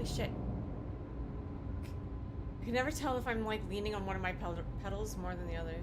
Holy shit. I can never tell if I'm like leaning on one of my pedals more than the other.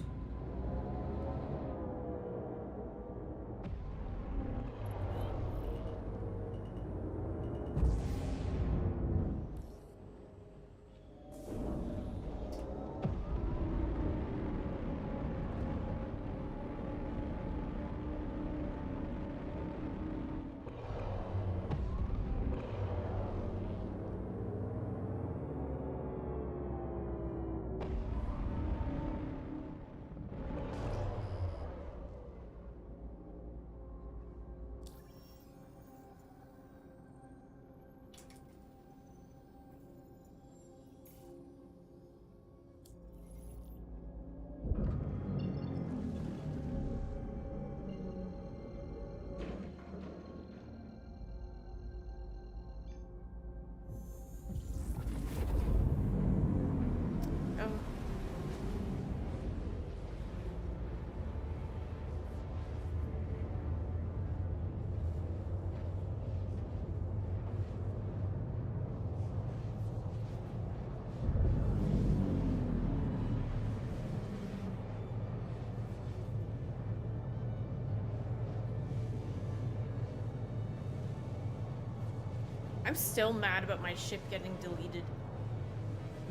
I'm still mad about my ship getting deleted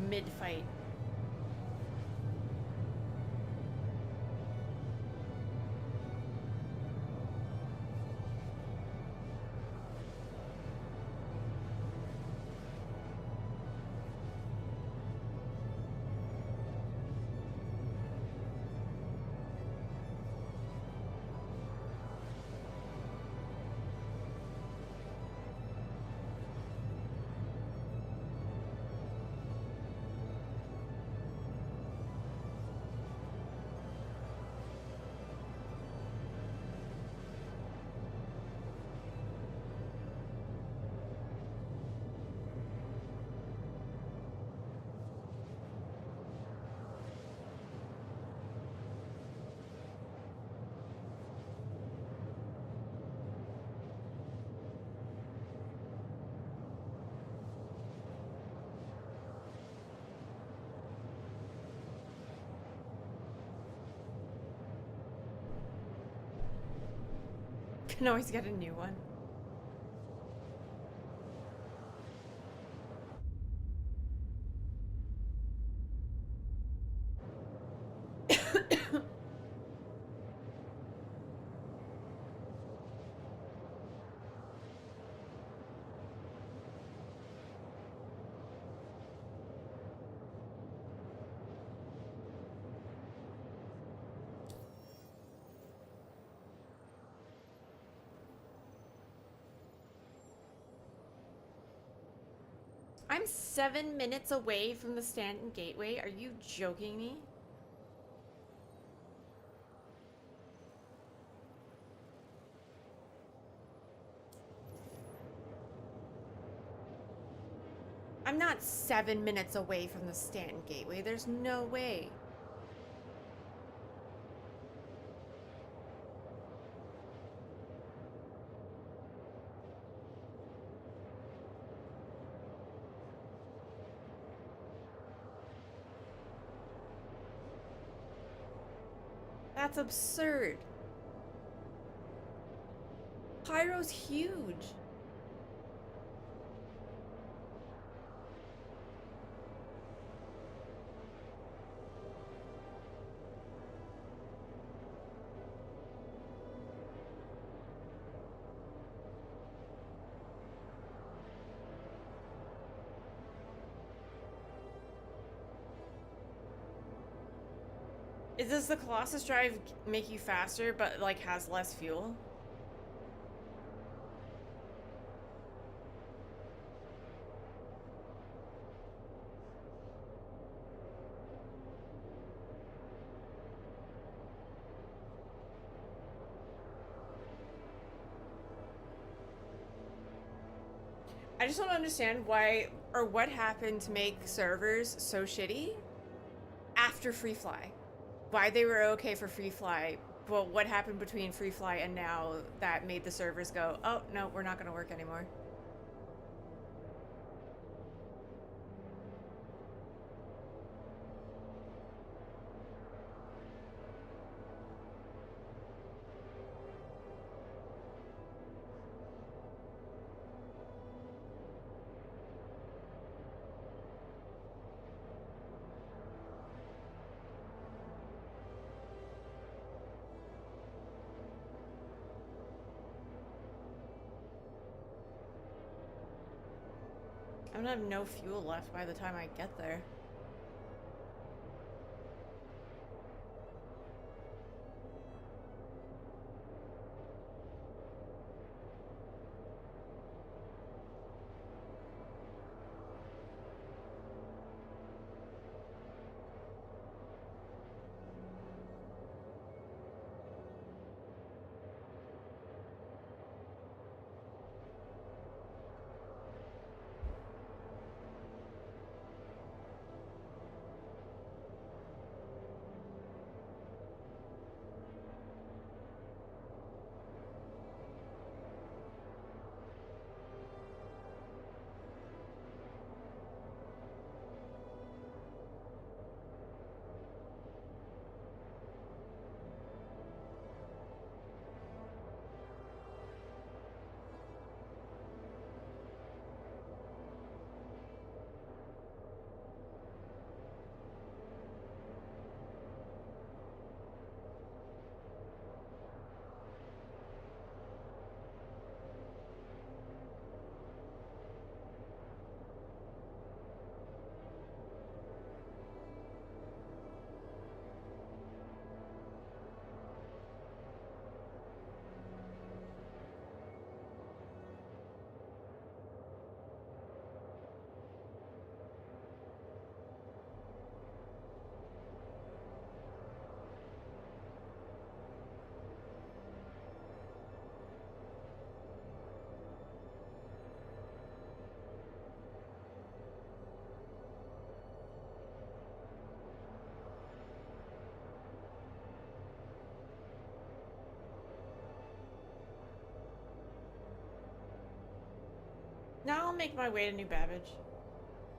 mid-fight. Can always get a new one. I'm 7 minutes away from the Stanton Gateway. Are you joking me? I'm not 7 minutes away from the Stanton Gateway. There's no way. That's absurd. Pyro's huge. Does the Colossus drive make you faster, but like has less fuel? I just don't understand why or what happened to make servers so shitty after Free Fly. Why they were okay for Free Fly, but what happened between Free Fly and now that made the servers go, oh, no, we're not going to work anymore. I'm gonna have no fuel left by the time I get there. Now I'll make my way to New Babbage.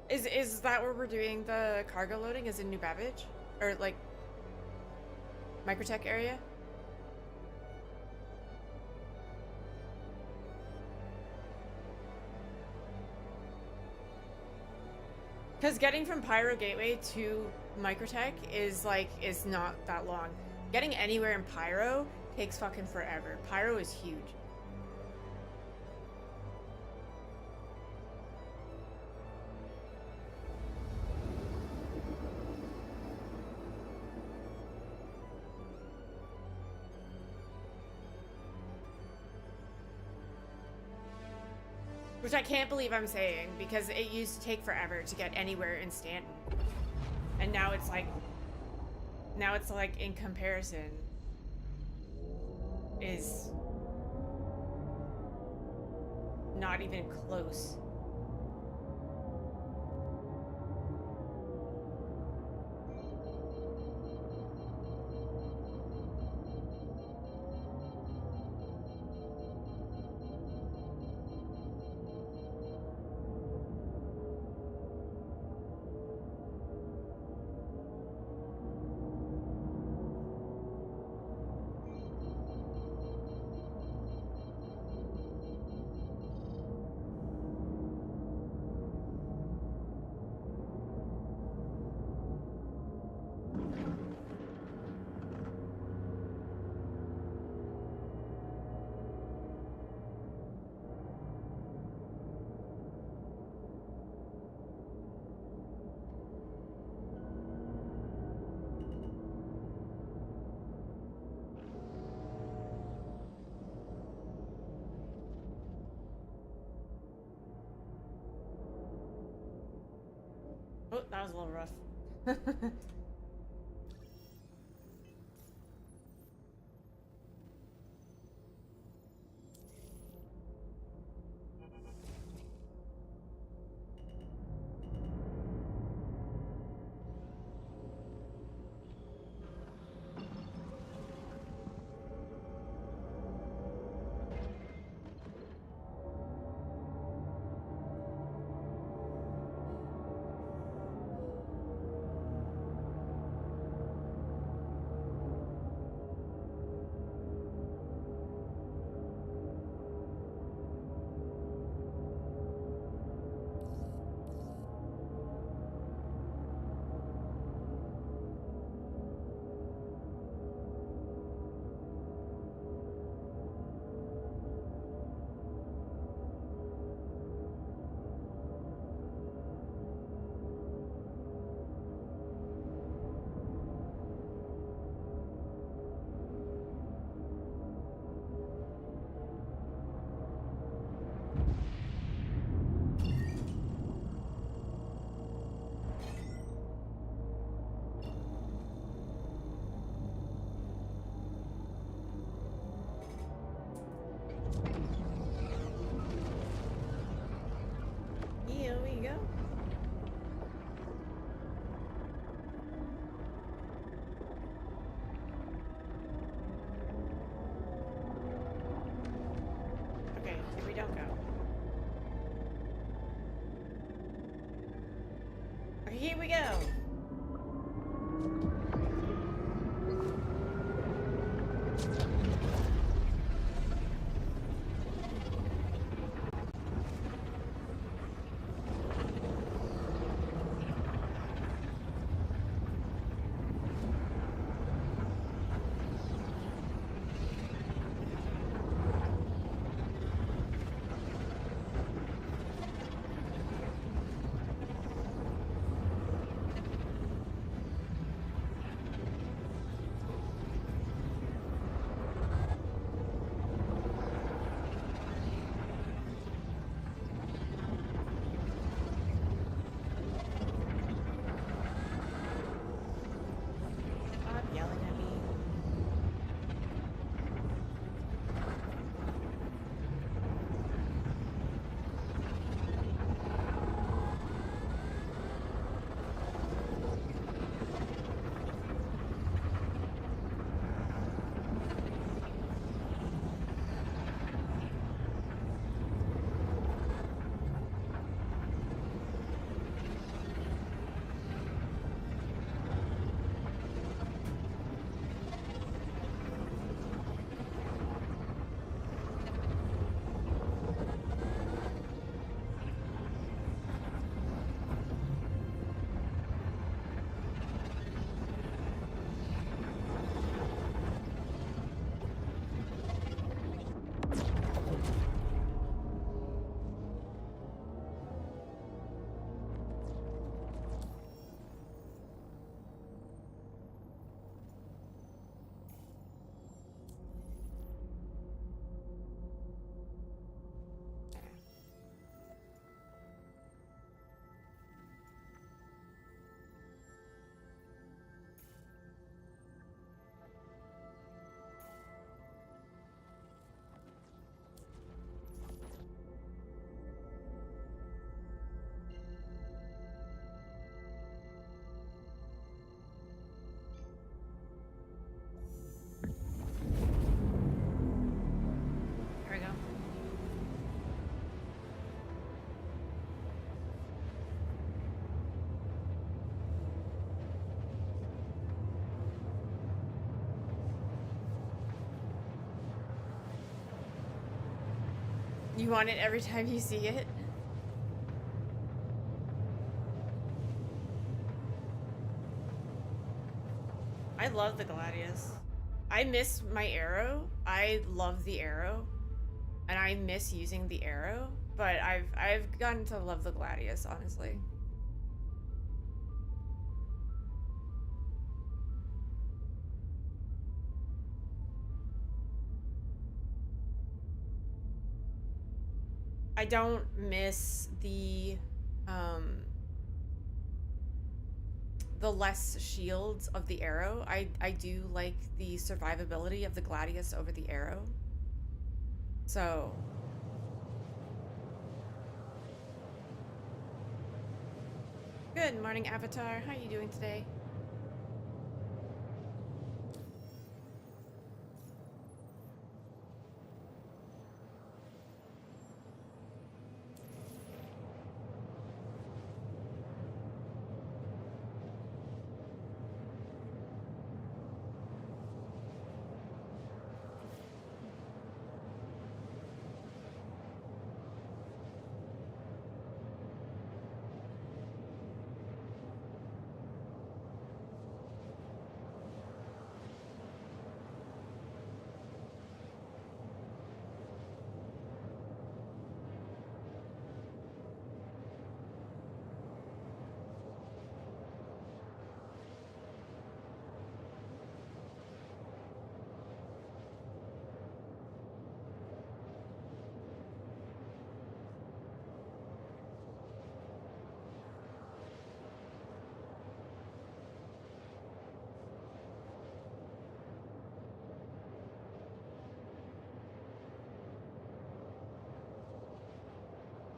Is that where we're doing the cargo loading? Is in New Babbage? Or like Microtech area? Because getting from Pyro Gateway to Microtech is not that long. Getting anywhere in Pyro takes fucking forever. Pyro is huge. Which I can't believe I'm saying, because it used to take forever to get anywhere in Stanton. And now it's like in comparison is not even close. Oh, that was a little rough. here we go. You want it every time you see it? I love the Gladius. I miss my arrow. I love the arrow. And I miss using the arrow. But I've gotten to love the Gladius, honestly. I don't miss the less shields of the arrow. I do like the survivability of the Gladius over the arrow. So good morning, Avatar. How are you doing today?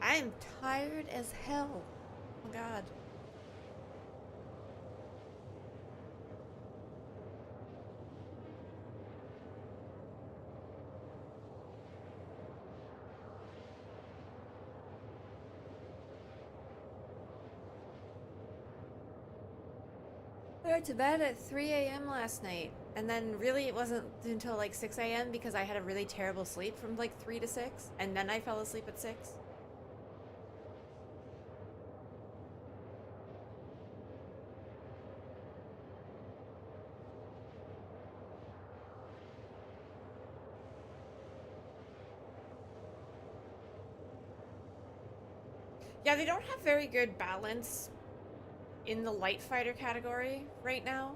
I am tired as hell. Oh God. I went to bed at 3 a.m. last night, and then really it wasn't until like 6 a.m. because I had a really terrible sleep from like 3 to 6, and then I fell asleep at 6. Yeah, they don't have very good balance in the light fighter category right now.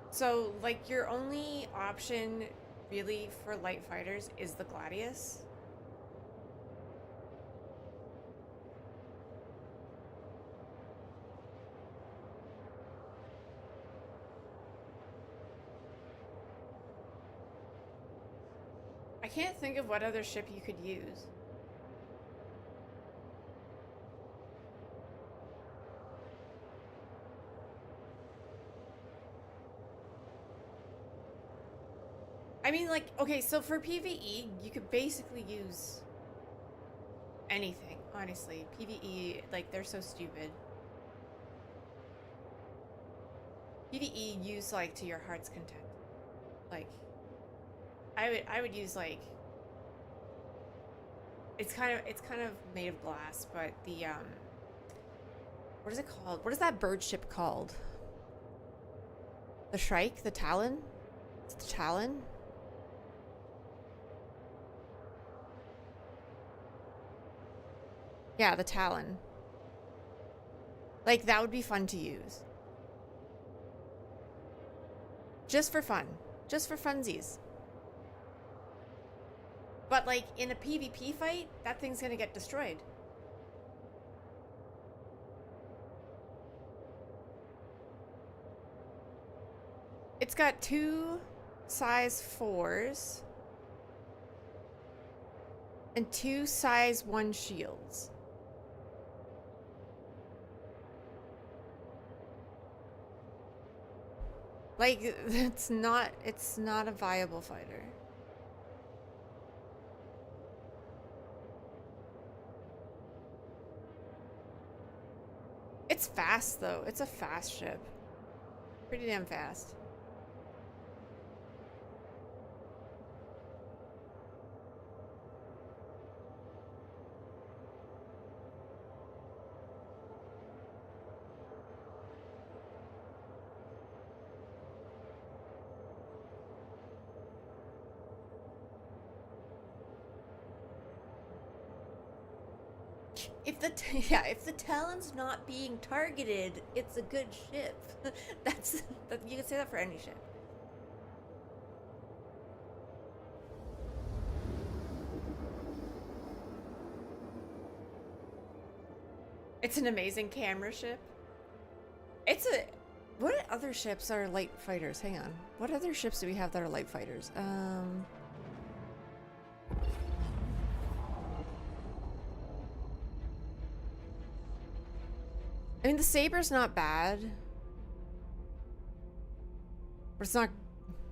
So, like, your only option really for light fighters is the Gladius. I can't think of what other ship you could use. I mean, like, okay, so for PvE, you could basically use anything, honestly. PvE, like, they're so stupid. PvE, use, like, to your heart's content. Like, I would use, like, it's kind of made of glass, but the, what is it called? What is that bird ship called? The Shrike? The Talon? It's the Talon? Yeah, the Talon. Like, that would be fun to use. Just for fun. Just for funsies. But, like, in a PvP fight, that thing's gonna get destroyed. It's got 2 size 4s. And 2 size 1 shields. Like, it's not a viable fighter. It's fast, though. It's a fast ship. Pretty damn fast. If the Talon's not being targeted, it's a good ship. You can say that for any ship. It's an amazing camera ship. What other ships are light fighters? Hang on. What other ships do we have that are light fighters? I mean, the Saber's not bad. But it's not,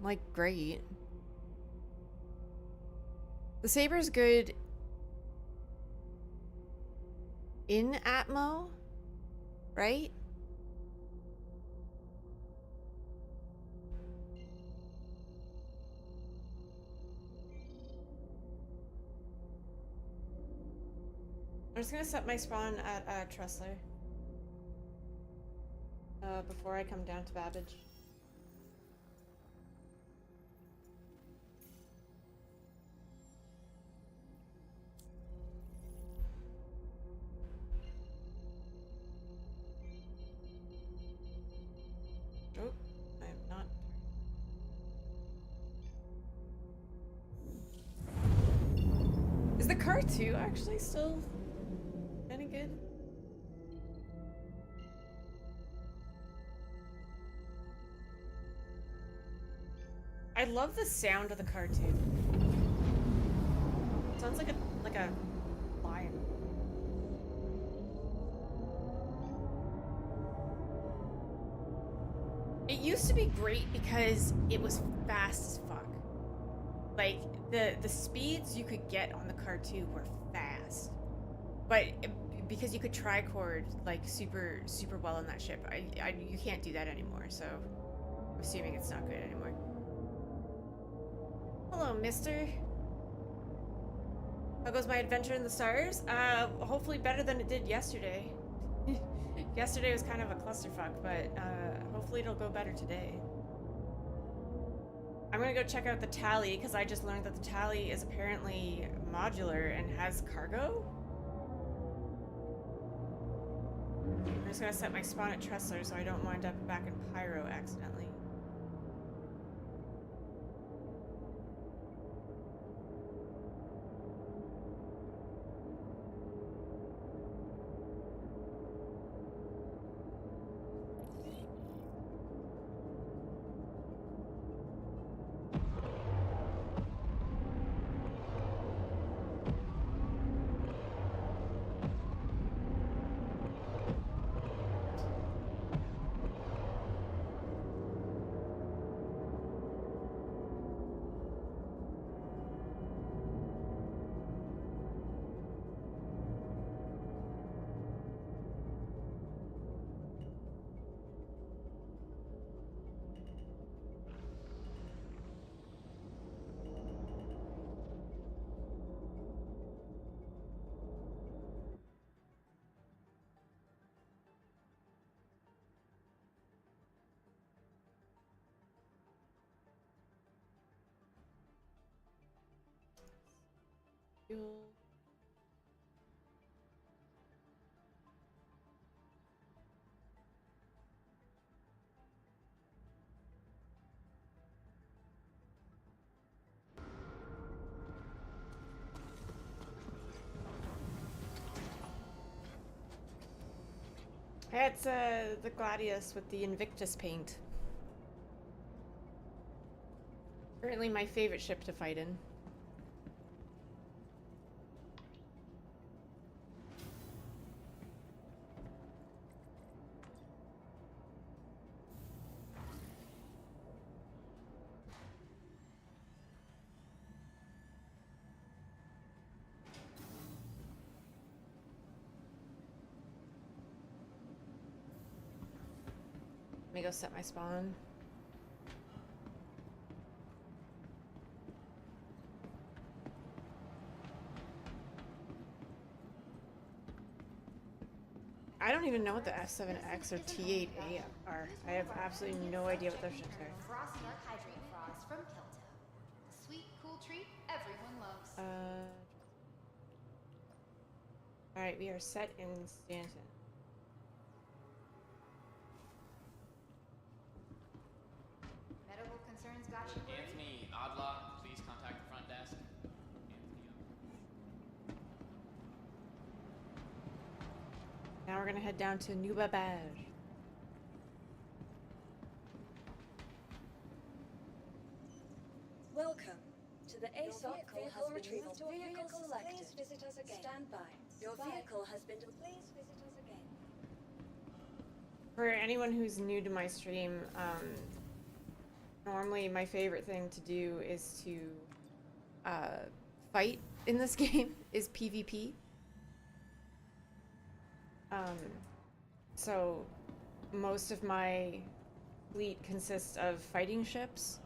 like, great. The Saber's good in Atmo, right? I'm just gonna set my spawn at Tressler. Before I come down to Babbage. Oh, I am not. Is the car 2 actually still any good? I love the sound of the cartoon. Sounds like a lion. It used to be great because it was fast as fuck. Like the speeds you could get on the car 2 were fast. But because you could tricord like super well on that ship. You can't do that anymore, so I'm assuming it's not good anymore. Hello, mister. How goes my adventure in the stars? Hopefully better than it did yesterday. Yesterday was kind of a clusterfuck, but hopefully it'll go better today. I'm gonna go check out the tally because I just learned that the tally is apparently modular and has cargo. I'm just gonna set my spawn at Tressler so I don't wind up back in Pyro accidentally. Yeah, it's the Gladius with the Invictus paint. Currently my favorite ship to fight in. Let me go set my spawn. I don't even know what the F7X or T8A are. I have absolutely no idea what those ships are. Frosty Hydrate Frost from Kilto. A sweet, cool treat everyone loves. Alright, we are set in Stanton. Medical concerns got you worried? Anthony Odlaw, please contact the front desk. Now we're gonna head down to New Babar. Welcome to the ASOC vehicle retrieval. Vehicle selected. Please visit us again. Stand by. Your vehicle has been. Please visit us again. For anyone who's new to my stream, normally my favorite thing to do is to fight in this game is PvP. So most of my fleet consists of fighting ships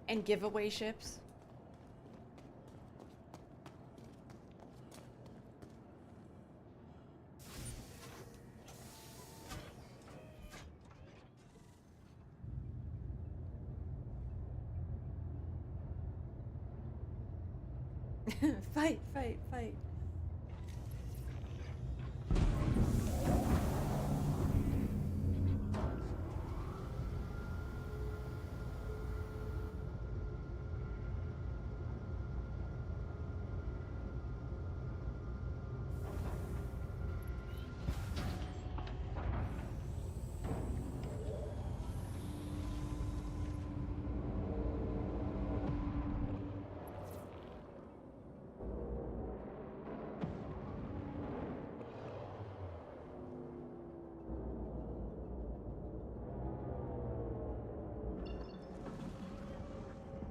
and giveaway ships. Fight, fight, fight.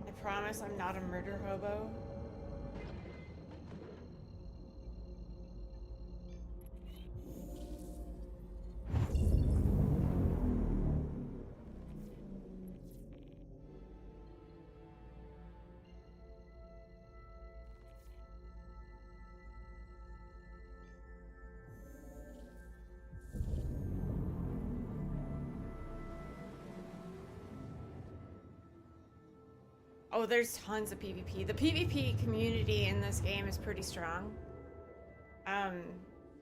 I promise I'm not a murder hobo. Oh, there's tons of PvP. The PvP community in this game is pretty strong.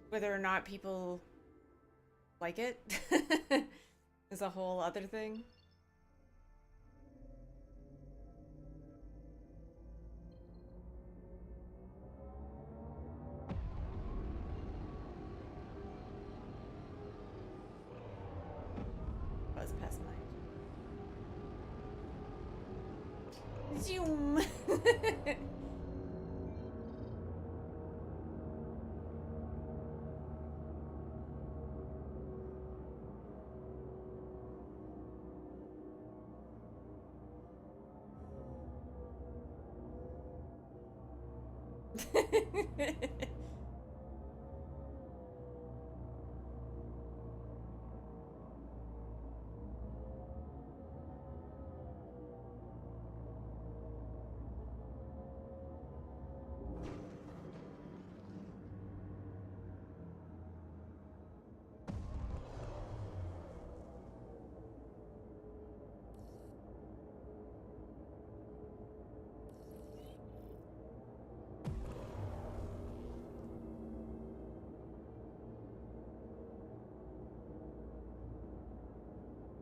Whether or not people like it is a whole other thing. Buzz past mine. Zoom.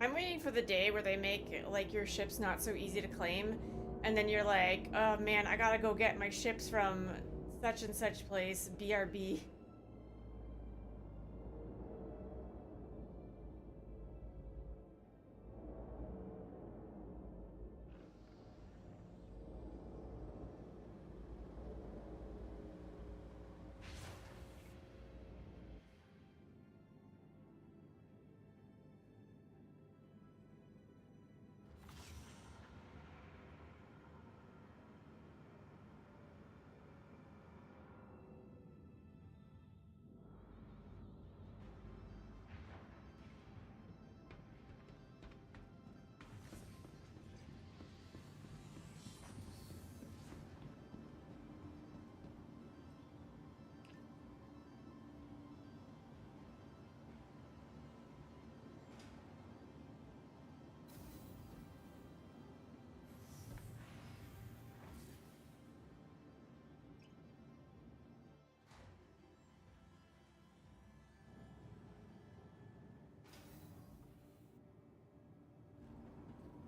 I'm waiting for the day where they make like your ships not so easy to claim, and then you're like, oh man, I gotta go get my ships from such and such place, BRB.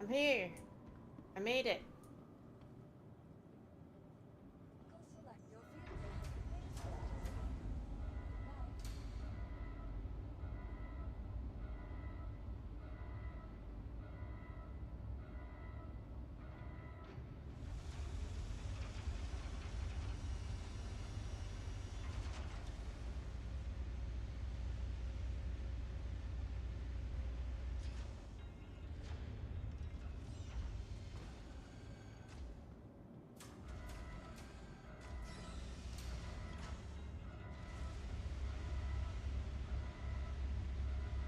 I'm here. I made it.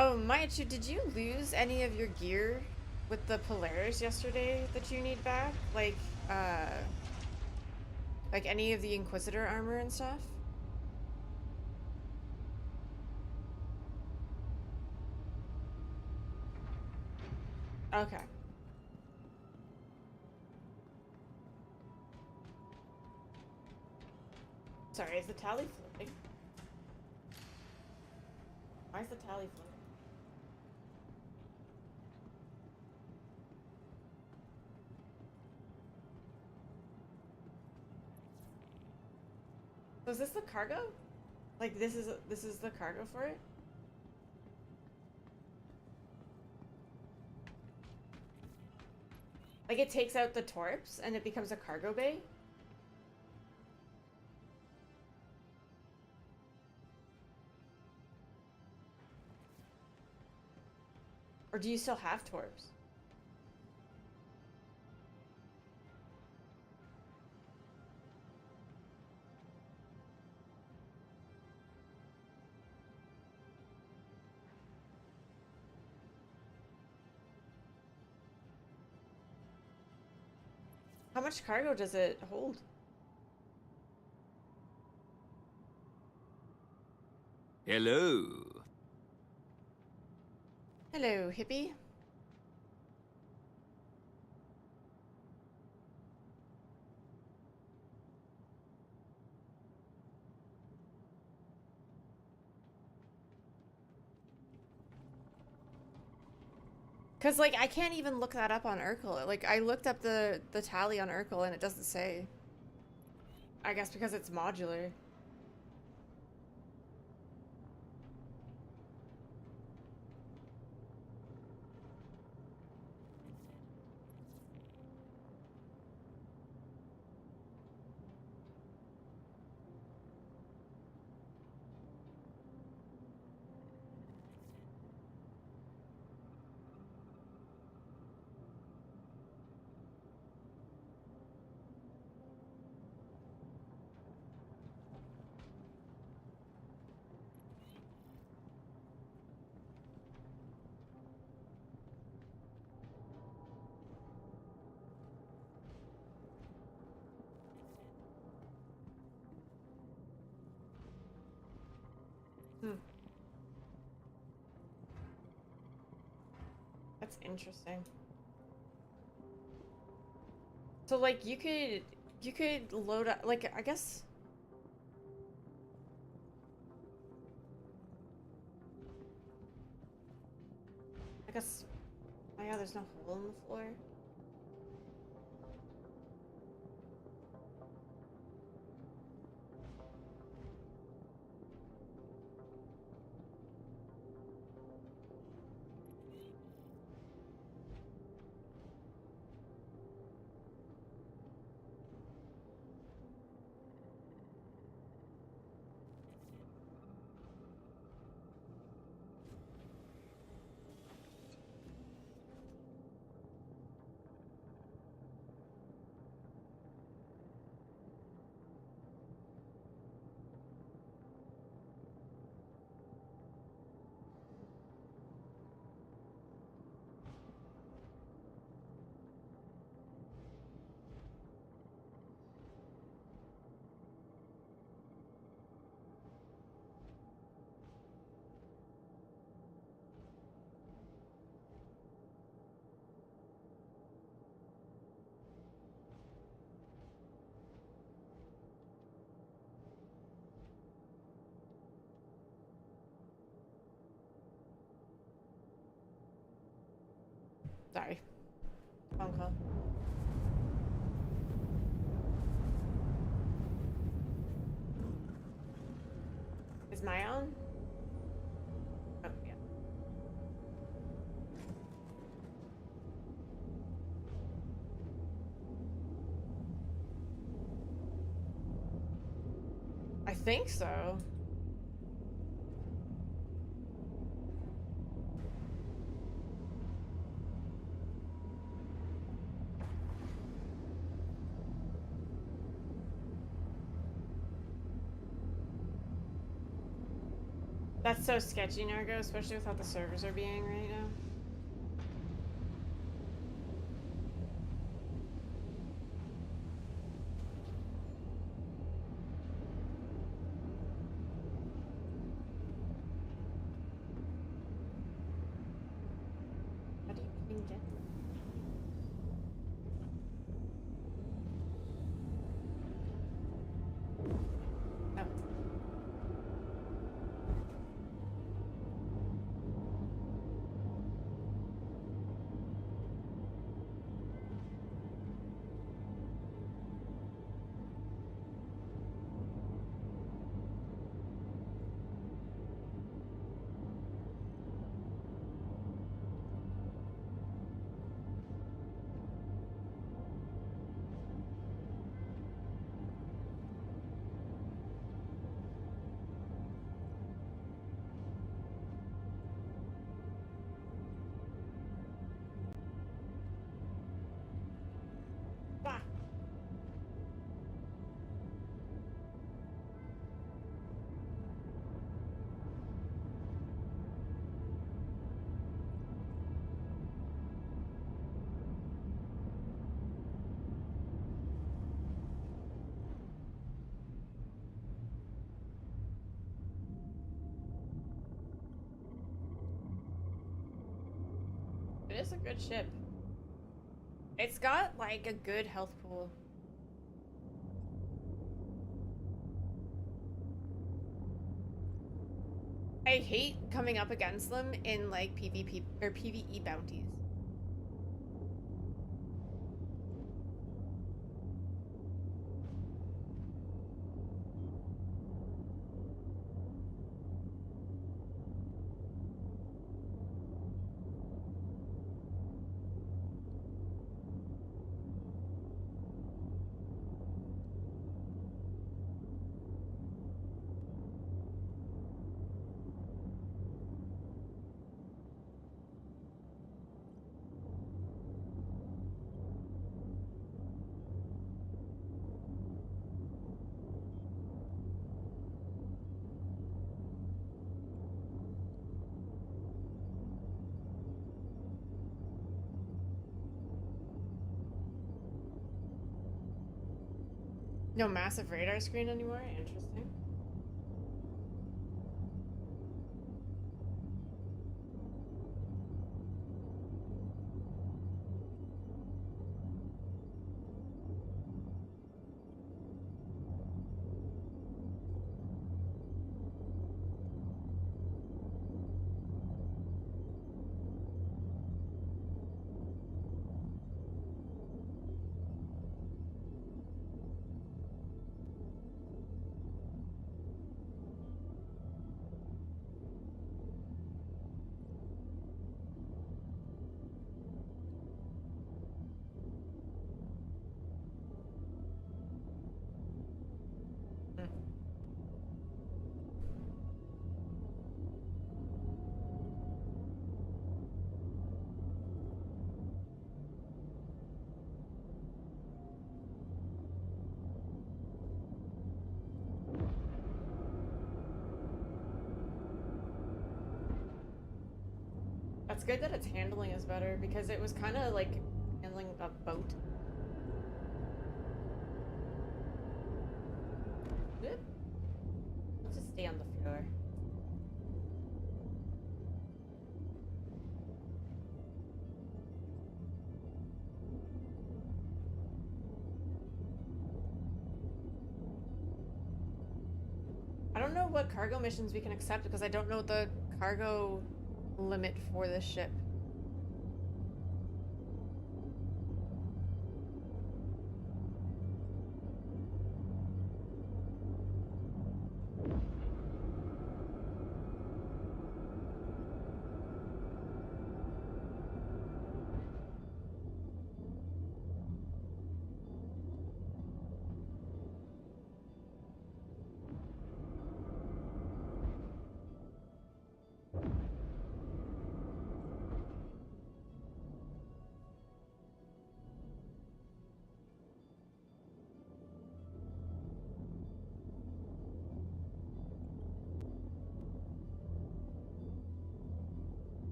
Oh, Maichu, did you lose any of your gear with the Polaris yesterday that you need back? Like any of the Inquisitor armor and stuff? Okay. Sorry, is the tally floating? Why is the tally floating? So is this the cargo? Like this is the cargo for it? Like it takes out the torps and it becomes a cargo bay? Or do you still have torps? How much cargo does it hold? Hello. Hello, hippie. Cause like I can't even look that up on Urkel. Like I looked up the tally on Urkel and it doesn't say. I guess because it's modular. That's interesting. So like you could load up like I guess oh yeah, there's no hole in the floor. Sorry. Phone call. Is my on? Oh, yeah. I think so. That's so sketchy, Nargo, especially with how the servers are being right now. How do you even get there? Oh. Bah. It is a good ship. It's got like a good health pool. I hate coming up against them in like PvP or PvE bounties. No massive radar screen anymore? Interesting. That's good that its handling is better because it was kind of like handling a boat. Whoop. Let's just stay on the floor. I don't know what cargo missions we can accept because I don't know the cargo limit for this ship.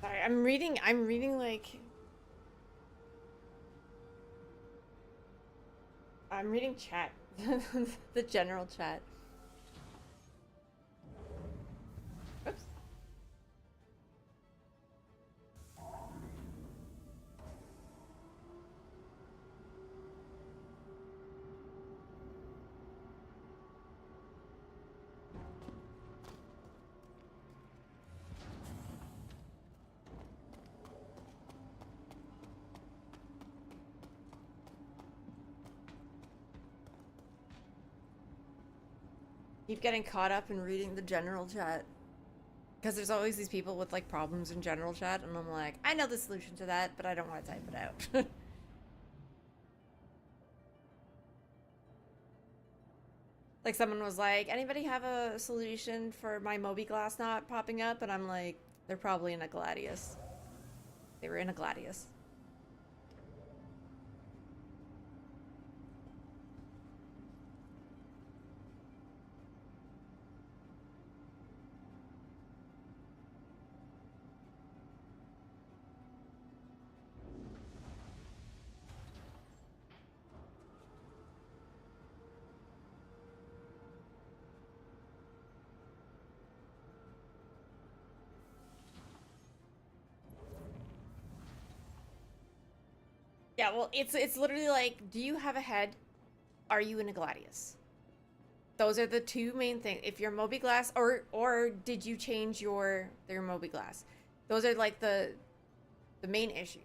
Sorry, I'm reading like I'm reading chat. The general chat. Oops. Keep getting caught up in reading the general chat. Because there's always these people with like problems in general chat, and I'm like, I know the solution to that, but I don't want to type it out. Like someone was like, anybody have a solution for my Moby glass not popping up? And I'm like, they're probably in a Gladius. They were in a Gladius. Yeah, well, it's literally like, do you have a head? Are you in a Gladius? Those are the two main things. If you're Moby glass, or did you change your Moby glass? Those are like the main issues.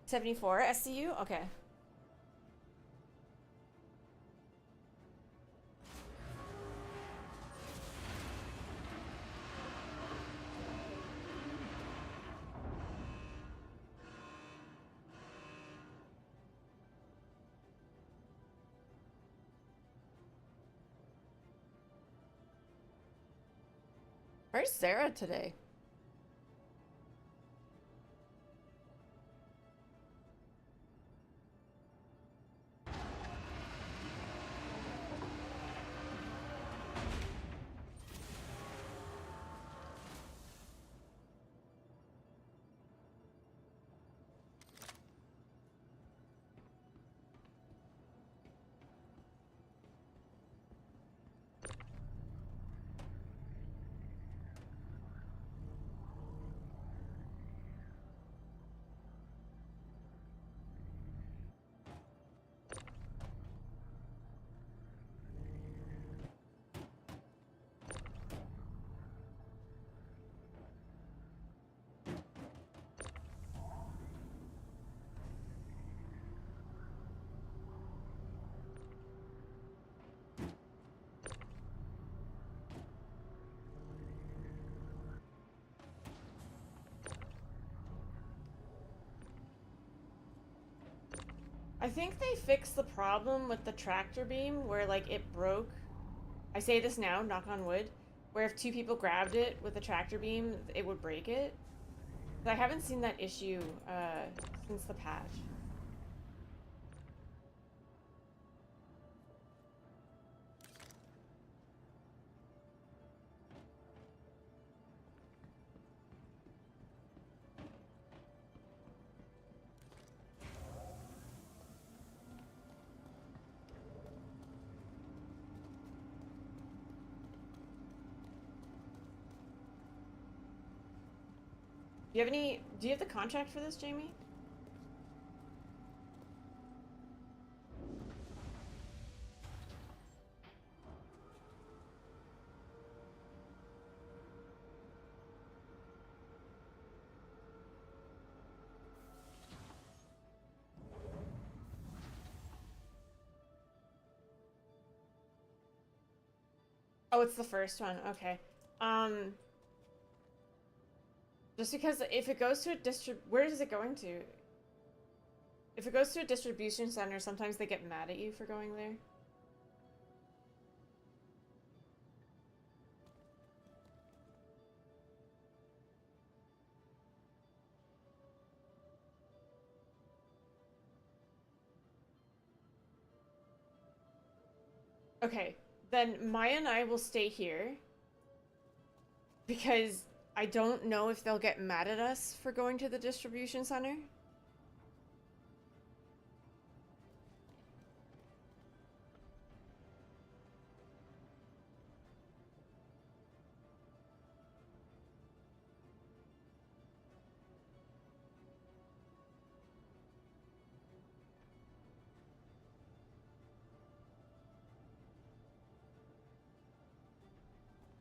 74 SCU? Okay. Where's Sarah today? I think they fixed the problem with the tractor beam where like it broke. I say this now, knock on wood, where if two people grabbed it with the tractor beam, it would break it. But I haven't seen that issue since the patch. Do you have the contract for this, Jamie? Oh, it's the first one. Okay. Just because if it goes to a where is it going to? If it goes to a distribution center, sometimes they get mad at you for going there. Okay, then Maya and I will stay here because I don't know if they'll get mad at us for going to the distribution center.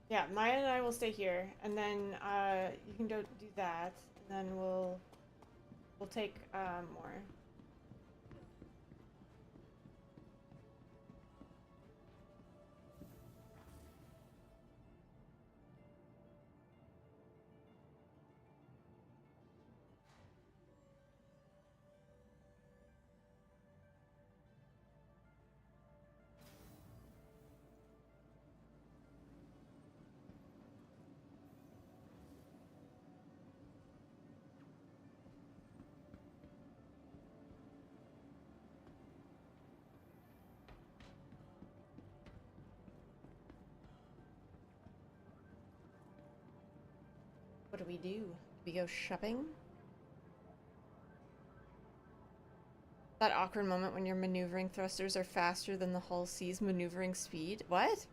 Yeah, Maya and I will stay here, and then you can go do that, and then we'll take more. What do? Do we go shopping? That awkward moment when your maneuvering thrusters are faster than the hull sees maneuvering speed? What?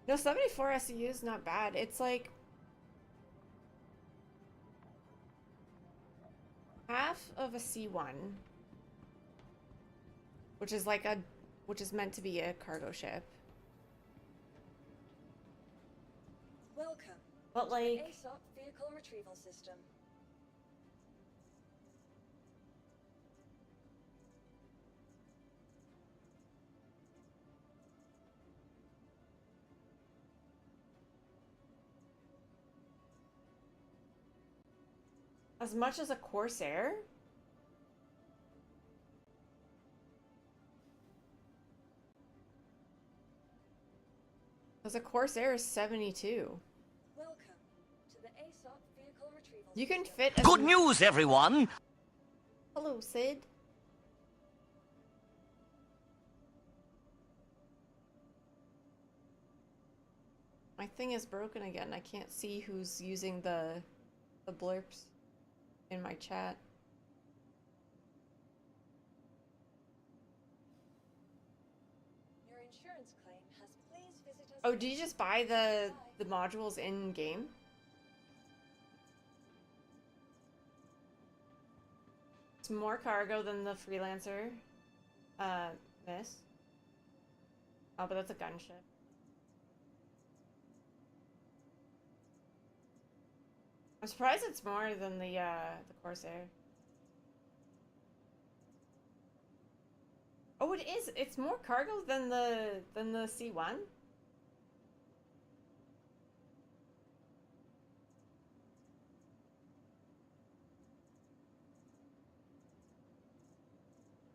No, 74 SEU is not bad. It's like half of a C1, which is meant to be a cargo ship. Welcome. But like ASOC vehicle retrieval system. As much as a Corsair? Because a Corsair is 72. Welcome to the ASOC vehicle retrieval. You can fit as Good news, everyone! Hello, Sid. My thing is broken again. I can't see who's using the blurps in my chat. Your insurance claim has please visit us. Oh, did you just buy the modules in game? It's more cargo than the freelancer. Miss. Oh, but that's a gunship. I'm surprised it's more than the Corsair. Oh, it is. It's more cargo than the C1.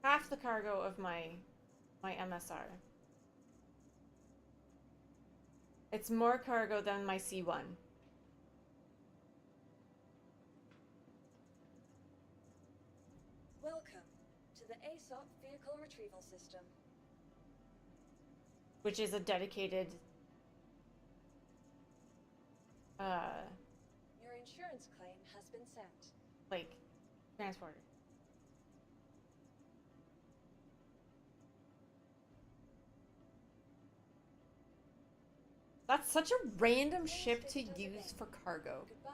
Half the cargo of my MSR. It's more cargo than my C1. Welcome to the ASOC vehicle retrieval system. Which is a dedicated Your insurance claim has been sent. like transporter. That's such a random ship to use for cargo. Goodbye.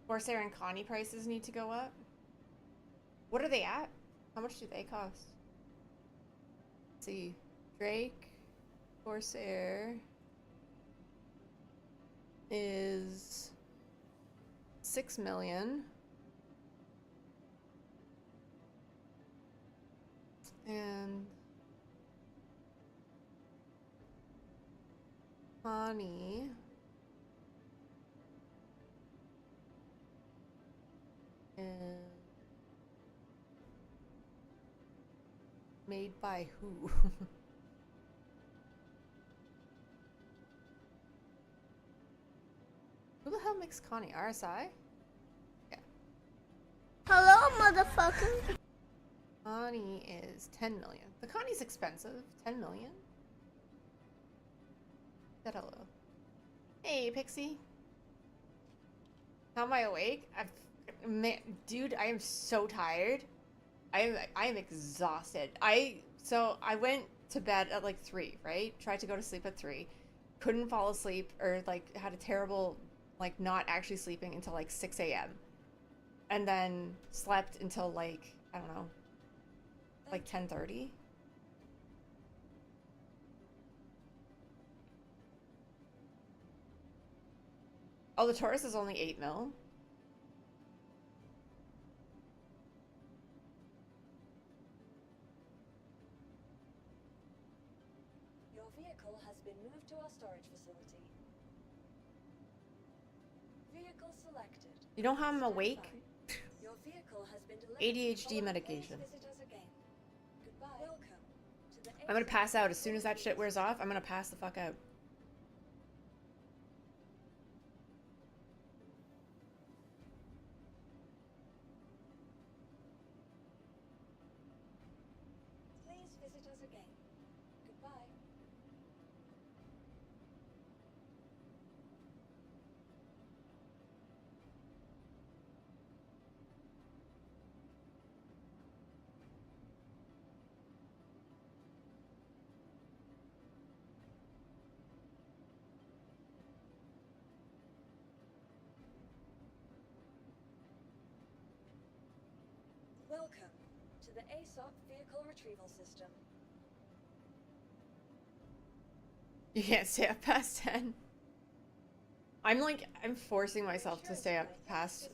Corsair and Connie prices need to go up. What are they at? How much do they cost? Let's see. Drake, Corsair is 6 million. And Connie is made by who? Who the hell makes Connie? RSI? Yeah. Hello, motherfucker. Connie is 10 million. The Connie's expensive. 10 million? Said hello. Hey, Pixie. How am I awake? Dude, I am so tired. I am exhausted. So I went to bed at like 3, right? Tried to go to sleep at 3. Couldn't fall asleep, or like had a terrible, like not actually sleeping until like 6 a.m. And then slept until like, I don't know, like 10:30. Oh, the Taurus is only 8 mil. Your vehicle has been moved to our storage facility. Vehicle selected. You know how I'm awake? Your vehicle has been delivered. ADHD medication. Please visit us again. Goodbye. Welcome to the I'm gonna pass out as soon as that shit wears off. I'm gonna pass the fuck out. Please visit us again. Goodbye. Welcome to the ASOC vehicle retrieval system. You can't stay up past 10. I'm forcing myself to stay up past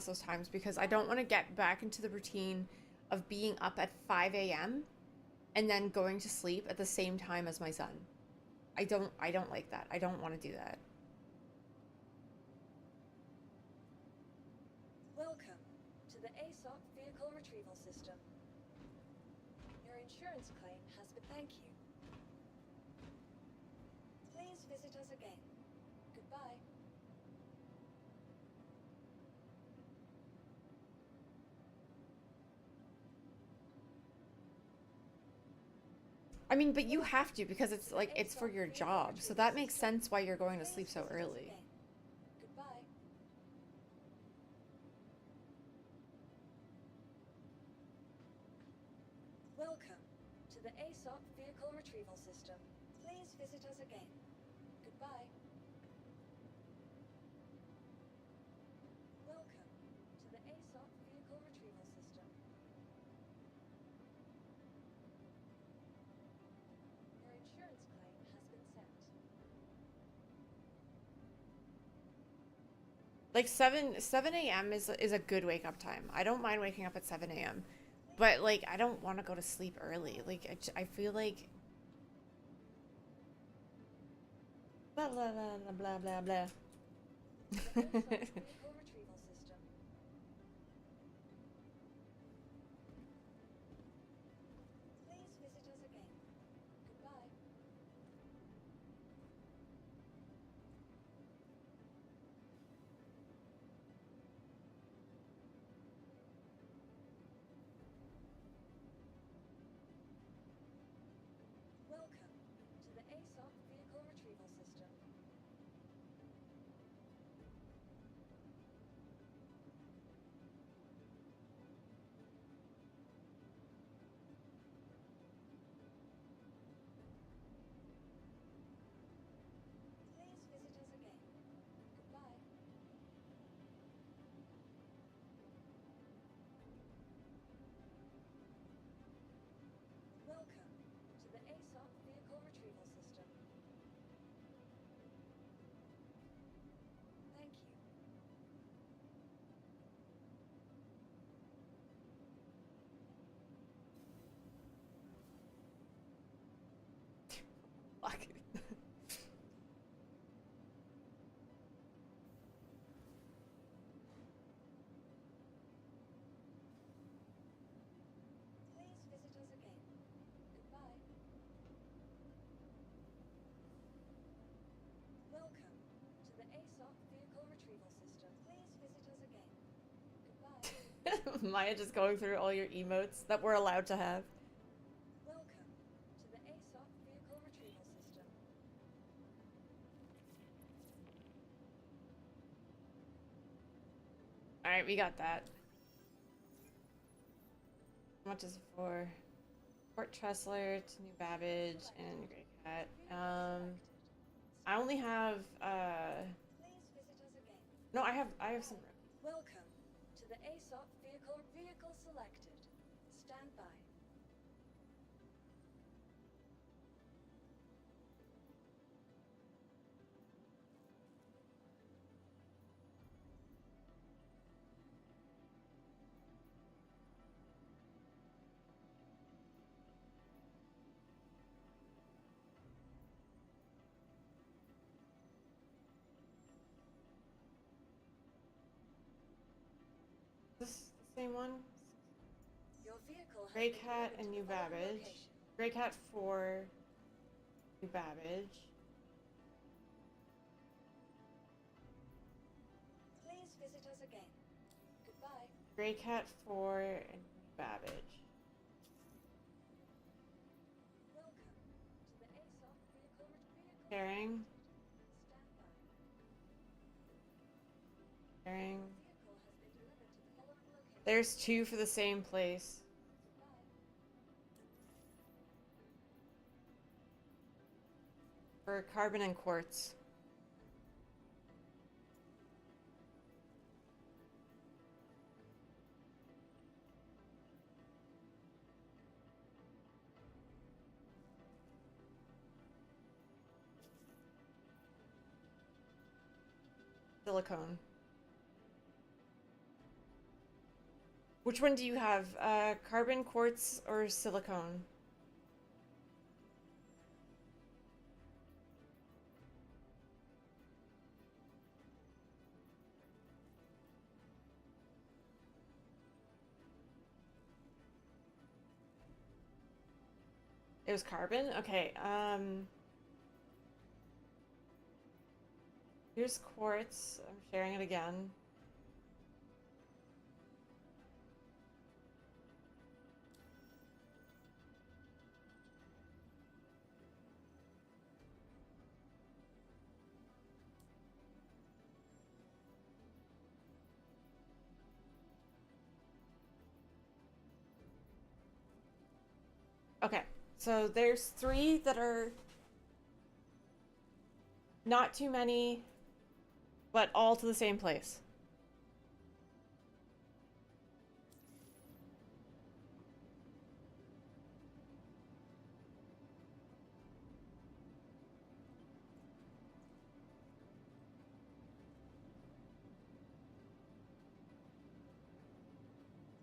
those times because I don't want to get back into the routine of being up at 5 a.m. and then going to sleep at the same time as my son. I don't like that. I don't want to do that. Welcome to the ASOC vehicle retrieval system. Your insurance claim has been... Thank you. Please visit us again. Goodbye. I mean, but you have to because it's like it's for your job. So that makes sense why you're going to sleep so early. Goodbye. Welcome to the ASOC vehicle retrieval system. Please visit us again. Goodbye. Welcome to the ASOC vehicle retrieval system. Your insurance claim has been sent. Like 7 a.m. is a good wake up time. I don't mind waking up at 7 a.m. But like I don't want to go to sleep early. Like I feel like blah blah blah blah blah blah. The ASOC vehicle retrieval system. Please visit us again. Goodbye. Welcome to the ASOC vehicle retrieval system. Please visit us again. Goodbye. Welcome to the ASOC vehicle retrieval system. Thank you. Fuck. Please visit us again. Goodbye. Welcome to the ASOC vehicle retrieval system. Please visit us again. Goodbye. Maya just going through all your emotes that we're allowed to have. Welcome to the ASOC vehicle retrieval system. All right, we got that. How much is it for? Fort Tressler to New Babbage and Grey Cat. I only have Please visit us again. no, I have some. Welcome to the ASOC vehicle selected. Stand by. Is this the same one? Your vehicle has Grey been Cat delivered and to New the following Babbage. location. Grey Cat for New Babbage. Please visit us again. Goodbye. Grey Cat for New Babbage. Welcome to the ASOC vehicle Pairing. Stand by. Pairing. Vehicle has been delivered to the following location. There's two for the same place. Goodbye. For Carbon and Quartz. Silicone. Which one do you have? Carbon, quartz, or silicone? It was carbon? Okay, here's quartz. I'm sharing it again. Okay, so there's 3 that are not too many, but all to the same place.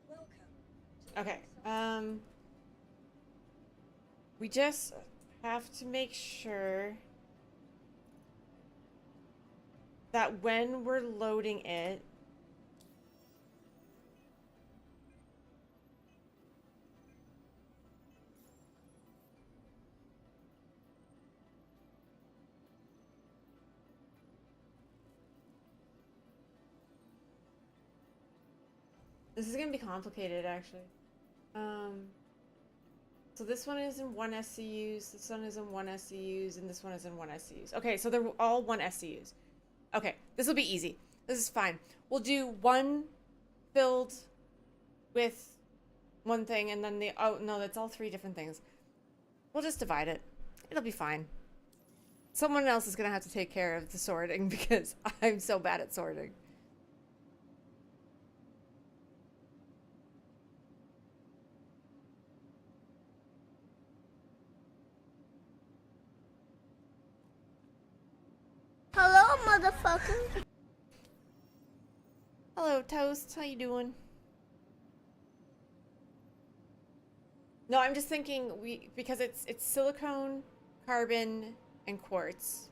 Welcome to the Okay, ASOC. we just have to make sure that when we're loading it, this is gonna be complicated actually. So this one is in 1 SCUs, this one is in 1 SCUs, and this one is in 1 SCUs. Okay, so they're all 1 SCUs. Okay, this will be easy. This is fine. We'll do 1 filled with 1 thing, and then the, oh no, that's all 3 different things. We'll just divide it. It'll be fine. Someone else is gonna have to take care of the sorting because I'm so bad at sorting. Hello, motherfucker. Hello, Toast. How you doing? No, I'm just thinking because it's silicone, carbon, and quartz.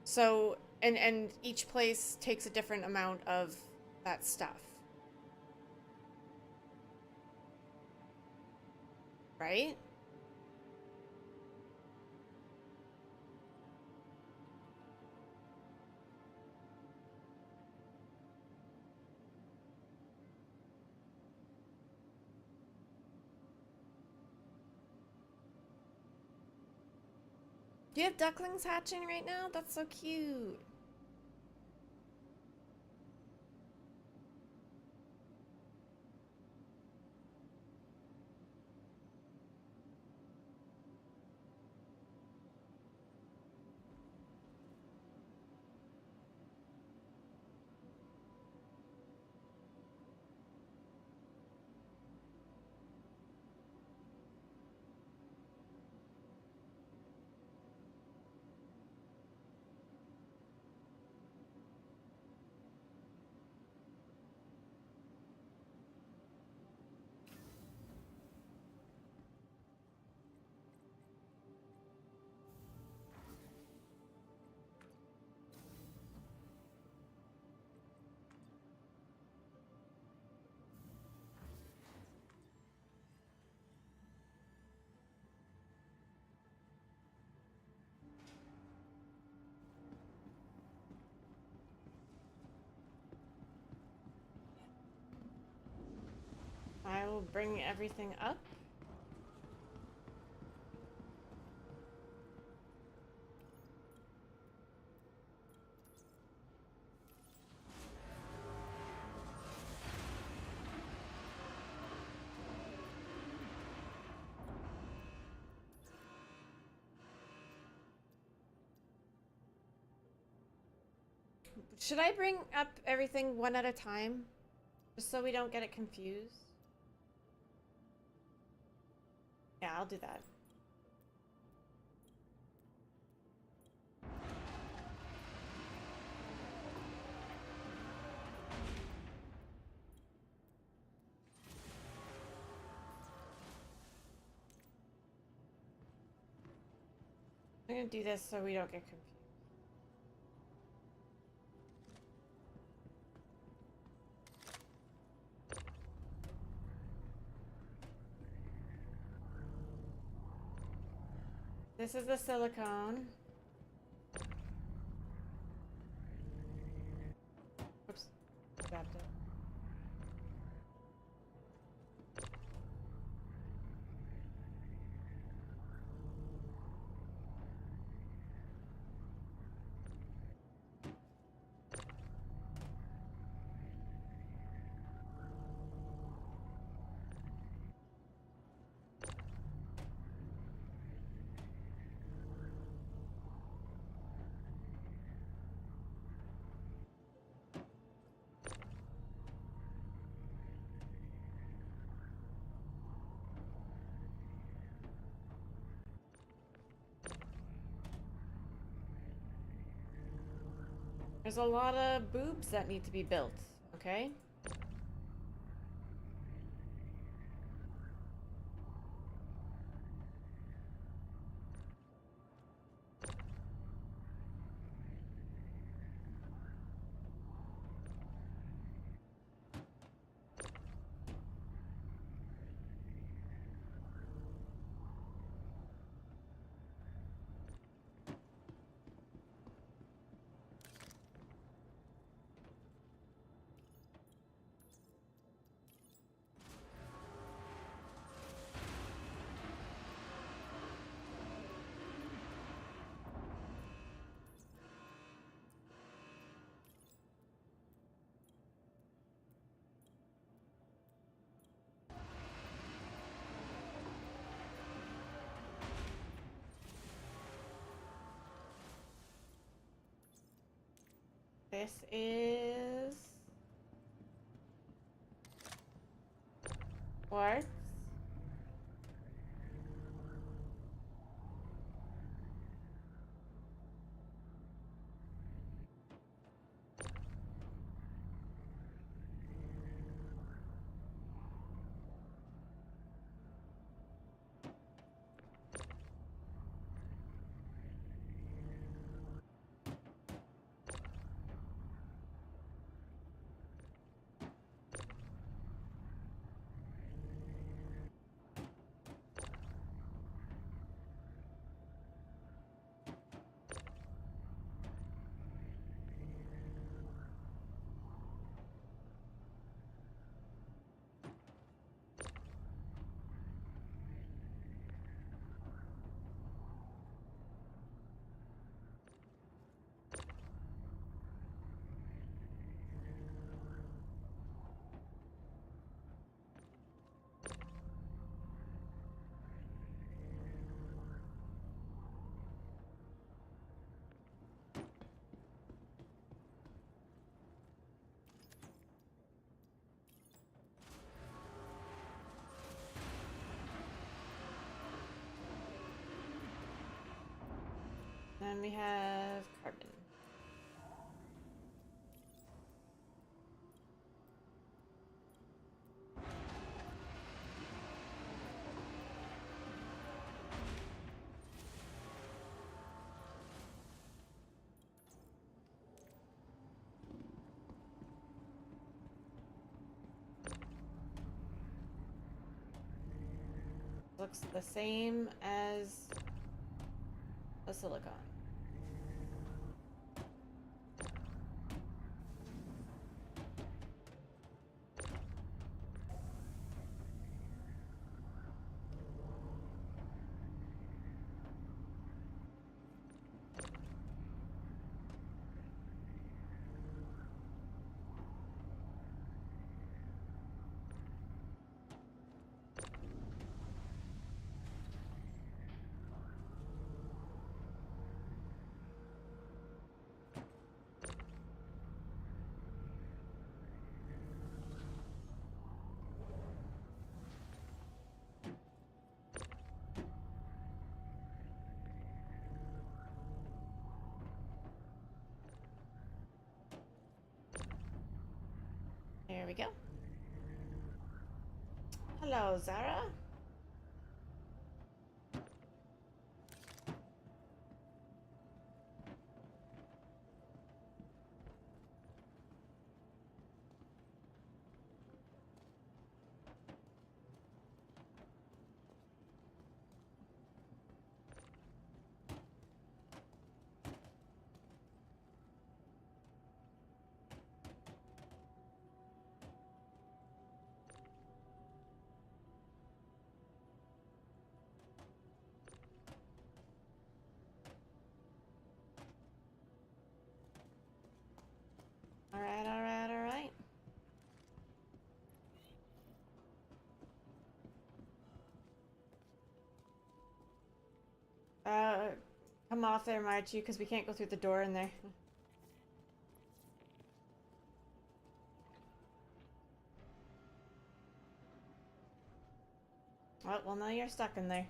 So and each place takes a different amount of that stuff. Right? Do you have ducklings hatching right now? That's so cute. I will bring everything up. Should I bring up everything one at a time? Just so we don't get it confused? Yeah, I'll do that. I'm gonna do this so we don't get confused. This is the silicone. Oops. Grabbed it. There's a lot of boobs that need to be built, okay? This is quartz. Then we have carbon. Looks the same as a silicone. There we go. Hello, Zara. Come off there, Marchu, because we can't go through the door in there. Oh, well, now you're stuck in there.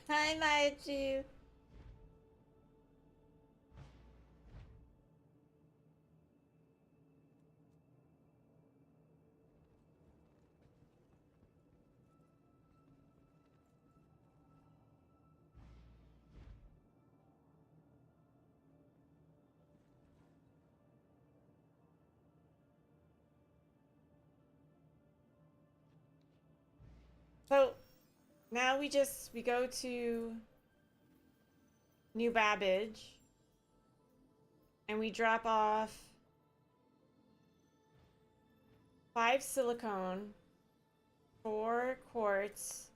Hi, Marchu. So now we go to New Babbage and we drop off 5 silicone, 4 quartz,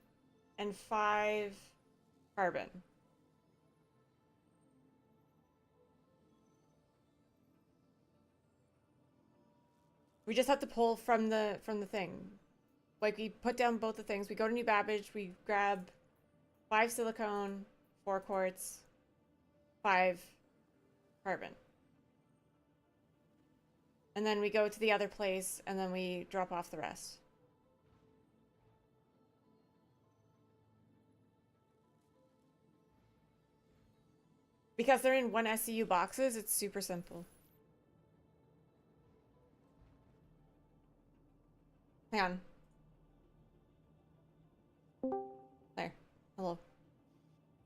and 5 carbon. We just have to pull from the thing. Like, we put down both the things. We go to New Babbage, we grab 5 silicone, 4 quartz, 5 carbon. And then we go to the other place, and then we drop off the rest. Because they're in 1 SCU boxes, it's super simple. Hang on. There. Hello.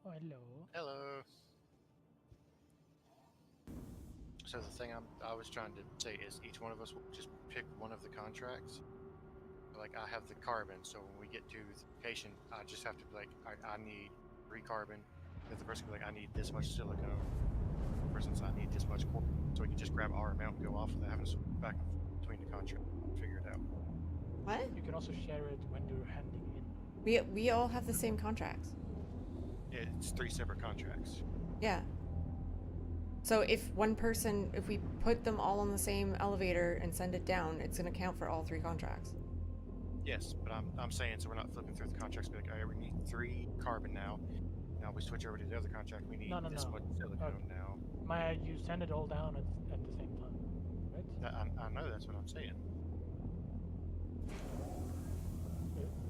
Oh, hello. Hello. So the thing I was trying to say is each one of us will just pick one of the contracts. Like, I have the carbon, so when we get to the location, I just have to be like, I need 3 carbon. The other person will be like, I need this much silicone. The person says, I need this much quartz. So we can just grab our amount and go off without having to switch back and forth between the contract. Figure it out. What? You can also share it when you're handing in. We all have the same contracts. Yeah, it's 3 separate contracts. Yeah. So if we put them all on the same elevator and send it down, it's gonna count for all 3 contracts. Yes, but I'm saying, so we're not flipping through the contracts. Be like, all right, we need 3 carbon now. Now we switch over to the other contract. We need this much silicone now. Maya, you send it all down at the same time, right? I know, that's what I'm saying.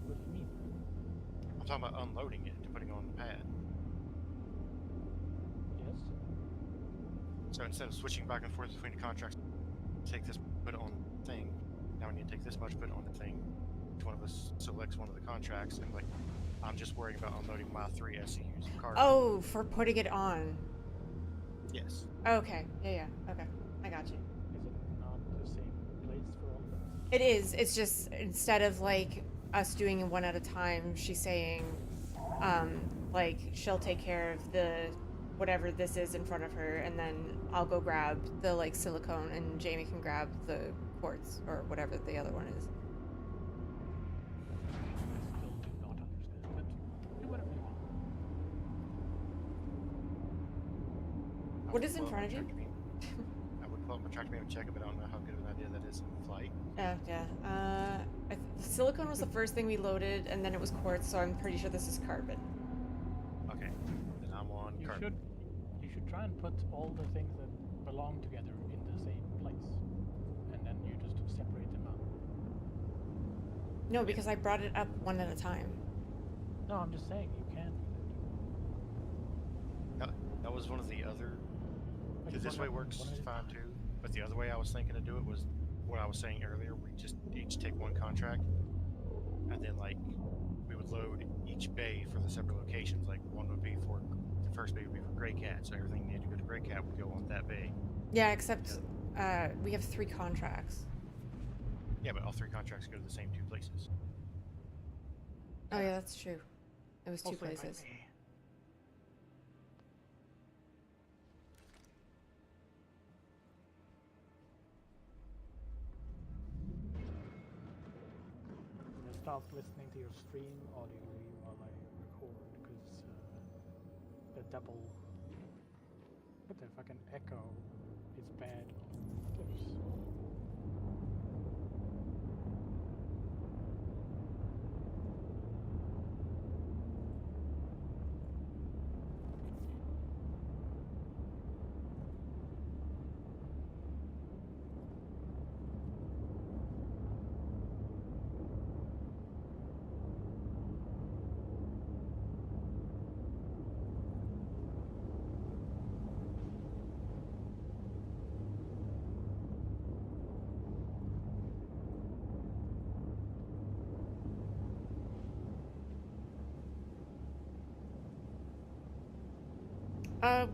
What do you mean? I'm talking about unloading it and putting it on the pad. Yes. So instead of switching back and forth between the contracts, take this, put it on the thing. Now we need to take this much, put it on the thing. Each one of us selects one of the contracts, and like, I'm just worried about unloading my 3 SCUs of carbon. Oh, for putting it on. Yes. Okay. Yeah. Okay. I got you. Is it not the same place for all of them? It is. It's just instead of like us doing it one at a time, she's saying, like she'll take care of the whatever this is in front of her, and then I'll go grab the like silicone, and Jamie can grab the quartz or whatever the other one is. I still do not understand, but do whatever you want. What is in front of you? I would pull up my tractor beam and check it, but I don't know how good of an idea that is in flight. Yeah. Silicone was the first thing we loaded, and then it was quartz, so I'm pretty sure this is carbon. Okay, then I'm on carbon. You should try and put all the things that belong together in the same place, and then you just separate them out. No, because I brought it up one at a time. No, I'm just saying you can do that. That was one of the other. Like Because this way works fine too, but the other way I was thinking to do it was what I was saying earlier. We just each take one contract, and then like we would load each bay for the separate locations. Like one would be for the first bay would be for Grey Cat, so everything needed to go to Grey Cat would go on that bay. Yeah, except we have 3 contracts. Yeah, but all 3 contracts go to the same 2 places. Oh yeah, that's true. It was 2 Also, if I places. may. stopped listening to your stream audio while I record because the double, what the fucking echo is bad on clips.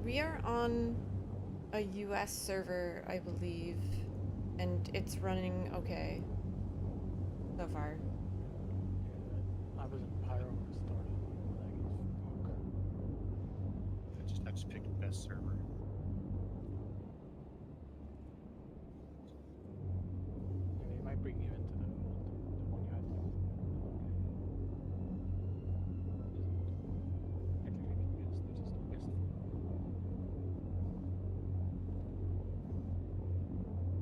We are on a US server, I believe, and it's running okay so far. I was in Pyro when it started. I just picked the best server. Maybe it might bring you into the one you had.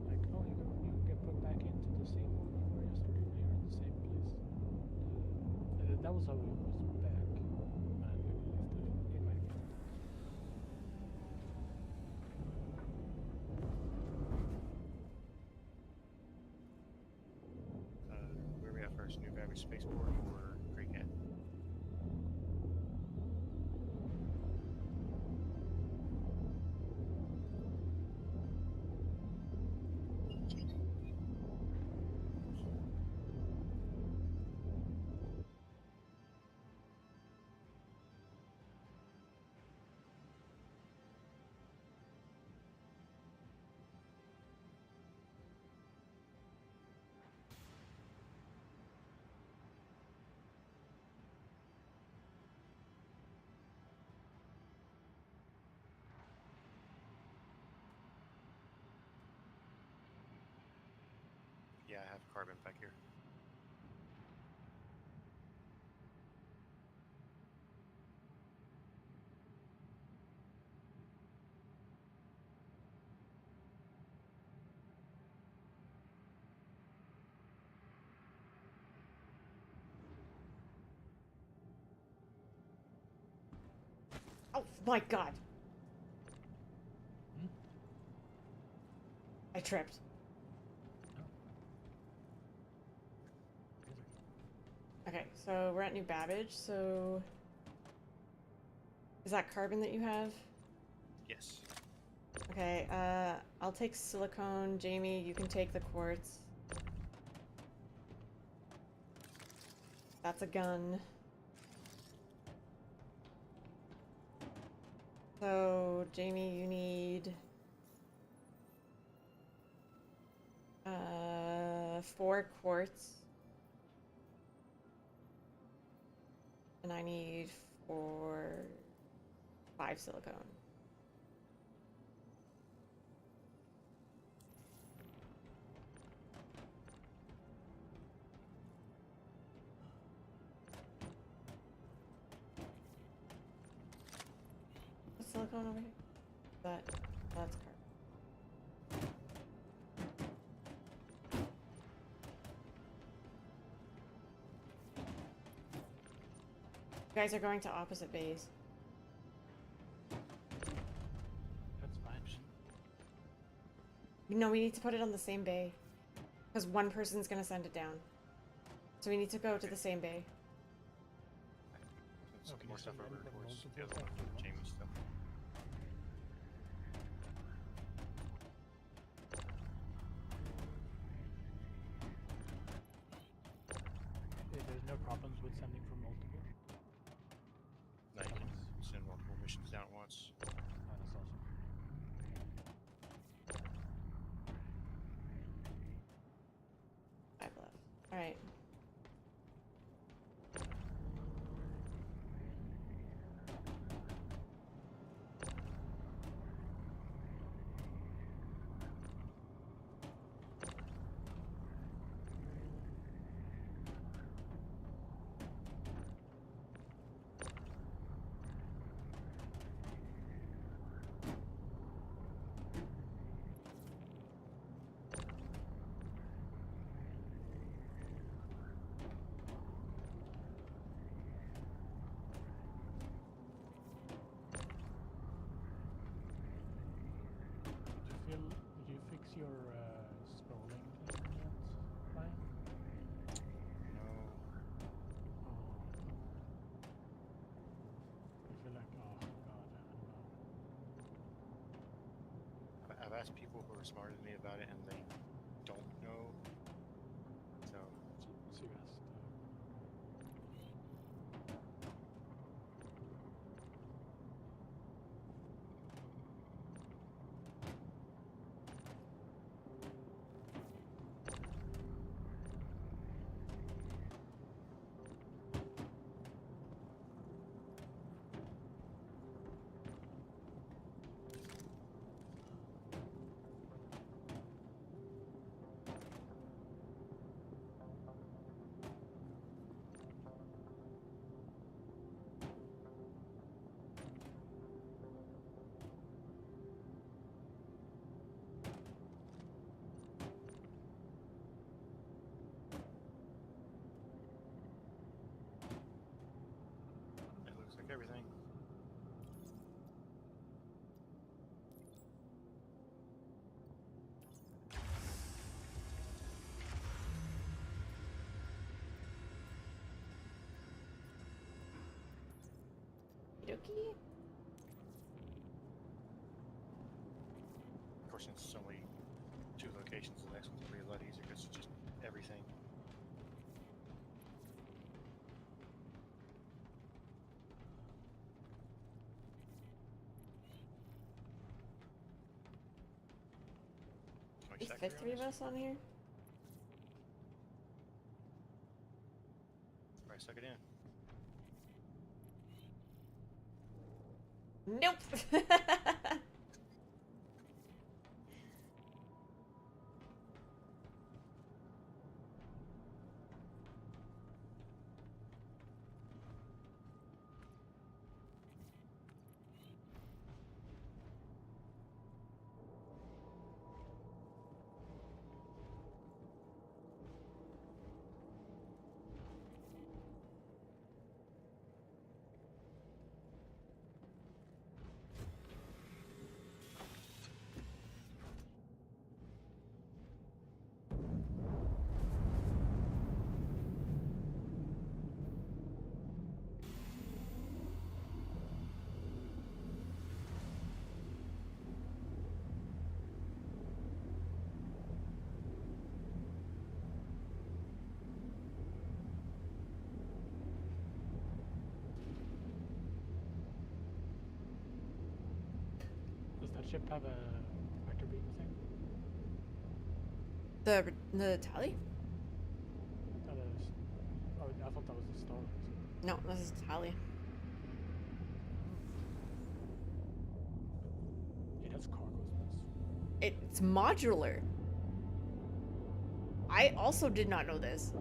Like, oh, you can get put back into the same one you were yesterday. Now you're in the same place. That was how it was back. It might be. Where we at first? New Babbage Spaceport or Great Cat? Yeah, I have carbon back here. Oh my god! Hmm? I tripped. Okay, so we're at New Babbage, so... Is that carbon that you have? Yes. Okay, I'll take silicone. Jamie, you can take the quartz. That's a gun. So, Jamie, you need... 4 quartz. And I need 5 silicone. What's silicone over here? That's carbon. You guys are going to opposite bays. That's fine. No, we need to put it on the same bay. Because one person's gonna send it down. So we need to go to the same bay. Some Okay, more so stuff then over the towards the multiple other one, factor Jamie's stuff. There's no problems with sending from multiple. Now you can send multiple missions down at once. Oh, that's awesome. Five left. Alright. I've asked people who are smarter than me about it, and they don't know. So See you guys. it looks like everything. Okie Of course, since it's only 2 locations, the next one's gonna be a lot easier because it's just everything. Can we Is stack there three 3 on of this? us on here? Alright, suck it in. Nope. Does that ship have a vector beam thing? The tally? That is. Oh, I thought that was the star. No, this is tally. It has cargo space. It's modular. I also did not know this.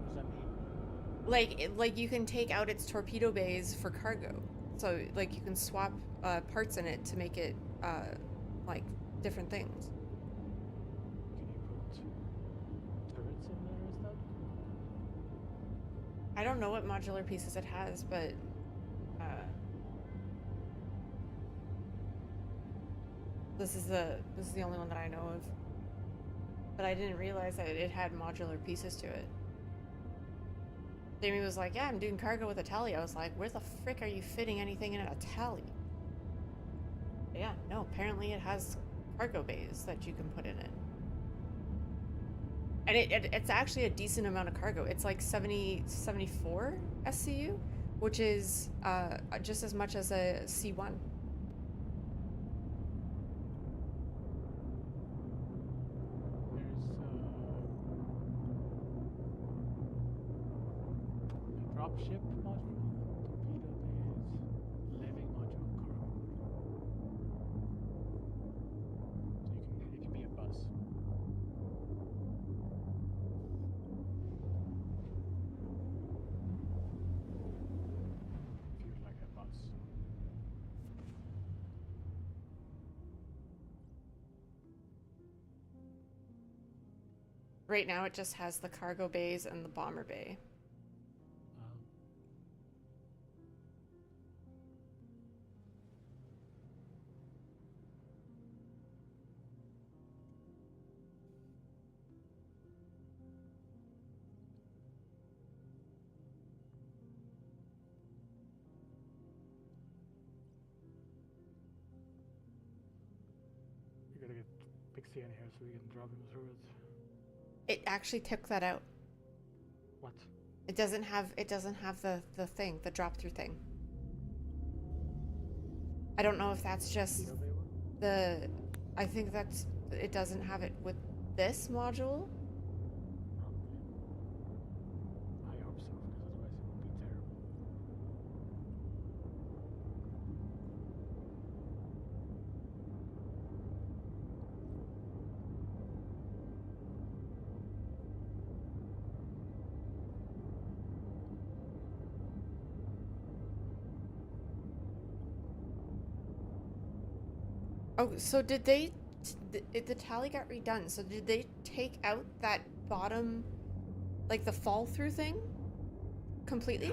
What does that mean? Like you can take out its torpedo bays for cargo. So like you can swap parts in it to make it like different things. Can you put turrets in there instead? I don't know what modular pieces it has, but this is the only one that I know of. But I didn't realize that it had modular pieces to it. Jamie was like, "Yeah, I'm doing cargo with a tally." I was like, "Where the frick are you fitting anything in a tally?" But yeah, no, apparently it has cargo bays that you can put in it. And it's actually a decent amount of cargo. It's like 74 SCU, which is just as much as a C1. There's a dropship module, torpedo bays, living module, cargo. So it can be a bus. If you like a bus. Right now it just has the cargo bays and the bomber bay. taxi in here so we can drop him through it. It actually took that out. What? It doesn't have the thing, the drop through thing. I don't know if that's just the I think that's it doesn't have it with this module. I hope so, because otherwise it would be terrible. Oh, so did they the tally got redone. So did they take out that bottom like the fall through thing completely?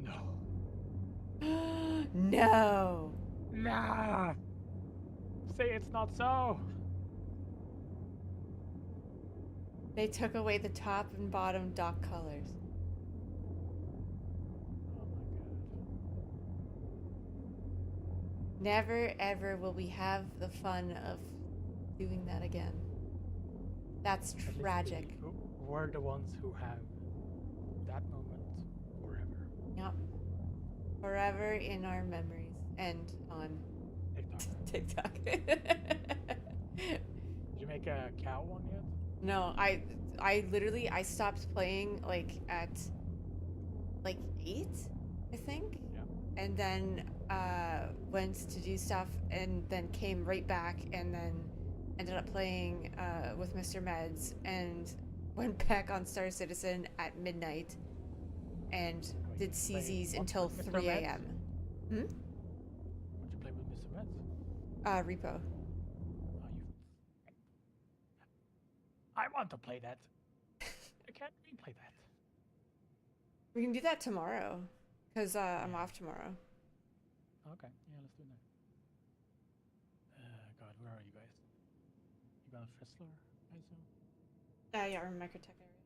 No. No. Nah! Say it's not so! They took away the top and bottom dock colors. Oh my god. Never ever will we have the fun of doing that again. That's At least tragic. we're the ones who have that moment forever. Yep. Forever in our memories and on TikTok. TikTok. Did you make a cow one yet? No, I literally I stopped playing like at like 8, I think. Yeah. And then went to do stuff and then came right back and then ended up playing with Mr. Meds and went back on Star Citizen at midnight and Wait, did you play CZs what until with Mr. 3 Meds? a.m. Would you play with Mr. Meds? Repo. Oh, you... I want to play that. I can't replay that. We can do that tomorrow because I'm off tomorrow. Okay, yeah, let's do that. God, where are you guys? You got a Fessler, I assume? Yeah, we're in Microtech area.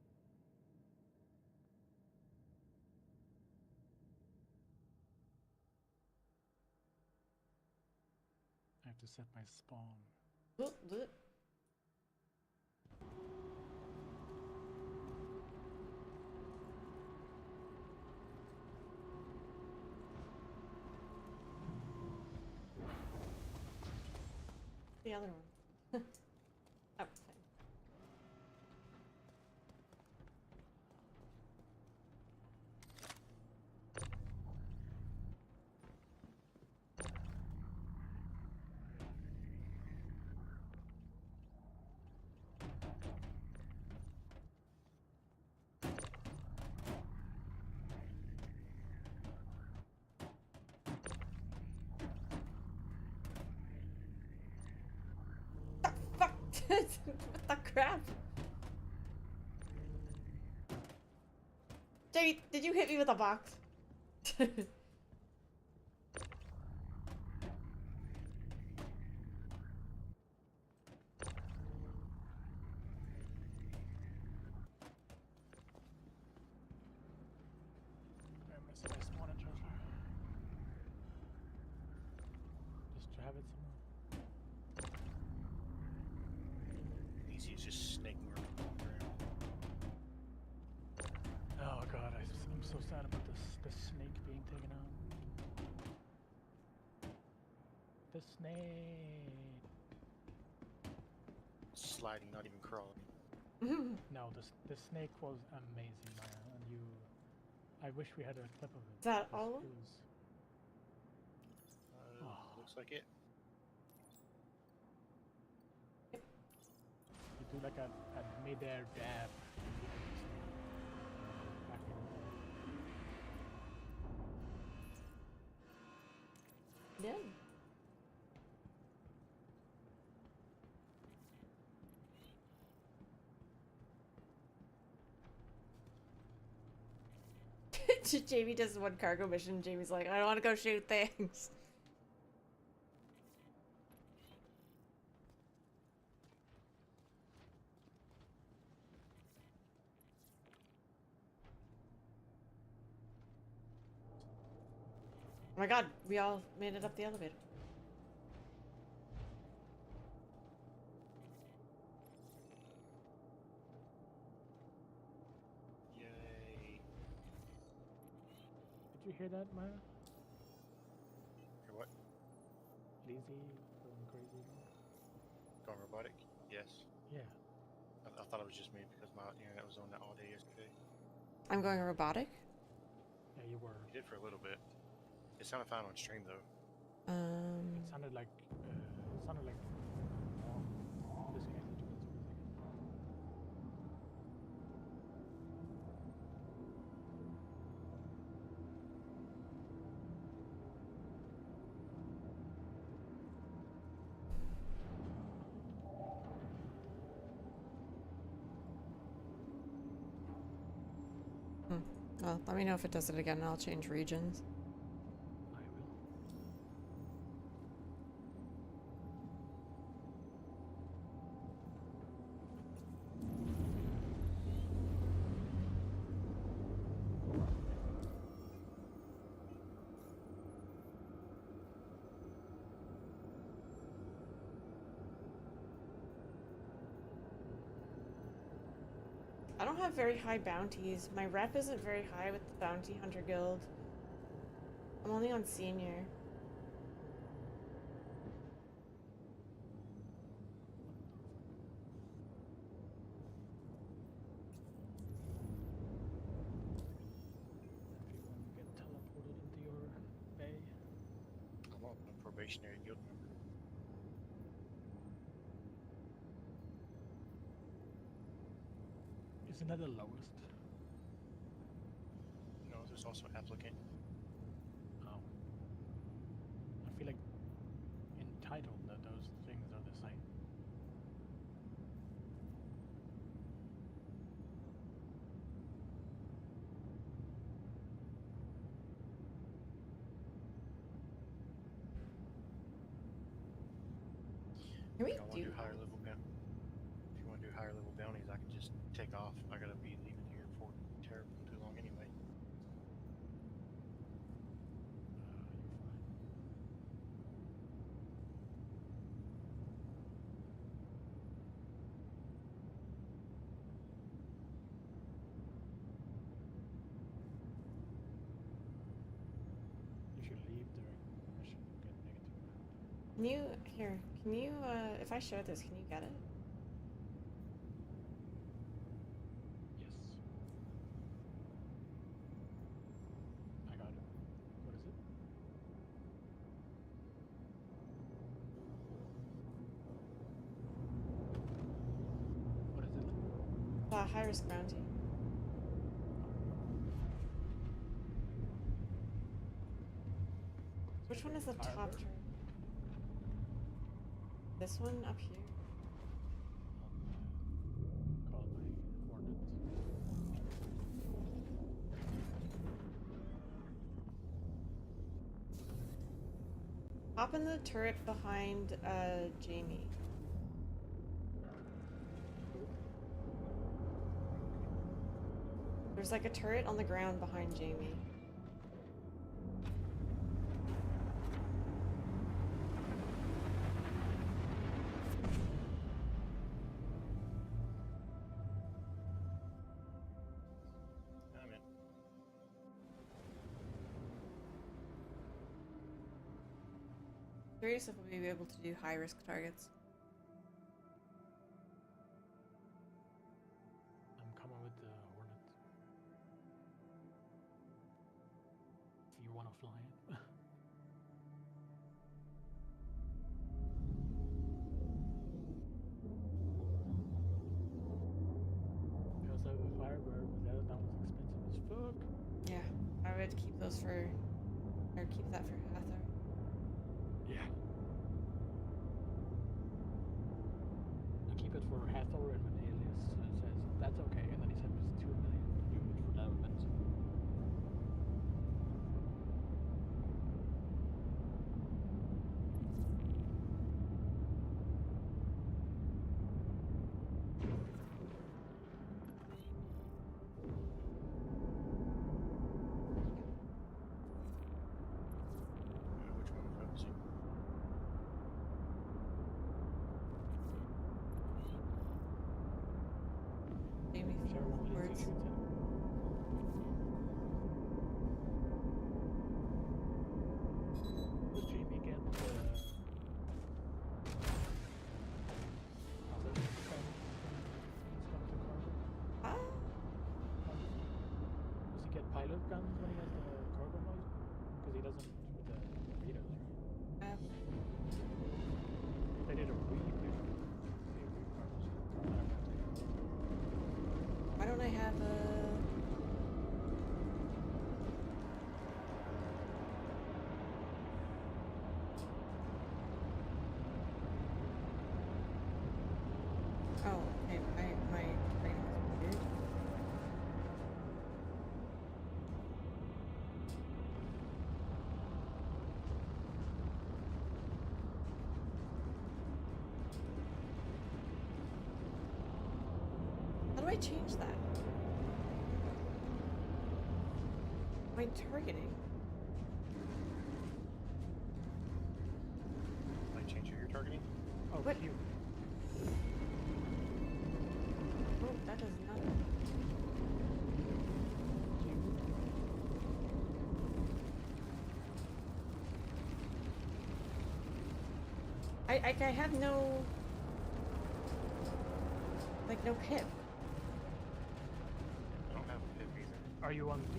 I have to set my spawn. Look. The other one. Oh, fine. Fuck! What the crap? Jamie, did you hit me with a box? I'm missing my spawn and treasure. Just to have it somewhere. Easy as just snake around. Oh god, I'm so sad about the snake being taken out. The snake. Sliding, not even crawling. No, the snake was amazing, Maya, and you. I wish we had a clip of it. Is that because all? it was- Looks like it. You do like a mid-air dab. Back in. Yeah. Jamie does one cargo mission. Jamie's like, I don't want to go shoot things. Oh my god, we all made it up the elevator. Yay. Did you hear that, Maya? Or what? Lizzie going crazy. Going robotic? Yes. Yeah. I thought it was just me because my internet was on that all day yesterday. I'm going robotic. Yeah, you were. You did for a little bit. It sounded fine on stream though. It sounded like normal. This game that you can Well, let me know if it does it again and I'll change regions. I will. I don't have very high bounties. My rep isn't very high with the Bounty Hunter Guild. I'm only on senior. Everyone get teleported into your bay. I'm on a probationary guild member. Isn't that the lowest? No, there's also applicant. Oh. I feel like entitled that those things are the same. Can we If y'all want to do do higher level if you want to do higher level bounties, I can just take off. I gotta be leaving here for terrible too long anyway. You're fine. If you leave during mission, you get negative round. Can you here? Can you if I show this, can you get it? Yes. I got it. What is it? What is it? High risk bounty. Which one is the top Firebird? turret? This one up here. Call my hornet. Hop in the turret behind Jamie. There's like a turret on the ground behind Jamie. I'm in. Curious if we'll be able to do high risk targets. I'm coming with the hornet. If you want to fly it. We also have a Firebird, but that one's expensive as fuck. Yeah, I would keep those for, or keep that for Hathor. Yeah. I keep it for Hathor and when Alias says that's okay, and then he said it's 2 million to do it for that event. shoots it. Does Jamie get other guns from his cargo? Ah, Does he get pilot guns when he has the cargo mode? Because he doesn't with the torpedoes, right? They did a why don't I have a? Oh, okay. My brain was weird. How do I change that? My targeting. Might change who you're targeting. Oh, What? cute. Oh, that does nothing. I have no, like, no pip. I don't have a pip either. Are you on D?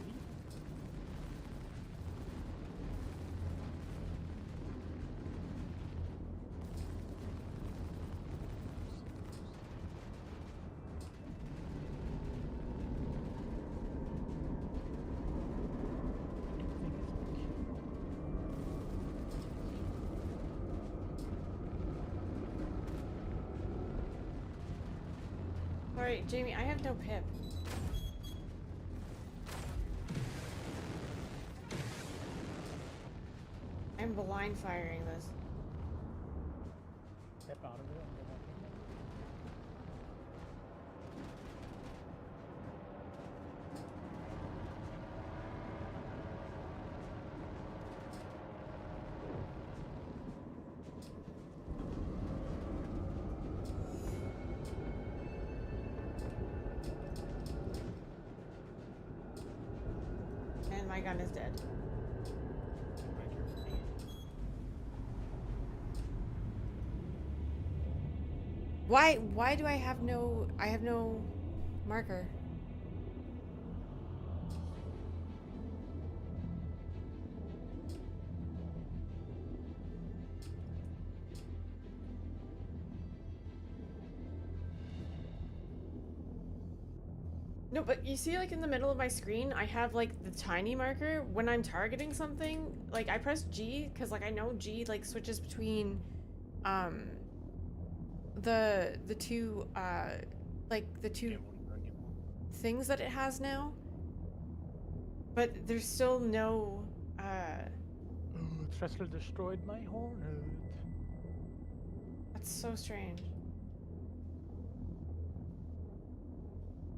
Alright, Jamie, I have no pip. I'm blind firing this. Step out of it and go back in there. And my gun is dead. Right here. Why do I have no marker? No, but you see, like, in the middle of my screen, I have, like, the tiny marker. When I'm targeting something, like, I press G, because, like, I know G, like, switches between, the two, like, the two things that it has now. But there's still no, Tesla destroyed my Hornet. that's so strange.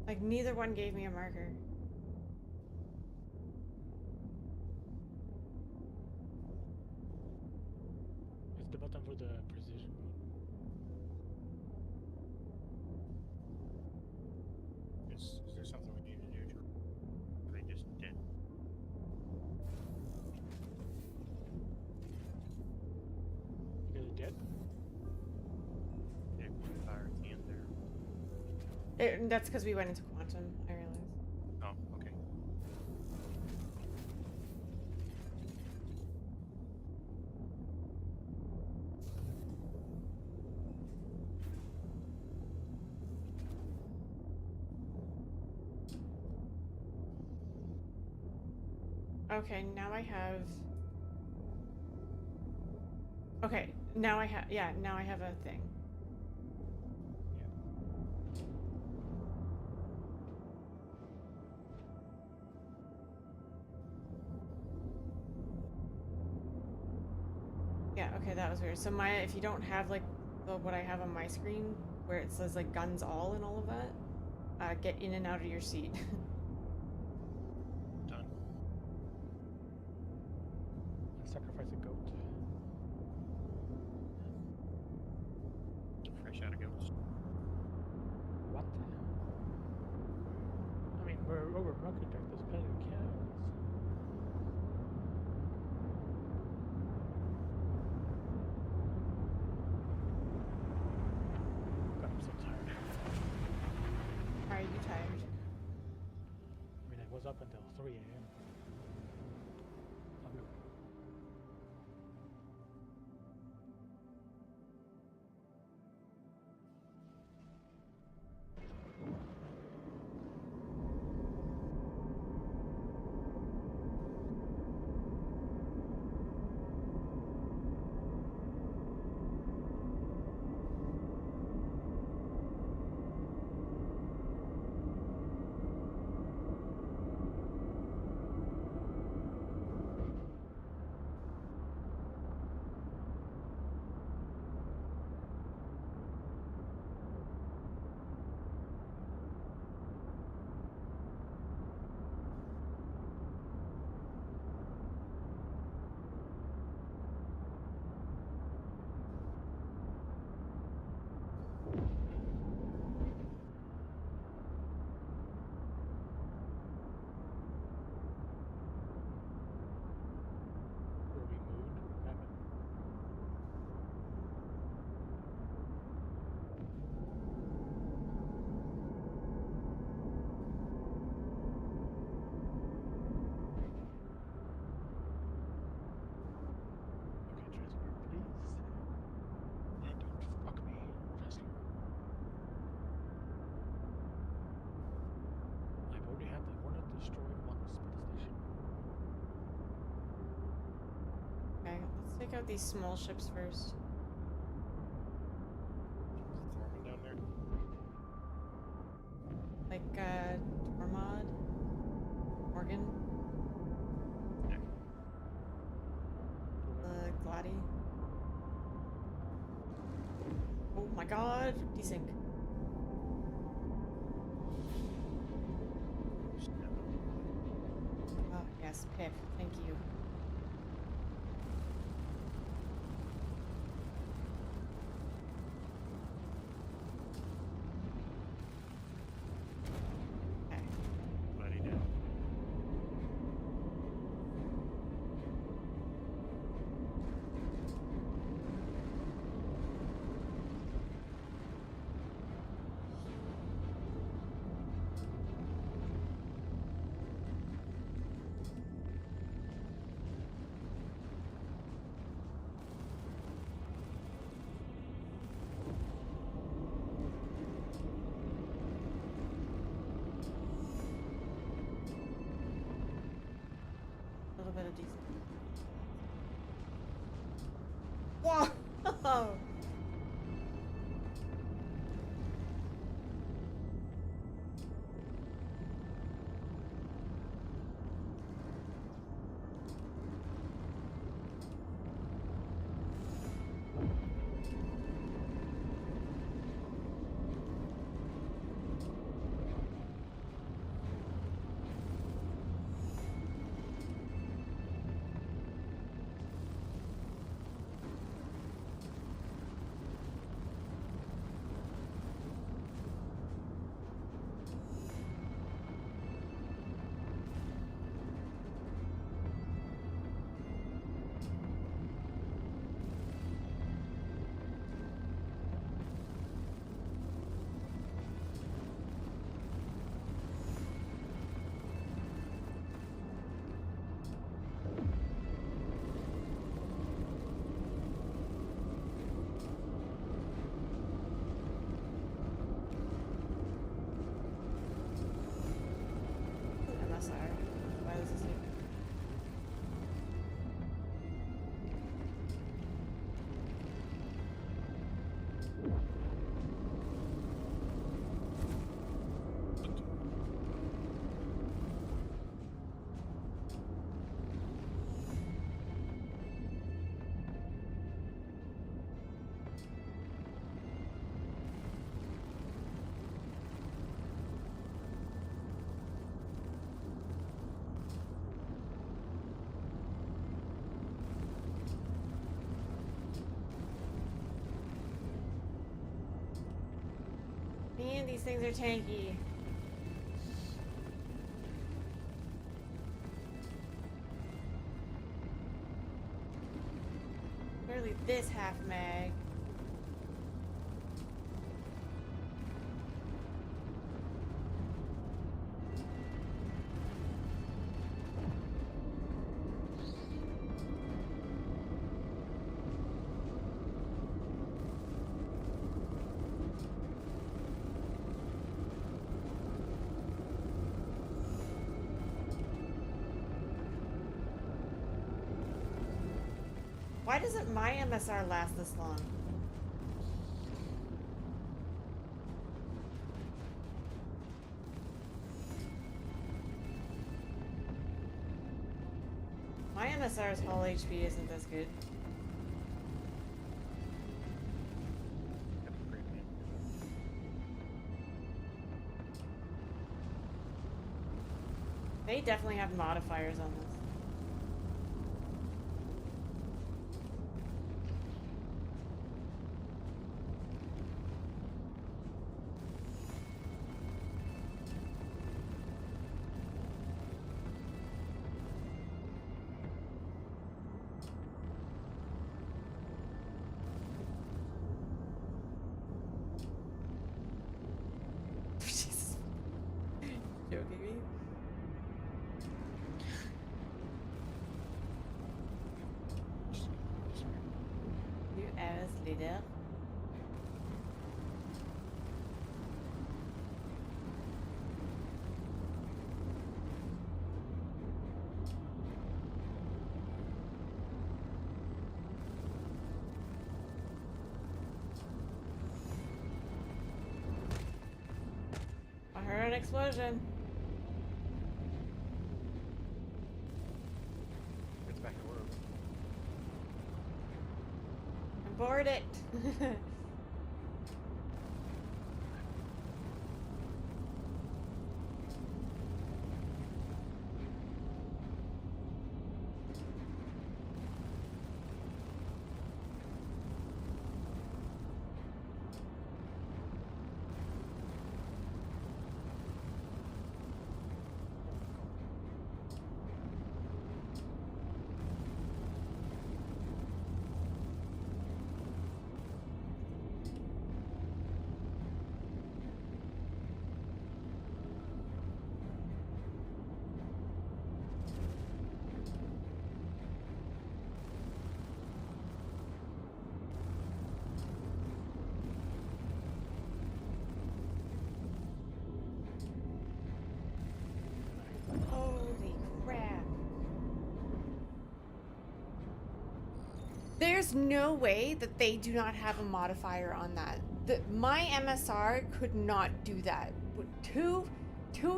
Like, neither one gave me a marker. It's the button for the precision. Is there something we need to do to or they just did? You guys are dead? They put fire at the end there. That's because we went into quantum, I realize. Oh, okay. Okay, now I have... Okay, now I have... Yeah, now I have a thing. Yeah, okay, that was weird. So Maya, if you don't have, like, what I have on my screen, where it says, like, guns all and all of that, get in and out of your seat. Done. Sacrifice a goat. Fresh out of goats. What? rocket deck, there's plenty of cows. God, I'm so tired. Are you tired? I mean, I was up until 3 a.m. I'm Were we moved? Damn it. Okay, Transfer, please. Don't fuck me, Transfer. I've already had the Hornet destroyed once by the station. Okay, let's take out these small ships first. Thorman down there. Like, Tormod? Morgan? Gladi? Oh my god! Desync. Oh, yes, Pip. Thank you. Okay. Bloody down. A little bit of desync. Whoa! MSR. Why does this even... Man, these things are tanky. this half mag. Why doesn't my MSR last this long? My MSR's whole HP isn't this good. They definitely have modifiers on this. Joking me? Few hours later. I heard an explosion. It's back to work. Board it. Holy crap. There's no way that they do not have a modifier on that. My MSR could not do that. With two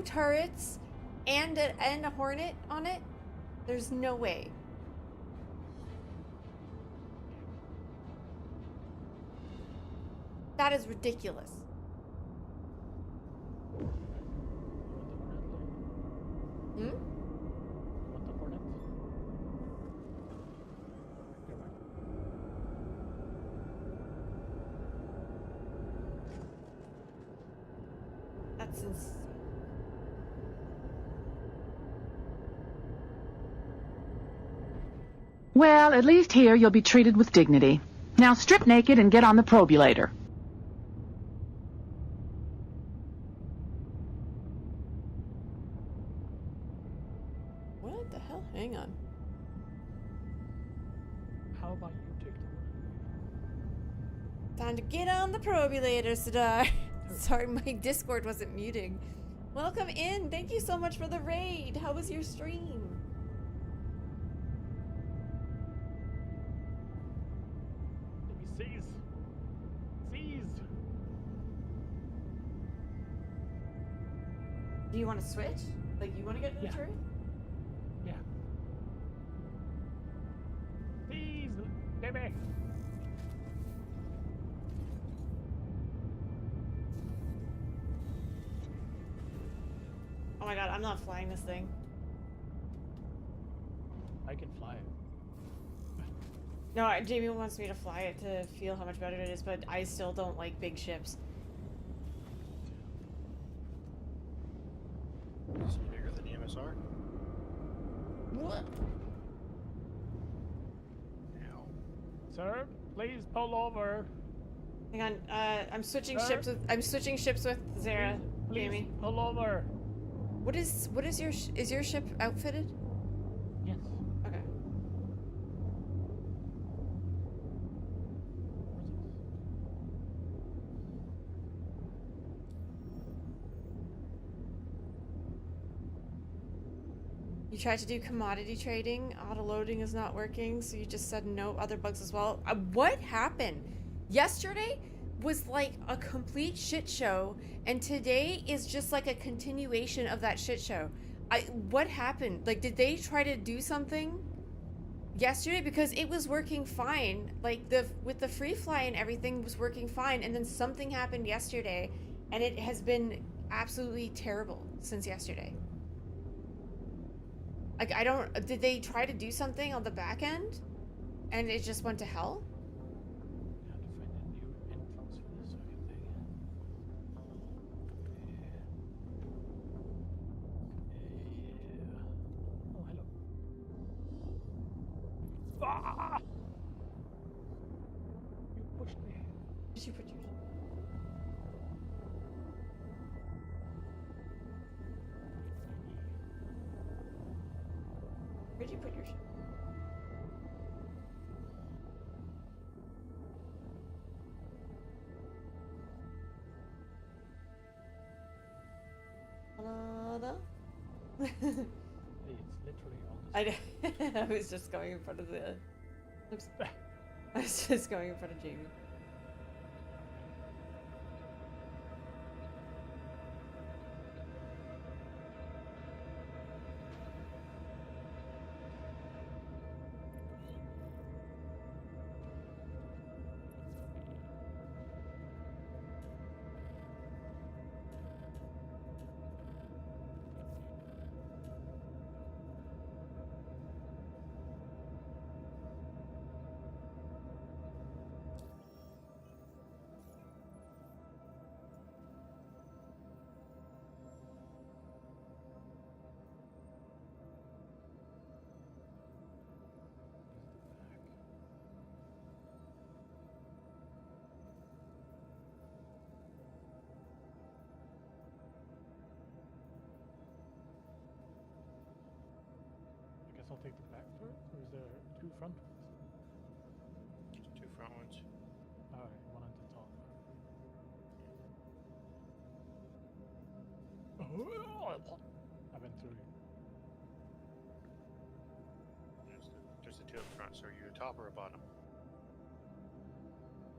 turrets and a Hornet on it, there's no way. That is ridiculous. Hmm? Want the Hornet? Go back. That's insane. Well, at least here you'll be treated with dignity. Now strip naked and get on the probulator. What the hell? Hang on. How about you take the Hornet? Time to get on the probulator, Sadar. Sorry, my Discord wasn't muting. Welcome in. Thank you so much for the raid. How was your stream? Let me seize. Seize. Do you want to switch? Like, you want to get in the Yeah. turret? Yeah. Seize, baby. Oh my god, I'm not flying this thing. I can fly it. No, Jamie wants me to fly it to feel how much better it is, but I still don't like big ships. Is it bigger than the MSR? What? Ow. Sir, Please pull over. Hang on, I'm switching Sir? ships with Zara. Please Jamie. pull over. What is your is your ship outfitted? Yes. Okay. You tried to do commodity trading, auto loading is not working, so you just said no, other bugs as well. What happened? Yesterday was like a complete shit show, and today is just like a continuation of that shit show. What happened? Like, did they try to do something yesterday? Because it was working fine. Like, with the free fly and everything was working fine, and then something happened yesterday, and it has been absolutely terrible since yesterday. Like, I don't... Did they try to do something on the back end? And it just went to hell? I have to find a new entrance for this fucking thing. Yeah. Oh, hello. Ah! You pushed me. Did you put your... Where'd you put your ship? Hey, it's literally on the I was just going in front of the... Oops. I was just going in front of Jamie. I guess I'll take the back first, or is there two front ones? Two front ones. Alright, one at the top. I went through. There's the two up front. So are you a top or a bottom?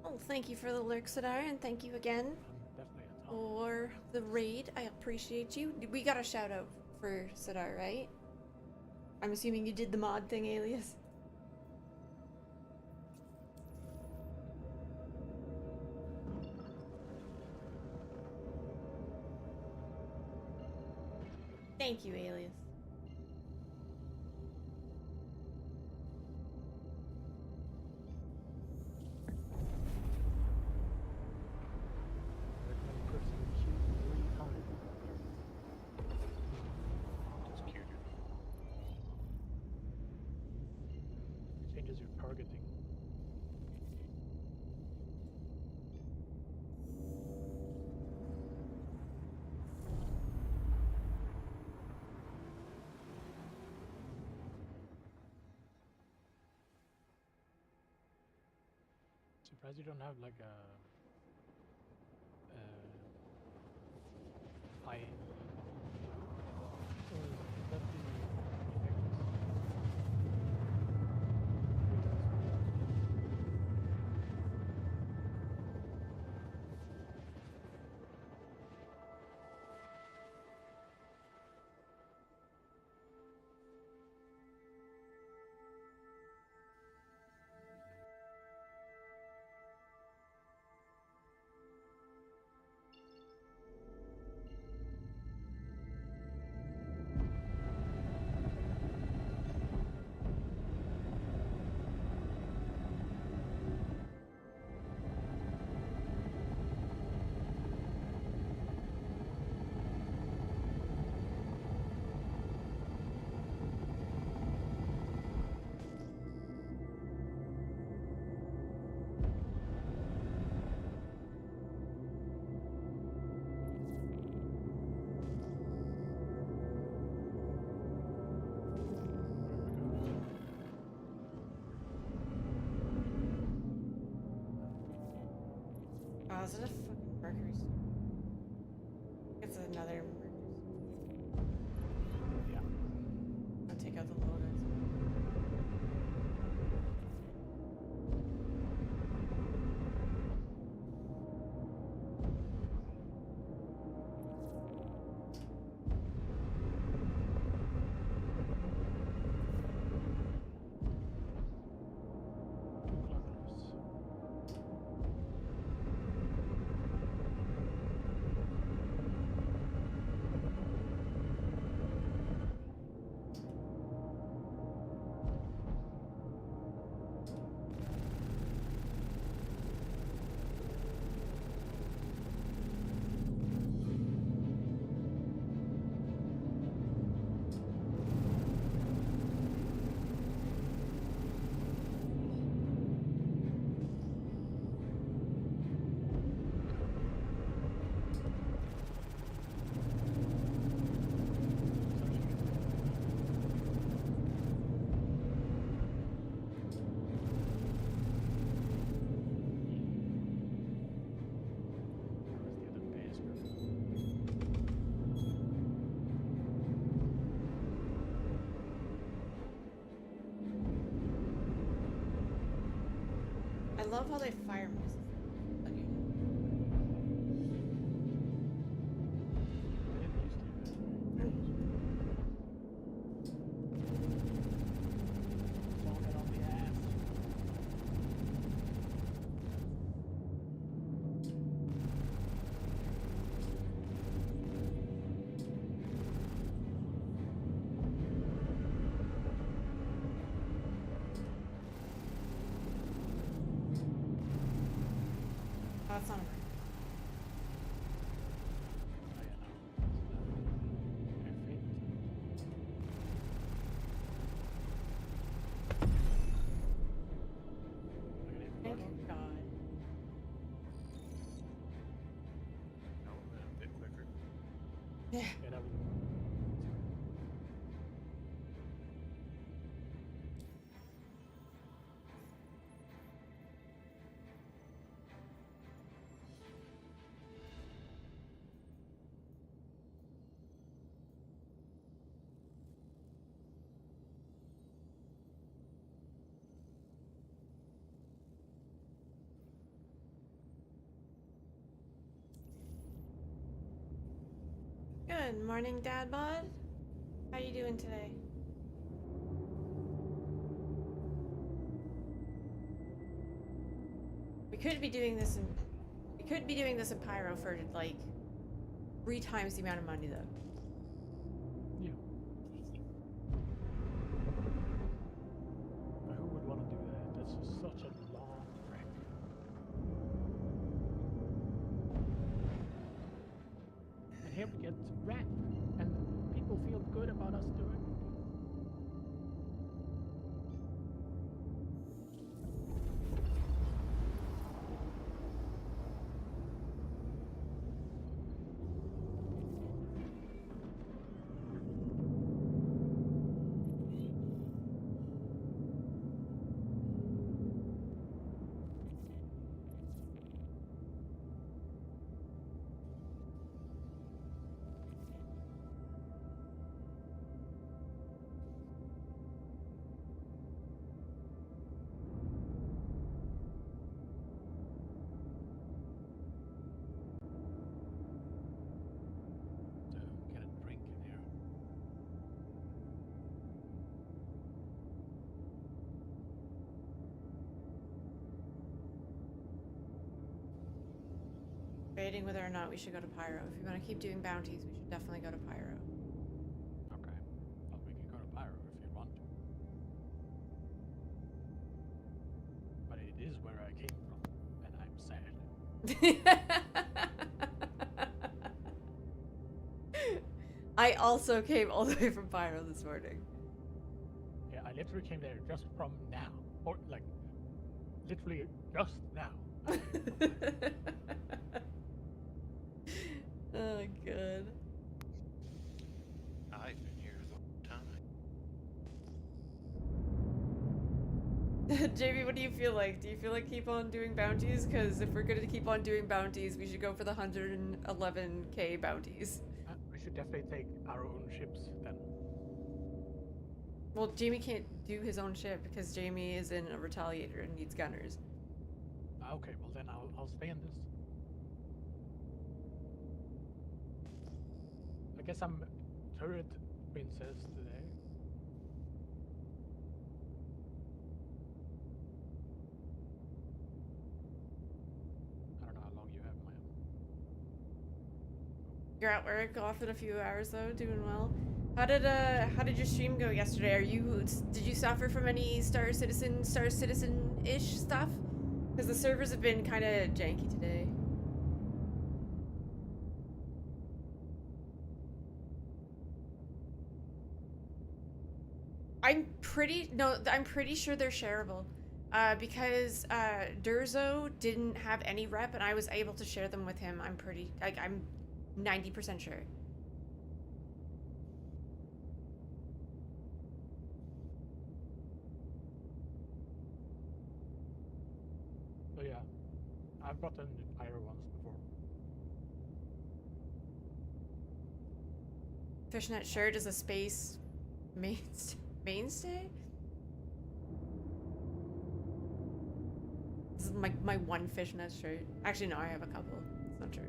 Oh, thank you for the lurk, Sadar, and thank you again I'm definitely a top. for the raid. I appreciate you. We got a shout out for Sadar, right? I'm assuming you did the mod thing, Alias. Thank you, Alias. I recommend pressing Q 3 times. It's cuter. Changes your targeting. Surprised you don't have like a high. Or is that the effect? now that I remember. Yeah. I'll take out the loaders. I love how they fire missiles. Oh, that's not a bird. Thank God. That would have been a bit quicker. Yeah. Yeah, that was Good morning, Dad Bod. How you doing today? We could be doing this in Pyro for like 3 times the amount of money though. yeah. But who would want to do that? That's just such a long trek. And here we get rap, and people feel good about us doing it. Get a drink in here. Debating whether or not we should go to Pyro. If we want to keep doing bounties, we should definitely go to Pyro. Okay. Well, we can go to Pyro if you want to. But it is where I came from, and I'm sad. I also came all the way from Pyro this morning. Yeah, I literally came there just from now. Or, like, literally just now. Oh, good. I've been here the whole time. JB, what do you feel like? Do you feel like keep on doing bounties? Because if we're going to keep on doing bounties, we should go for the 111k bounties. should definitely take our own ships then. Well, Jamie can't do his own ship because Jamie is in a Retaliator and needs gunners. Okay, well then I'll stay in this. I guess I'm turret princess today. I don't know how long you have, Maya. You're at work off in a few hours though, doing well. How did your stream go yesterday? Did you suffer from any Star Citizen-ish stuff? Because the servers have been kind of janky today. I'm pretty sure they're shareable. Because Durzo didn't have any rep and I was able to share them with him. I'm 90% sure. So yeah, I've gotten Pyro once before. Fishnet shirt is a space mainstay? This is my one fishnet shirt. Actually, no, I have a couple. It's not true.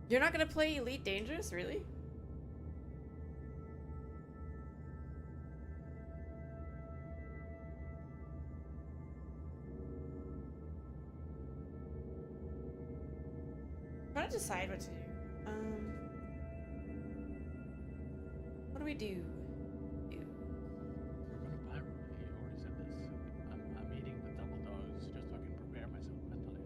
You're not gonna play Elite Dangerous, really? I'm trying to decide what to do. What do we do? We're gonna Pyro, he already said this. I'm eating the double dose just so I can prepare myself mentally.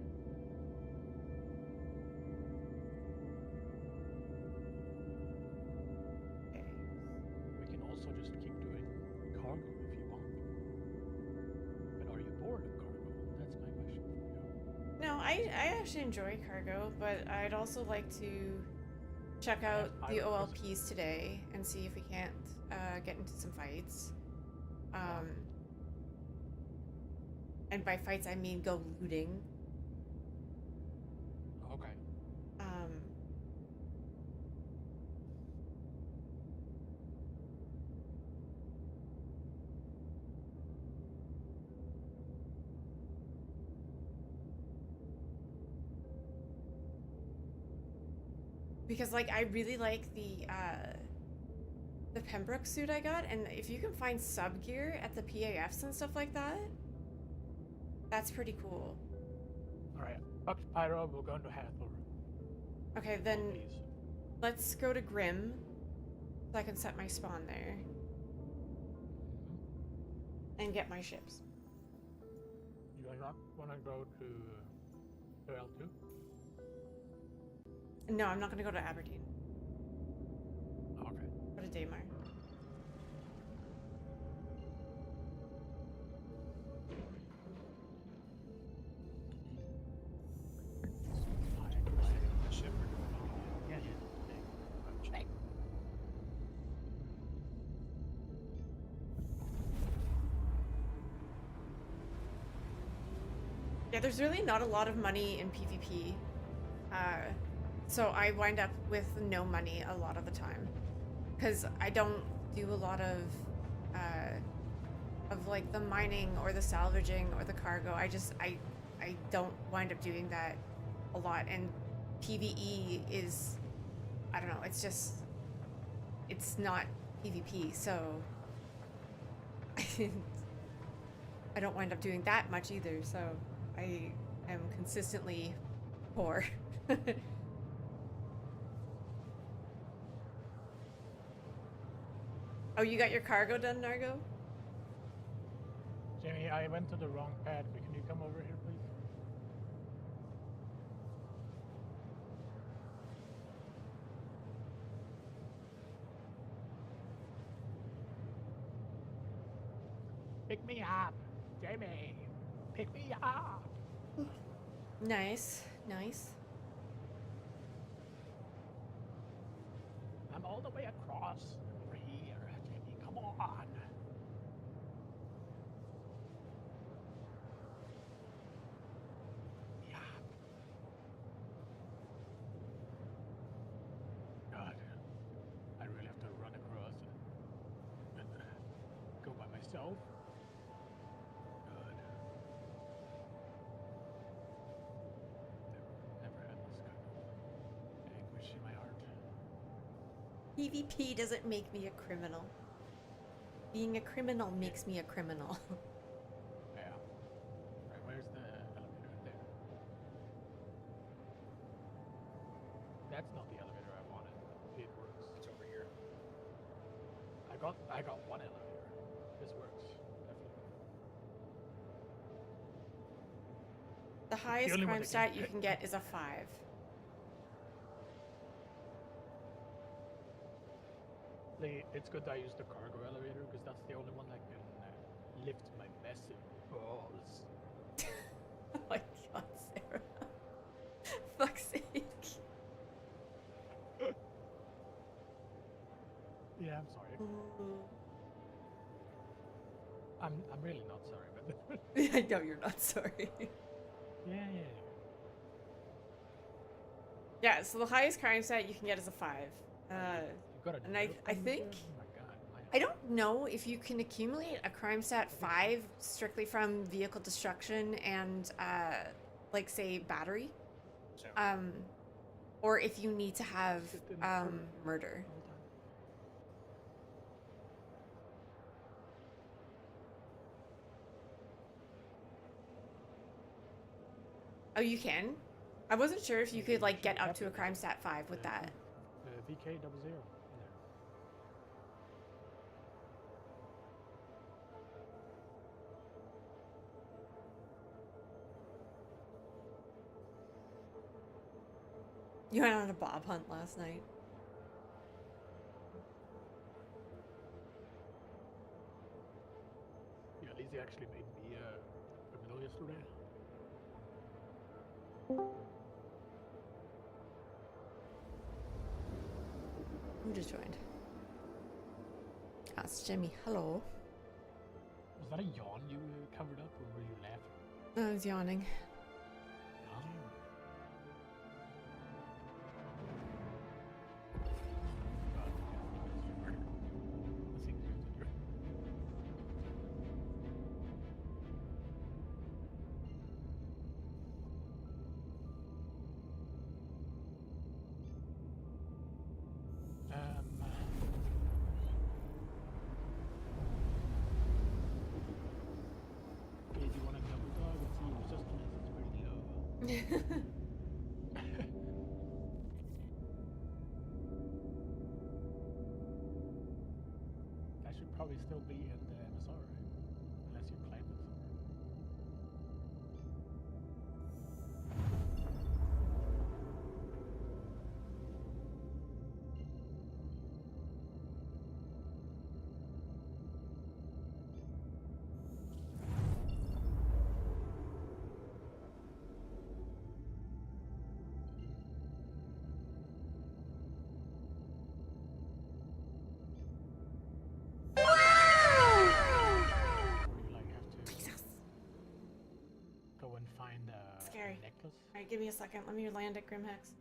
Okay. We can also just keep doing cargo if you want. But are you bored of cargo? That's my question for you. No, I actually enjoy cargo, but I'd also like to check out the OLPs today and see if we can't get into some fights. And by fights, I mean go looting. Okay. Because like I really like the Pembroke suit I got, and if you can find sub gear at the PAFs and stuff like that, that's pretty cool. Alright, fuck Pyro, we're going to Hathor. Okay, then Please. let's go to Grim so I can set my spawn there and get my ships. You do not want to go to L2? No, I'm not gonna go to Aberdeen. Okay. Go to Daymar. Yeah, there's really not a lot of money in PvP. So I wind up with no money a lot of the time. Because I don't do a lot of like the mining or the salvaging or the cargo. I don't wind up doing that a lot. And PvE is, I don't know, it's not PvP, so I don't wind up doing that much either, so I am consistently poor. Oh, you got your cargo done, Nargo? Jamie, I went to the wrong pad, but can you come over here, please? Pick me up, Jamie. Pick me up. Nice, nice. I'm all the way across over here, Jamie. Come on. PvP doesn't make me a criminal. Being a criminal makes me a criminal. Yeah. Right, where's the elevator? There. That's not the elevator I wanted. It works. It's over here. I got one elevator. This works. Definitely. The highest only one crime that stat can- you can get is a 5. It's good that I use the cargo elevator because that's the only one that can lift my massive balls. Oh my god, Sarah. Fuck's sake. Yeah, I'm sorry. I'm really not sorry, but I know you're not sorry. yeah. Yeah, so the highest crime stat you can get is a 5. You got a And I nerf think gun there? Oh my god. I don't know if you can accumulate a crime stat 5 strictly from vehicle destruction and like say battery. So, Or if you need to have Sit in front murder. all the time. Oh, you can? I wasn't sure if you could like get up to a crime stat 5 with that. VK 00 in there. You went on a bob hunt last night. Yeah, Lizzie actually made me a criminal yesterday. Who just joined? Ah, it's Jimmy. Hello. Was that a yawn you covered up, or were you laughing? No, I was yawning. Okay, do you want a double dog? Let's see your sustenance is pretty low. That should probably still be in the MSR, right? Unless you claim it somewhere. Or you like have to Jesus. go and find a Scary. necklace. Alright, give me a second. Let me land at Grimhex.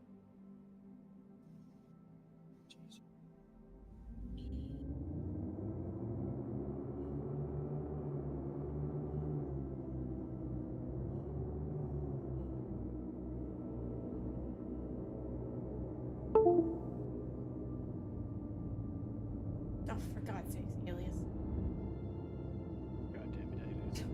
jeez. Oh, for God's sakes, Alias. God damn it, Alias.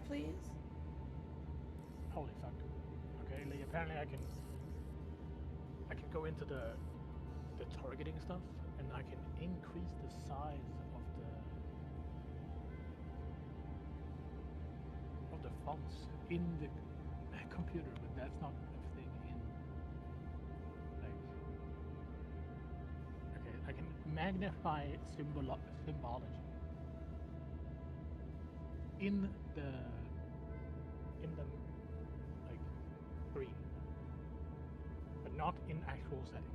please? Holy fuck. Okay, like, apparently I can go into the targeting stuff, and I can increase the size of the fonts in the computer, but that's not a thing in, like, okay, I can magnify symbology in the like screen, but not in actual settings.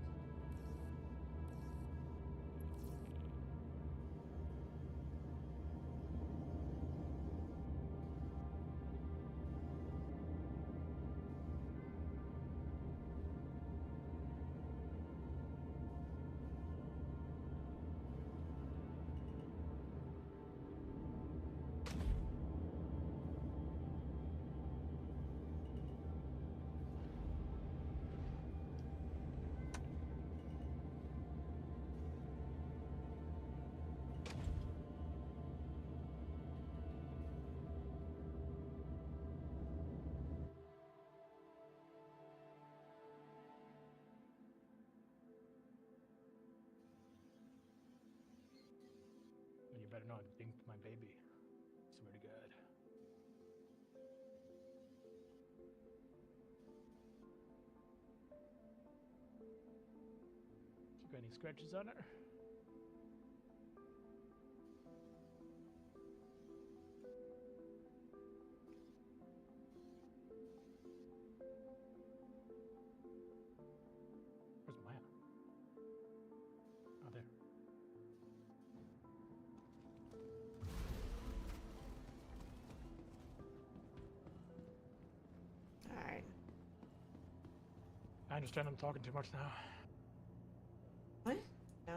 You better not dink my baby. Swear to God. You got any scratches on her? Where's Maya? Oh, there. Alright. I understand I'm talking too much now. What? No.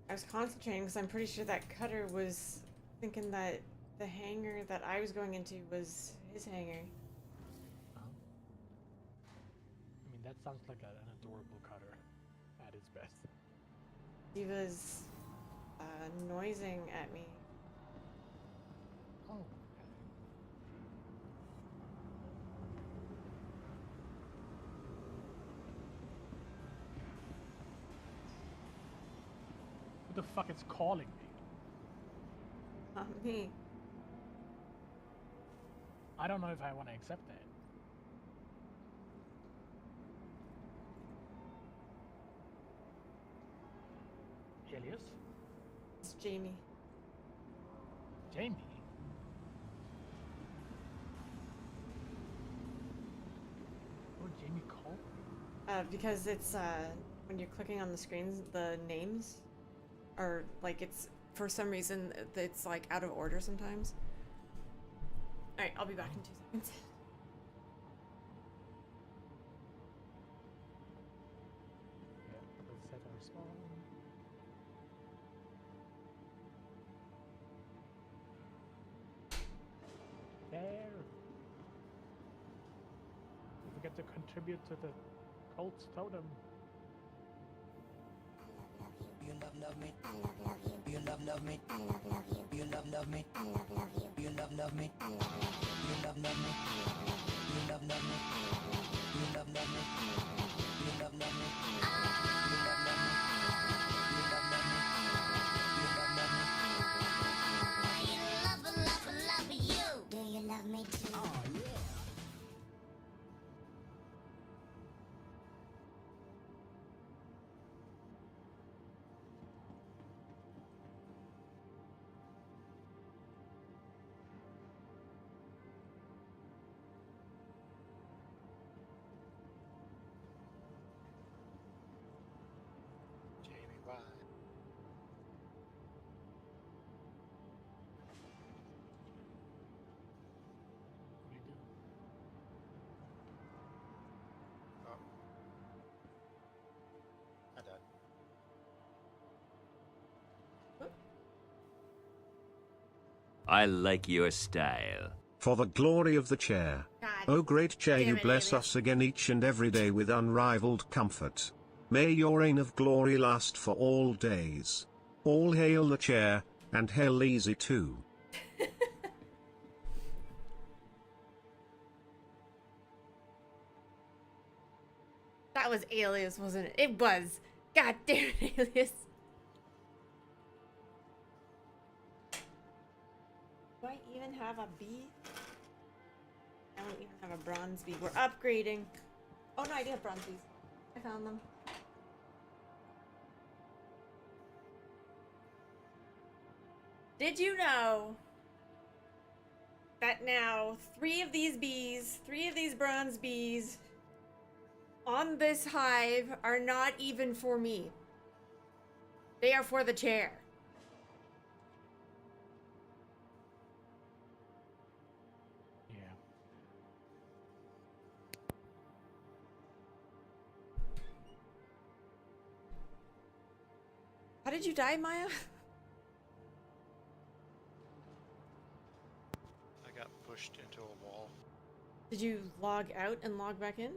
I was concentrating because I'm pretty sure that Cutter was thinking that the hangar that I was going into was his hangar. I mean, that sounds like an adorable Cutter at its best. He was noising at me. Oh. Who the fuck is calling me? Not me. I don't know if I want to accept that. Alias? It's Jamie. Jamie? What would Jamie call? Because it's when you're clicking on the screens, the names are like, it's for some reason it's like out of order sometimes. All right, I'll be back in 2 seconds. Yeah, let's set our spawn. There. Don't forget to contribute to the cult's totem. You love me. You love me. You love me. You love me. You love me. You love me. You love me. You love me. Love you. Do you love me too? Oh yeah. Jamie, why? What do you do? Oh. I died. I like your style. For the glory of the chair. God. O great chair, Damn you it, bless Alias. us again each and every day with unrivaled comfort. May your reign of glory last for all days. All hail the chair, And hell easy too. That was Alias, wasn't it? It was. God damn it, Alias. Do I even have a B? I don't even have a bronze B. We're upgrading. Oh no, I do have bronze Bs. I found them. Did you know that now 3 of these Bs, 3 of these bronze Bs on this hive are not even for me? They are for the chair. Yeah. How did you die, Maya? I got pushed into a wall. Did you log out and log back in?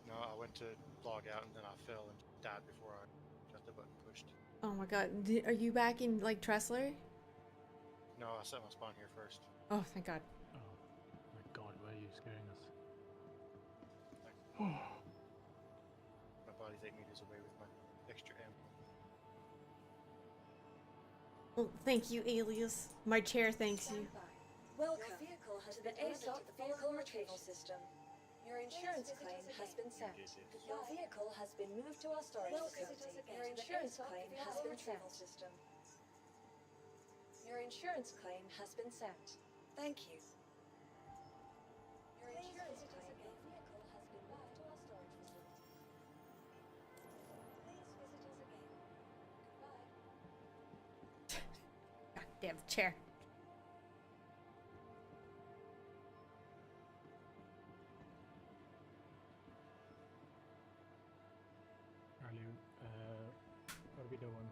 No, I went to log out and then I fell and died before I got the button pushed. Oh my god. Are you back in, like, Tressler? No, I set my spawn here first. Oh, thank god. Oh my god, why are you scaring us? My body's 8 meters away with my extra ammo. Well, thank you, Alias. My chair thanks you. Welcome to the ASOC vehicle retrieval system. Your insurance claim has been sent. Your vehicle has been moved to our storage facility. Your insurance claim has been sent. Your insurance claim has been sent. Thank you. Your insurance claim. Your vehicle has been moved to our storage facility. Please visit us again. Goodbye. God damn chair. Earlier, what are we doing?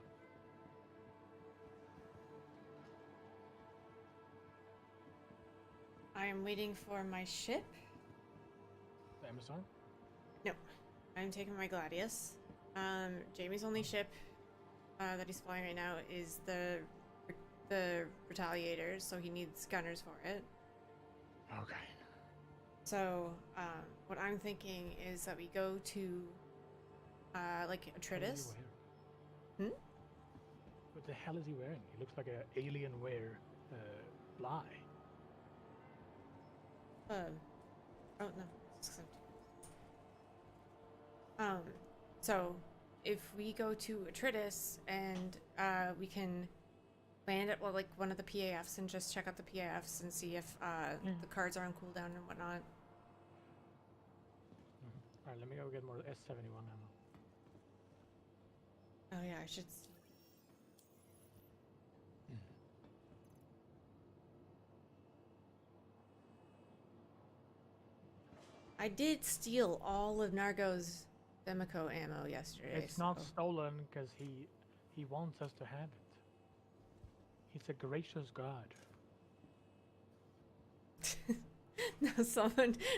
I am waiting for my ship. The Amazon? No, I'm taking my Gladius. Jamie's only ship that he's flying right now is the Retaliator, so he needs gunners for it. Okay. So, what I'm thinking is that we go to, like, Atreides. Hmm? What the hell is he wearing? He looks like an alien wear fly. Oh no. So if we go to Atreides and we can land at like one of the PAFs and just check out the PAFs and see if the cards are on cooldown and whatnot. Alright, let me go get more S71 ammo. Oh yeah, I should. I did steal all of Nargo's Demico ammo yesterday. It's not stolen because he wants us to have it. He's a gracious god. No,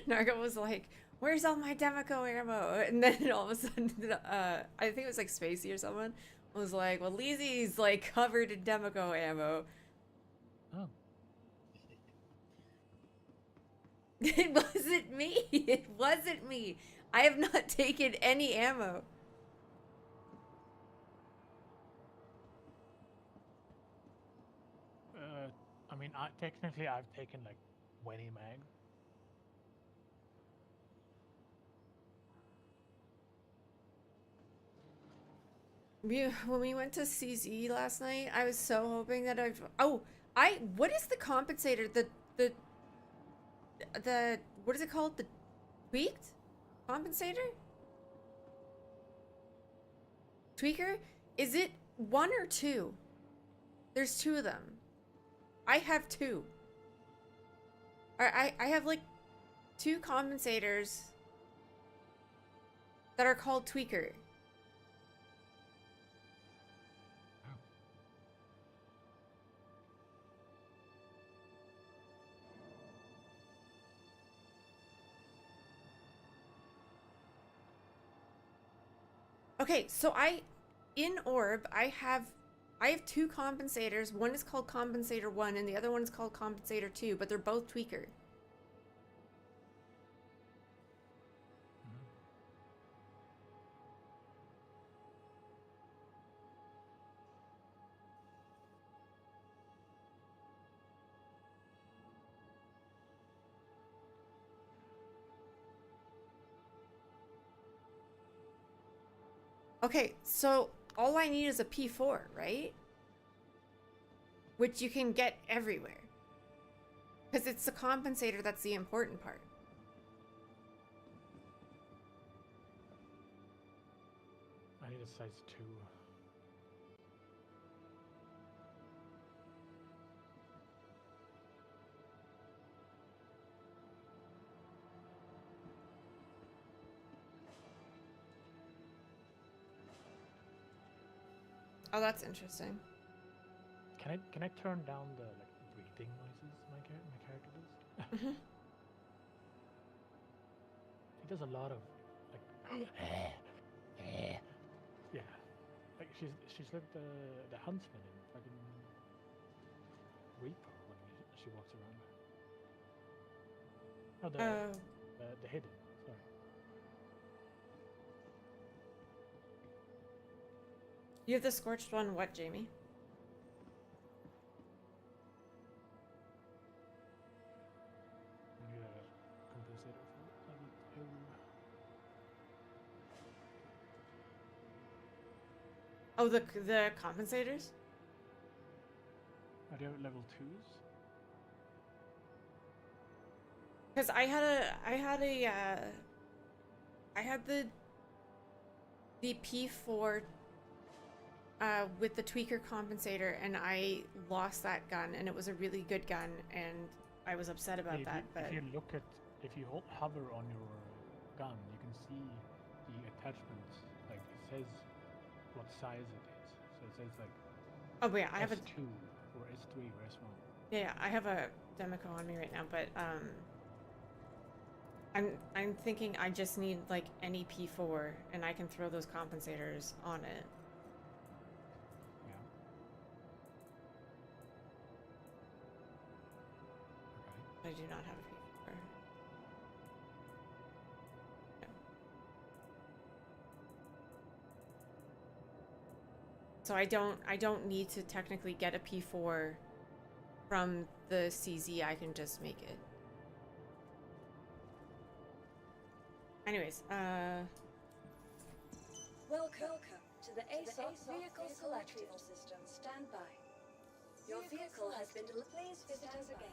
Nargo was like, "Where's all my Demico ammo?" And then all of a sudden, I think it was like Spacey or someone was like, "Well, Lizzy's like covered in Demico ammo." Oh. It wasn't me. It wasn't me. I have not taken any ammo. I mean, technically I've taken like 20 mag. When we went to CZ last night, I was so hoping that what is the compensator? The what is it called? The tweaked compensator? Tweaker? Is it 1 or 2? There's 2 of them. I have 2. I have like 2 compensators that are called tweaker. Okay, so in Orb, I have I have two compensators. One is called compensator 1 and the other one is called compensator 2, but they're both tweaker. Okay, so all I need is a P4, right? Which you can get everywhere. Because it's the compensator that's the important part. I need a size 2. Oh, that's interesting. Can I turn down the like breathing noises my character does? Mhm. He does a lot of like yeah, like she's like the huntsman in fucking Reaper when she walks around. Oh, the hidden. Sorry. You have the scorched one, what, Jamie? I need a compensator for level 2. Oh, the compensators? Are they level 2s? Because I had the P4 with the tweaker compensator, and I lost that gun, and it was a really good gun, and I was upset about that. But if you hover on your gun, you can see the attachments. Like it says what size it is. So it says like oh yeah, I have a S2 or S3 or S1. yeah, I have a Demico on me right now, but I'm thinking I just need like any P4, and I can throw those compensators on it. Yeah. Okay. I do not have a P4. No. So I don't need to technically get a P4 from the CZ. I can just make it. Anyways, Welcome to the ASOP vehicle retrieval system. Stand by. Your vehicle has been delivered. Please visit us again.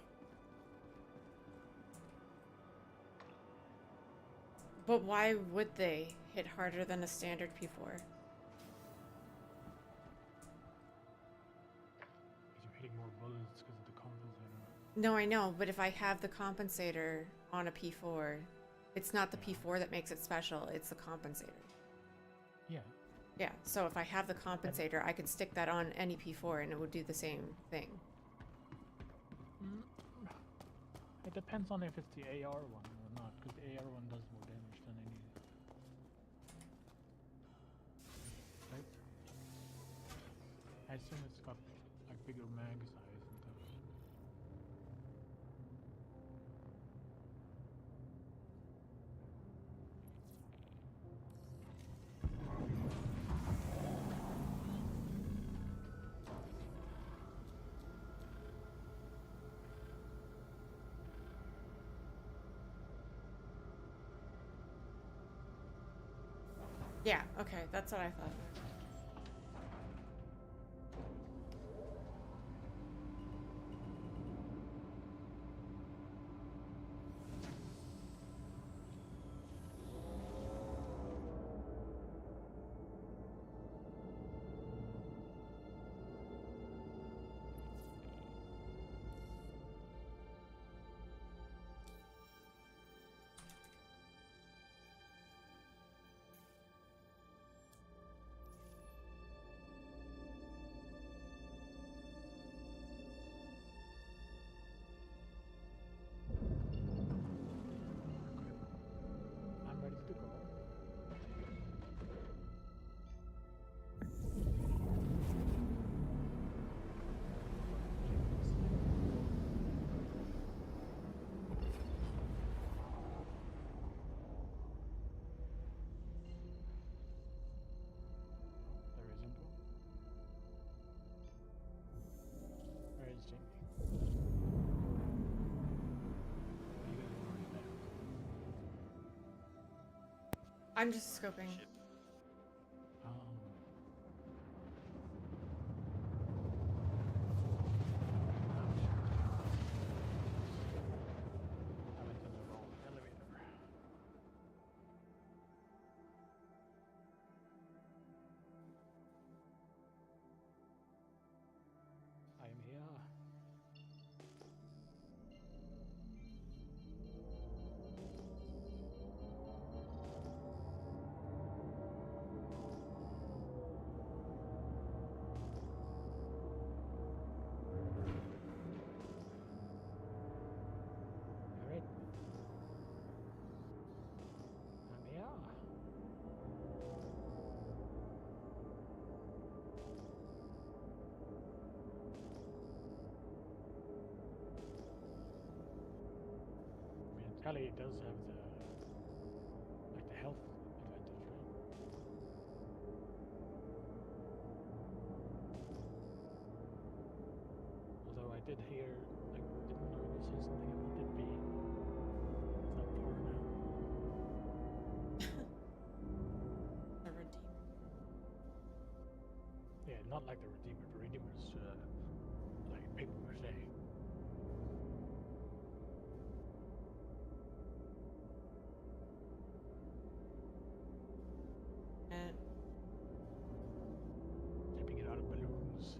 but why would they hit harder than a standard P4? Because you're hitting more bullets because of the compensator. No, I know, but if I have the compensator on a P4, it's not the P4 that makes it special, it's the compensator. Yeah. Yeah, so if I have the compensator, I can stick that on any P4 and it would do the same thing. It depends on if it's the AR one or not, because the AR one does more damage than any. Right? I assume it's got like bigger mag size and stuff. Yeah, okay, that's what I thought. I'm just scoping. Ship. I went in the wrong elevator. I am here. Alright. I'm here. I mean, Tally does have the health advantage, right? Although I did hear, like, didn't know you say something about it being subpar now. The Redeemer. Yeah, not like the Redeemer. The Redeemer's like paper mache. And Shipping it out of balloons.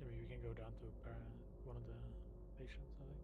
Maybe we can go down to one of the patients, I think.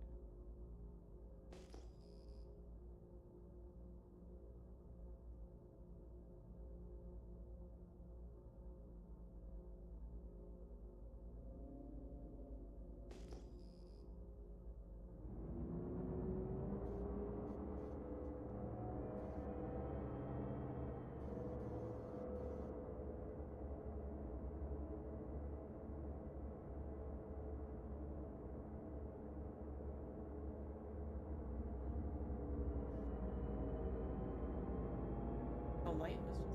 the light was just.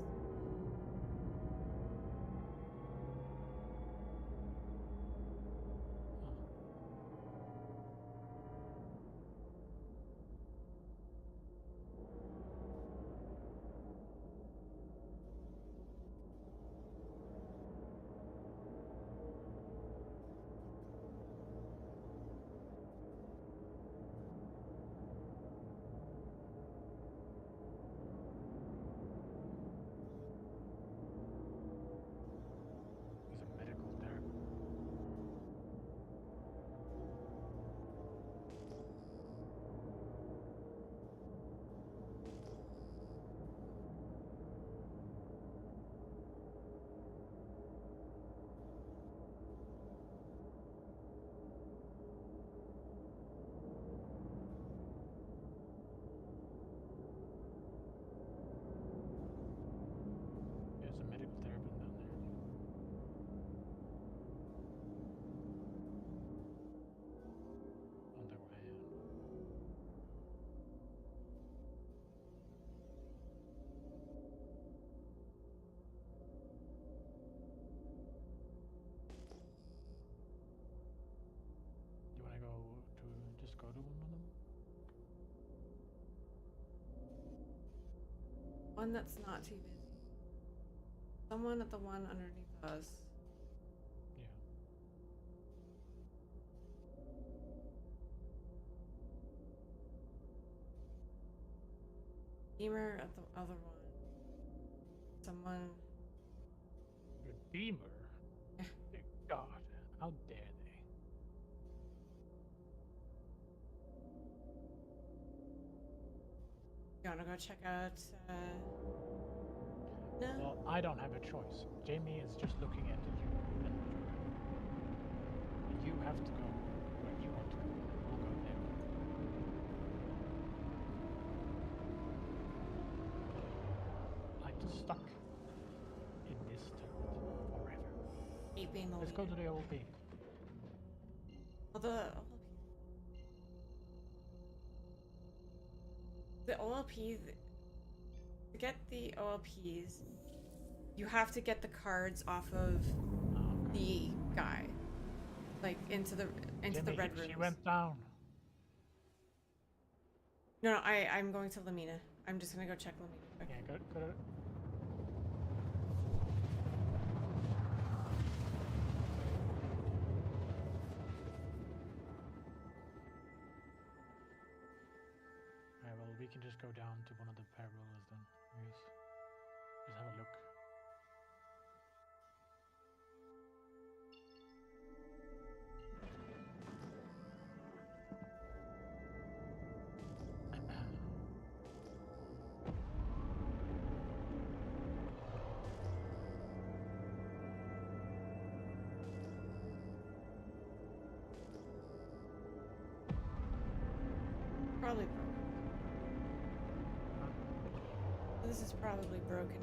One that's not too busy. Someone at the one underneath us. Yeah. Beamer at the other one. Someone. Redeemer? Dear God, how dare they? You wanna go check out? No. Well, I don't have a choice. Jamie is just looking at you. You have to go where you want to go. I'll go there. I'm stuck in this turret forever. Hate being the Let's go leader. to the OLP. Well, the OLP, to get the OLPs, you have to get the cards off of the guy, like into the red room. She went down. No, I'm going to Lamina. I'm just gonna go check Lamina quick. Yeah, go to. Well, we can just go down to one of the parallels then, I guess. Just have a look. Probably broken. This is probably broken.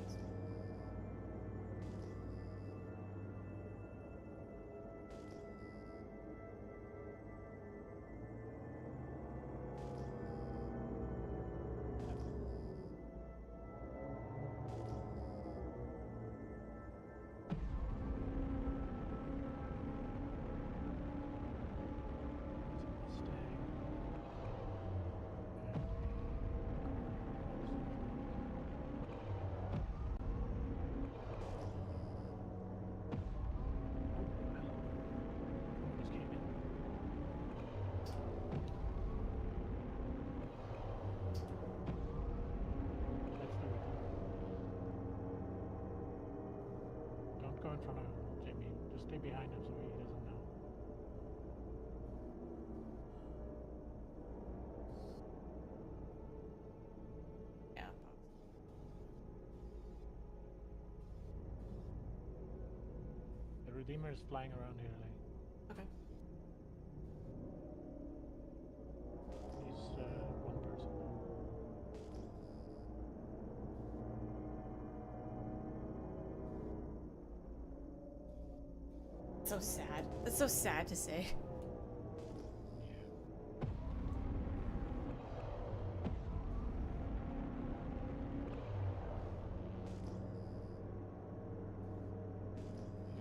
Go in front of Jamie. Just stay behind him so he doesn't know. Yeah. The Redeemer is flying around here, like. Okay. He's one person. So sad. That's so sad to say. He's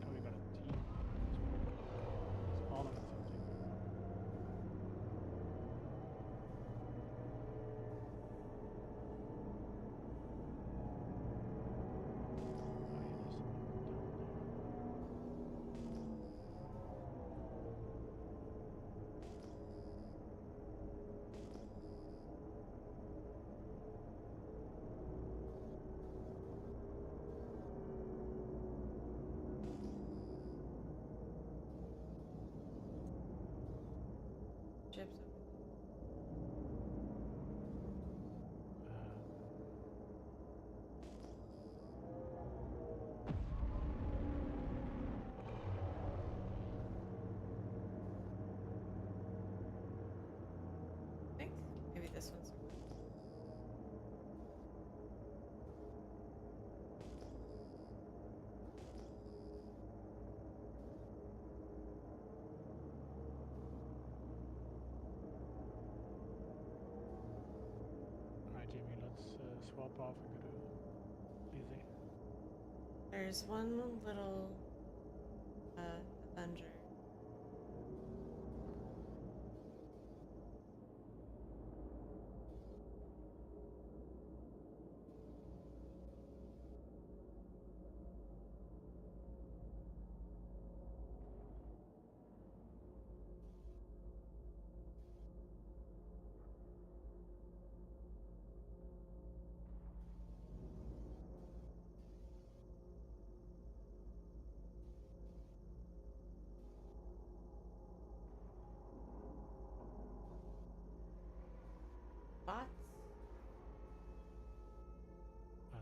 probably got a team. It's all of it. Chips. I think maybe this one's. Alright, Jamie, let's swap off and go to Lizzie. There's one little Avenger.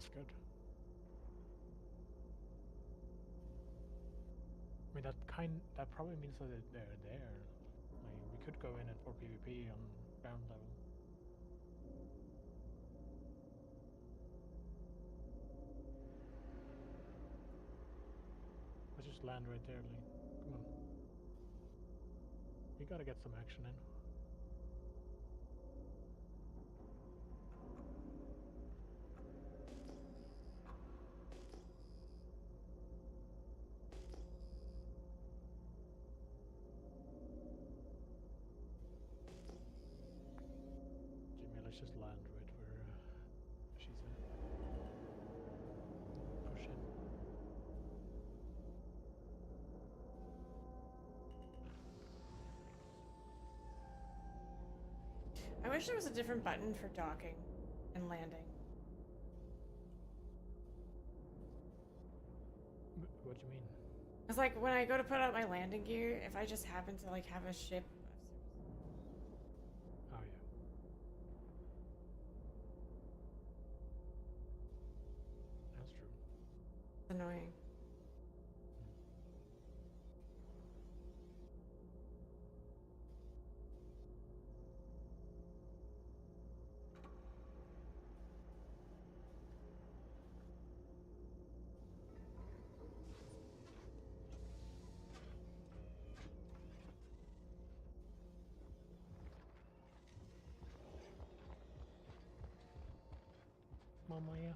that's good. I mean, that probably means that they're there. Like, we could go in it for PvP on ground level. Let's just land right there, Lee. Come on. We gotta get some action in. Jimmy, let's just land right where she's at. Push in. I wish there was a different button for docking and landing. What do you mean? It's like when I go to put out my landing gear, if I just happen to like have a ship. Oh yeah. That's true. It's annoying. Mama, yeah.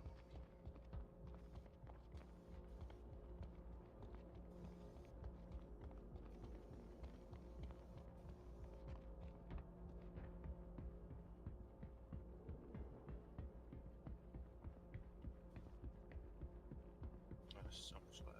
That's so much lag.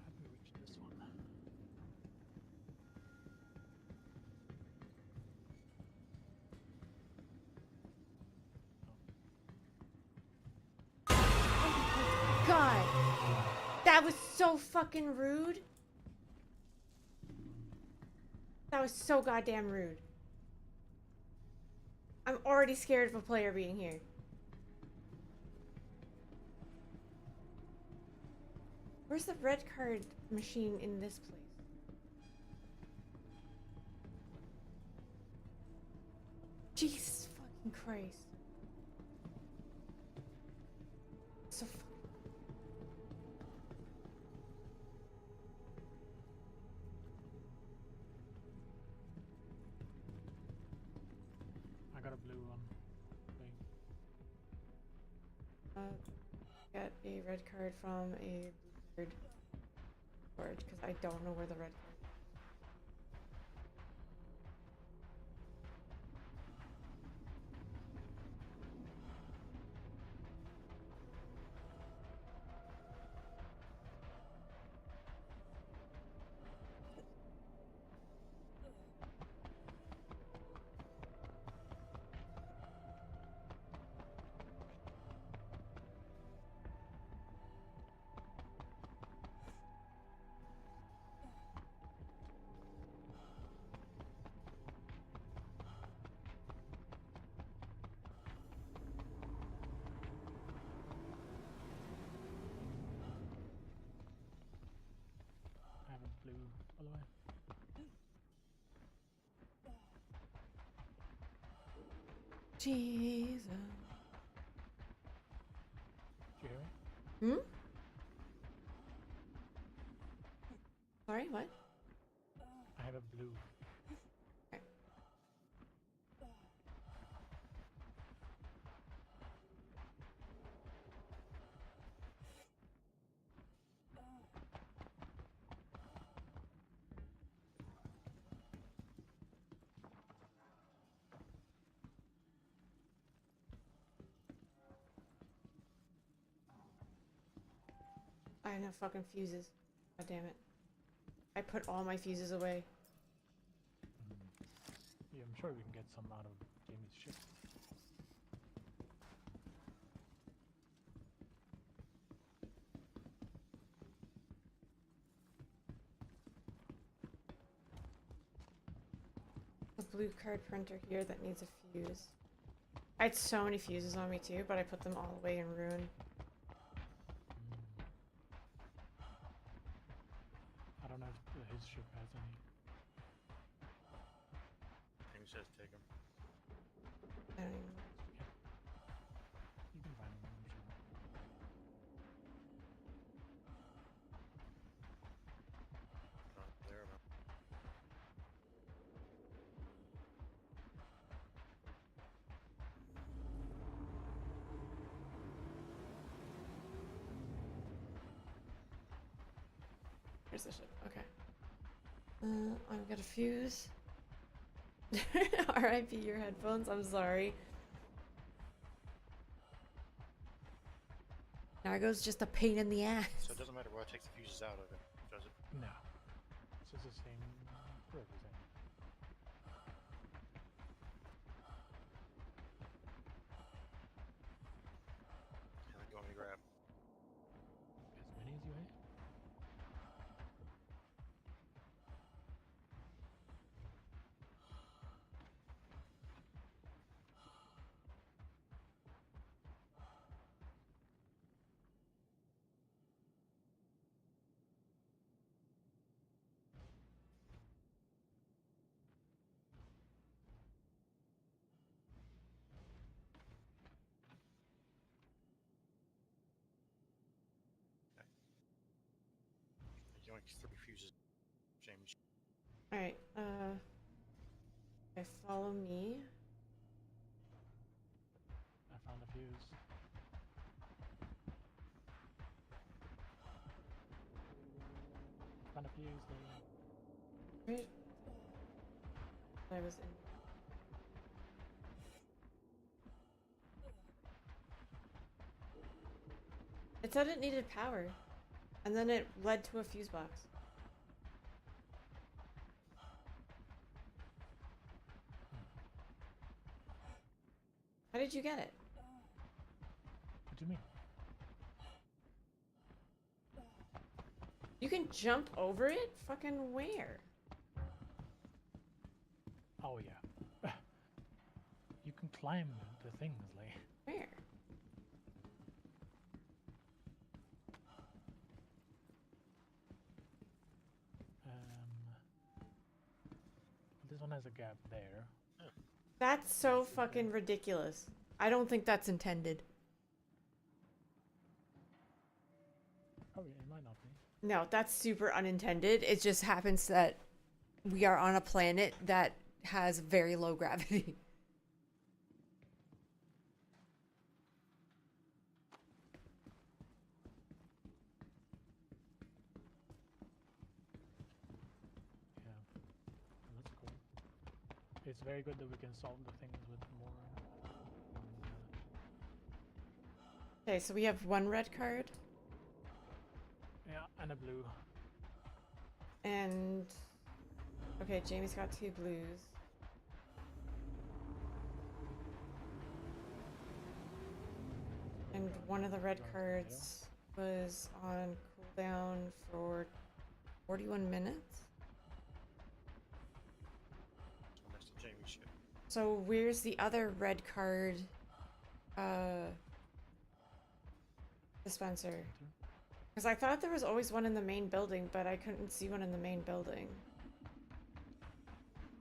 How do we reach this one? God! That was so fucking rude. That was so goddamn rude. I'm already scared of a player being here. Where's the red card machine in this place? Jesus fucking Christ. So I got a blue one. Get a red card from a blue card because I don't know where the red card. I have a blue, by the way. Jesus. Did you hear me? Hmm? Sorry, what? I have a blue. Okay. I have no fucking fuses. God damn it. I put all my fuses away. Yeah, I'm sure we can get some out of Jamie's ship. A blue card printer here that needs a fuse. I had so many fuses on me too, but I put them all away in ruin. I don't know if his ship has any. Jamie says take them. I don't even know. You can find them, I'm sure. Not there, man. Here's the ship. Okay. I've got a fuse. RIP your headphones. I'm sorry. Nargo's just a pain in the ass. So it doesn't matter where I take the fuses out of it, does it? No. It's just the same for everything. How many do you want me to grab? As many as you have? You only 3 fuses, James. Alright, okay, follow me. I found a fuse. Found a fuse there. Wait. I was in. It said it needed power, and then it led to a fuse box. How did you get it? What do you mean? You can jump over it? Fucking where? Oh yeah. You can climb the things, like. Where? This one has a gap there. That's so fucking ridiculous. I don't think that's intended. Oh yeah, it might not be. No, that's super unintended. It just happens that we are on a planet that has very low gravity. Yeah. That's cool. It's very good that we can solve the things with more. Okay, so we have one red card. Yeah, and a blue. And okay, Jamie's got 2 blues. And one of the red cards was on cooldown for 41 minutes. So that's the Jamie ship. So where's the other red card dispenser? Because I thought there was always one in the main building, but I couldn't see one in the main building.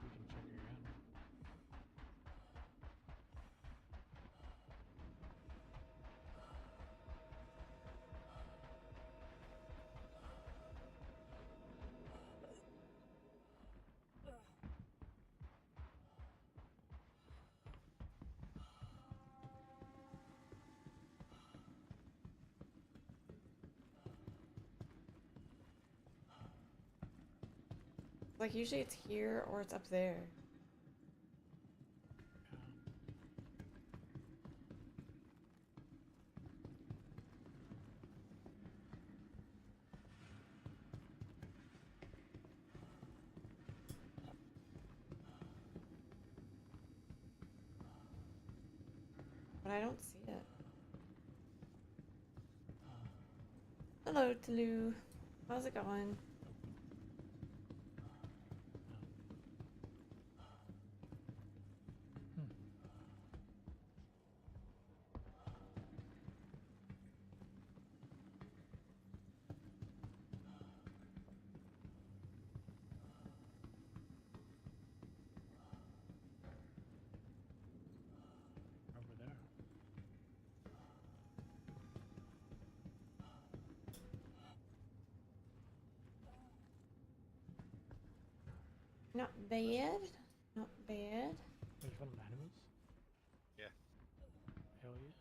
We can check again. Like usually it's here or it's up there. But I don't see it. Hello, Tulu. How's it going? Over there. Not bad. Not bad. There's one of the animals. Yeah. Hell yeah.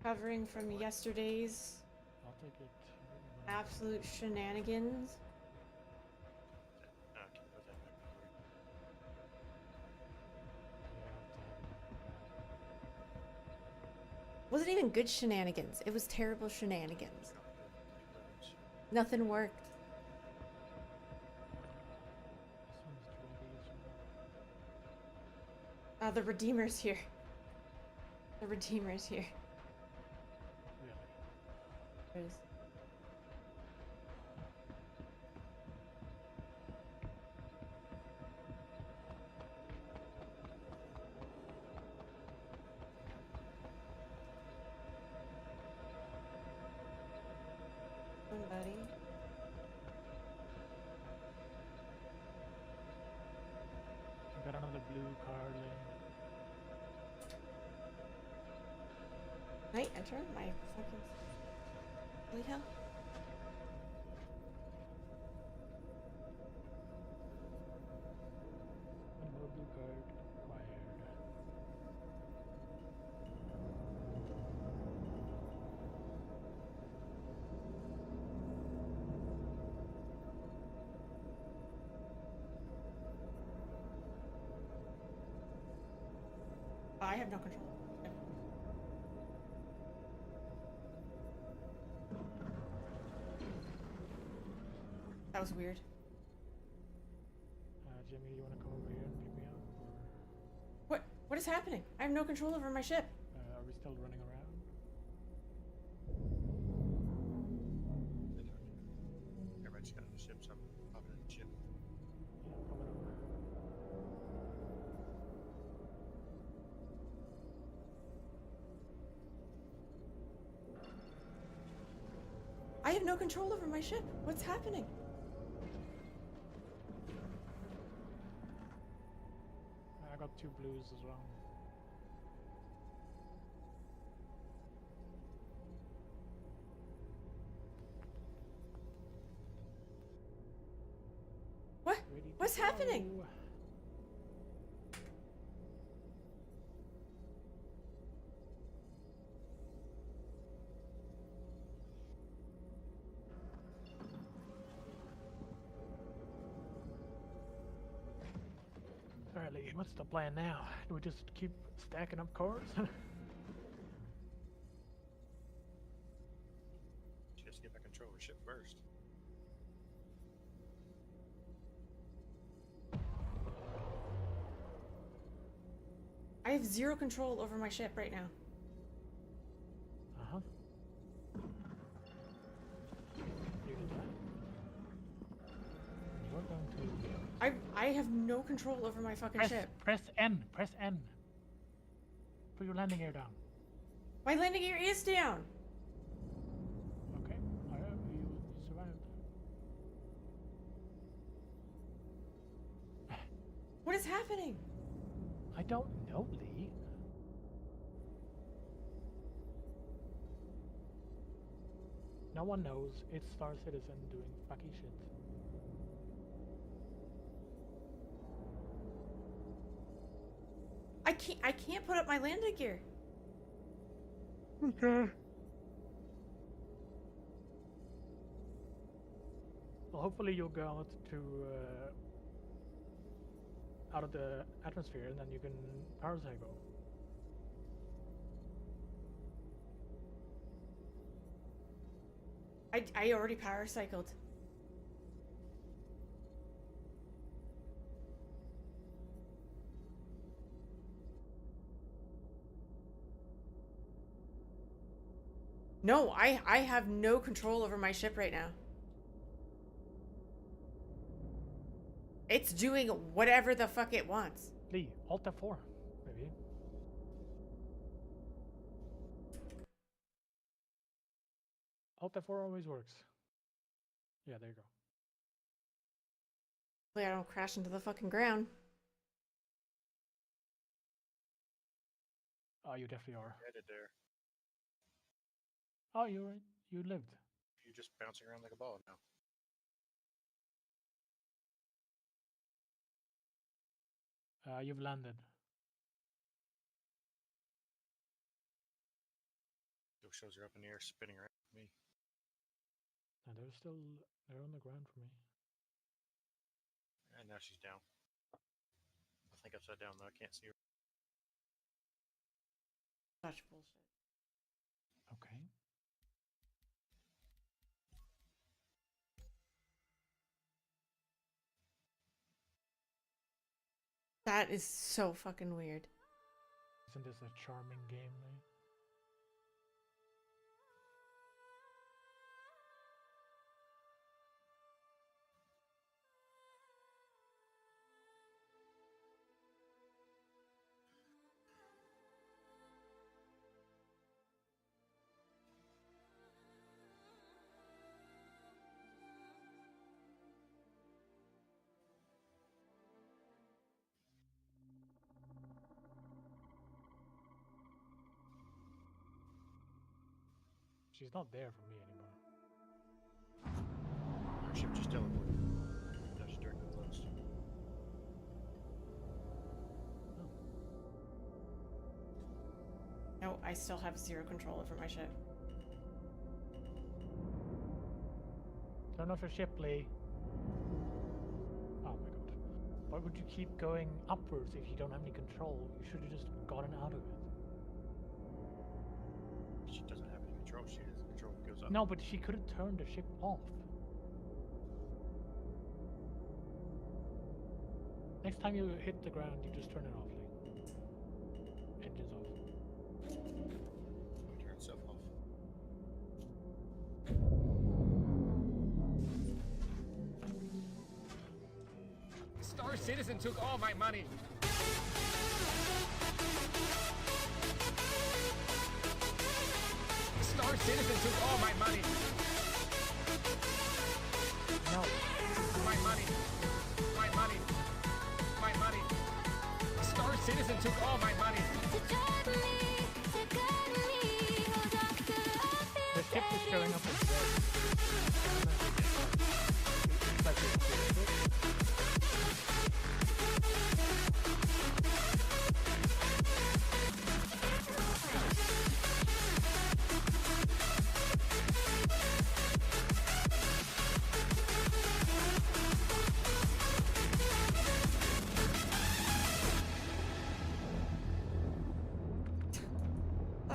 Covering from yesterday's I'll take it. absolute shenanigans. Okay, put that back over. Wasn't even good shenanigans. It was terrible shenanigans. Nothing worked. The Redeemer's here. The Redeemer's here. Really? There it is. Somebody. Got another blue car lane. Can I enter my fucking... Holy hell. One more blue card acquired. I have no control. That was weird. Jimmy, you want to come over here and pick me up? Or What is happening? I have no control over my ship. are we still running around? Everybody just got in the ship, so I'm popping in the ship. Yeah, coming over. I have no control over my ship. What's happening? I got 2 blues as well. What? Ready to What's happening? go. Alright, Lee, what's the plan now? Do we just keep stacking up cars? Just get back control of the ship first. I have zero control over my ship right now. Uh-huh. You did that. We're going to... I have no control over my fucking ship. Press N. Press N. Put your landing gear down. My landing gear is down. Okay. Alright, you survived. What is happening? I don't know, Lee. No one knows. It's Star Citizen doing fucky shit. I can't put up my landing gear. Okay. Well, hopefully you'll go out to out of the atmosphere, and then you can power cycle. I already power cycled. No, I have no control over my ship right now. It's doing whatever the fuck it wants. Lee, Alt F4, maybe. Alt F4 always works. Yeah, there you go. Hopefully I don't crash into the fucking ground. Oh, you definitely are. Headed there. Oh, you lived. You're just bouncing around like a ball now. You've landed. Still shows her up in the air, spinning around with me. And they're on the ground for me. And now she's down. I think upside down though. I can't see her. Such bullshit. Okay. That is so fucking weird. Isn't this a charming game, Lee? She's not there for me anymore. Our ship just teleported. Now she's directly close. No, I still have zero control over my ship. Turn off your ship, Lee. Oh my god. Why would you keep going upwards if you don't have any control? You should have just gotten out of it. She doesn't have any control. She has control. Goes up. No, but she could have turned the ship off. Next time you hit the ground, you just turn it off, Lee. Engines off. Turn itself off. Star Citizen took all my money. Star Citizen took all my money. No. My money. My money. My money. Star Citizen took all my money. The ship is showing up as red. It's like it's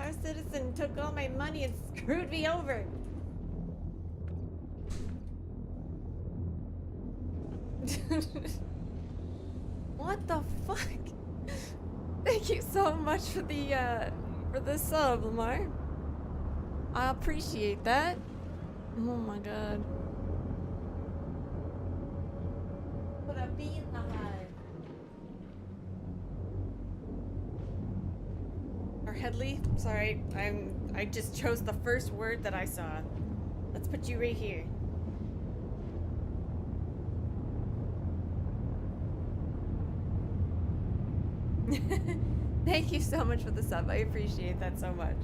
Our citizen took all my money and screwed me over. What the fuck? Thank you so much for the sub, Lamar. I appreciate that. Oh my god. Put a bee in the hive. Or Headley, sorry, I just chose the first word that I saw. Let's put you right here. Thank you so much for the sub. I appreciate that so much.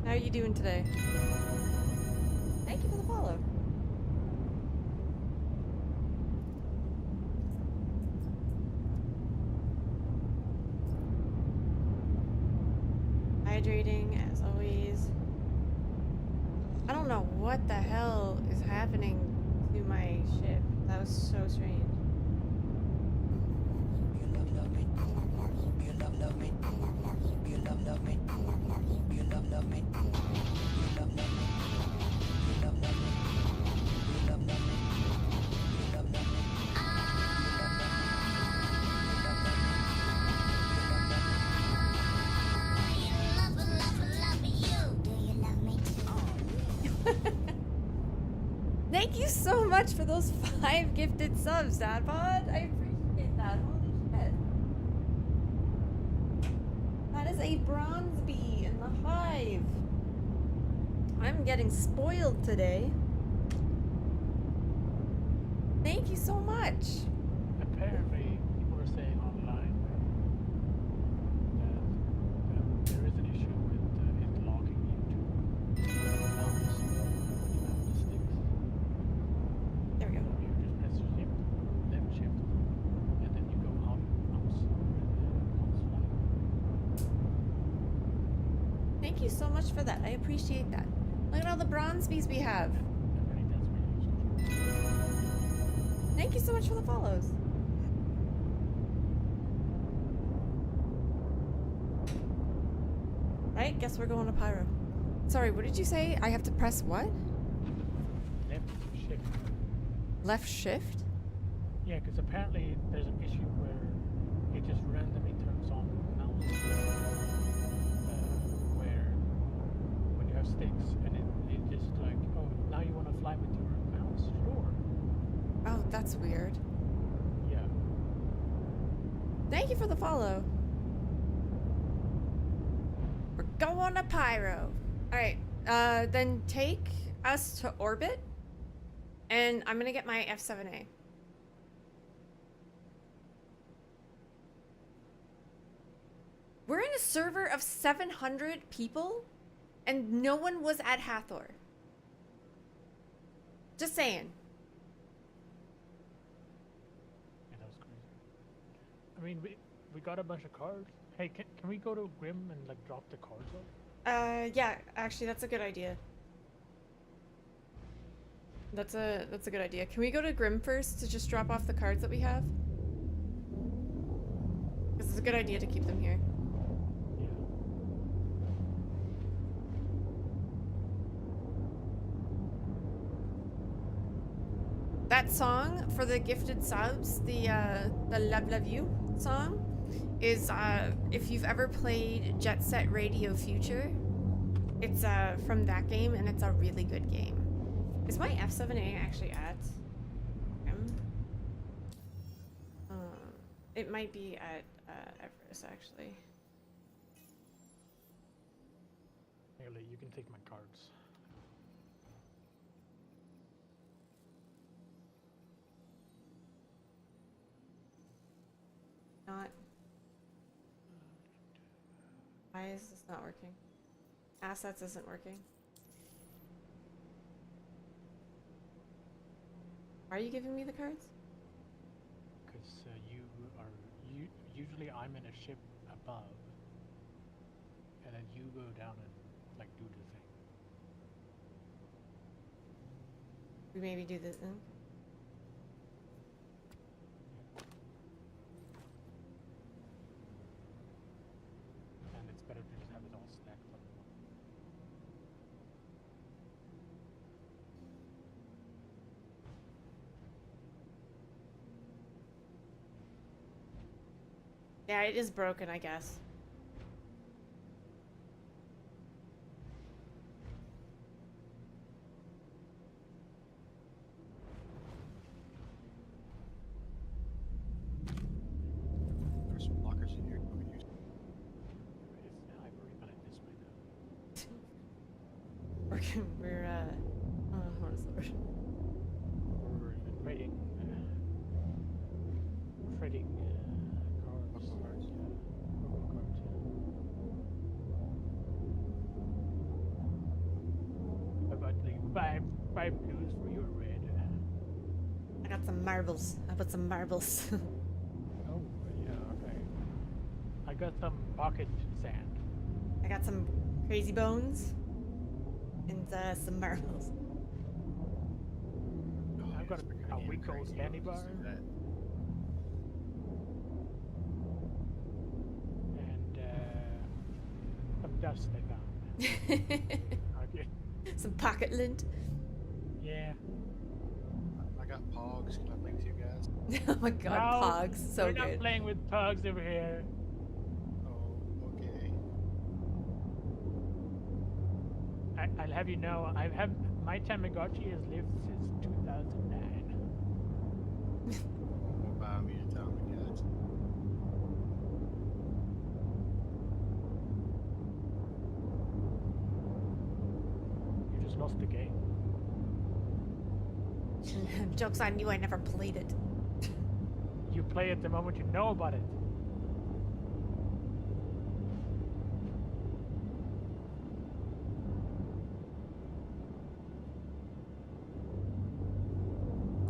How are you doing today? Thank you for the follow. Hydrating as always. I don't know what the hell is happening to my ship. That was so strange. Thank you so much for those 5 gifted subs, Dadbod. I appreciate that. Holy shit. That is a bronze bee in the hive. I'm getting spoiled today. Thank you so much. Apparently, people are saying online that there is an issue with it locking you to mouse when you have the sticks. There we go. You just press shift, left shift, and then you go out mouse slide. Thank you so much for that. I appreciate that. Look at all the bronze bees we have. Apparently that's really useful. Thank you so much for the follows. Right, guess we're going to Pyro. Sorry, what did you say? I have to press what? Left shift. Left shift? Yeah, because apparently there's an issue where it just randomly turns on mouse where when you have sticks and it just like, oh, now you want to fly with your mouse? Sure. Oh, that's weird. Yeah. Thank you for the follow. We're going to Pyro. Alright, then take us to orbit. And I'm gonna get my F7A. We're in a server of 700 people, and no one was at Hathor. Just saying. Yeah, that was crazy. I mean, we got a bunch of cards. Hey, can we go to Grim and like drop the cards off? Yeah, actually that's a good idea. That's a good idea. Can we go to Grim first to just drop off the cards that we have? Because it's a good idea to keep them here. Yeah. That song for the gifted subs, the Love You song, is if you've ever played Jet Set Radio Future, it's from that game, and it's a really good game. Is my F7A actually at Grim? It might be at Everest actually. Haley, you can take my cards. Not. Why is this not working? Assets isn't working. Why are you giving me the cards? Because usually I'm in a ship above, and then you go down and like do the thing. We maybe do this then. And it's better to just have it all stacked up. Yeah, it is broken, I guess. There's some lockers in here. We could use. I've already got it this way now. We're what is the word? We're trading cards. Local cards. Yeah. Local cards, yeah. About like five blues for your red. I got some marbles. How about some marbles? Oh, yeah, okay. I got some pocket sand. I got some crazy bones and some marbles. I've got a week old candy bar. And some dust I found. Okay. Some pocket lint. Yeah. I got Pogs. Can I link to you guys? Oh my god, No, Pogs, so we're not good. playing with Pogs over here. Oh, okay. I'll have you know, my Tamagotchi has lived since 2000. lost the game. Joke's on you, I never played it. You play it the moment you know about it.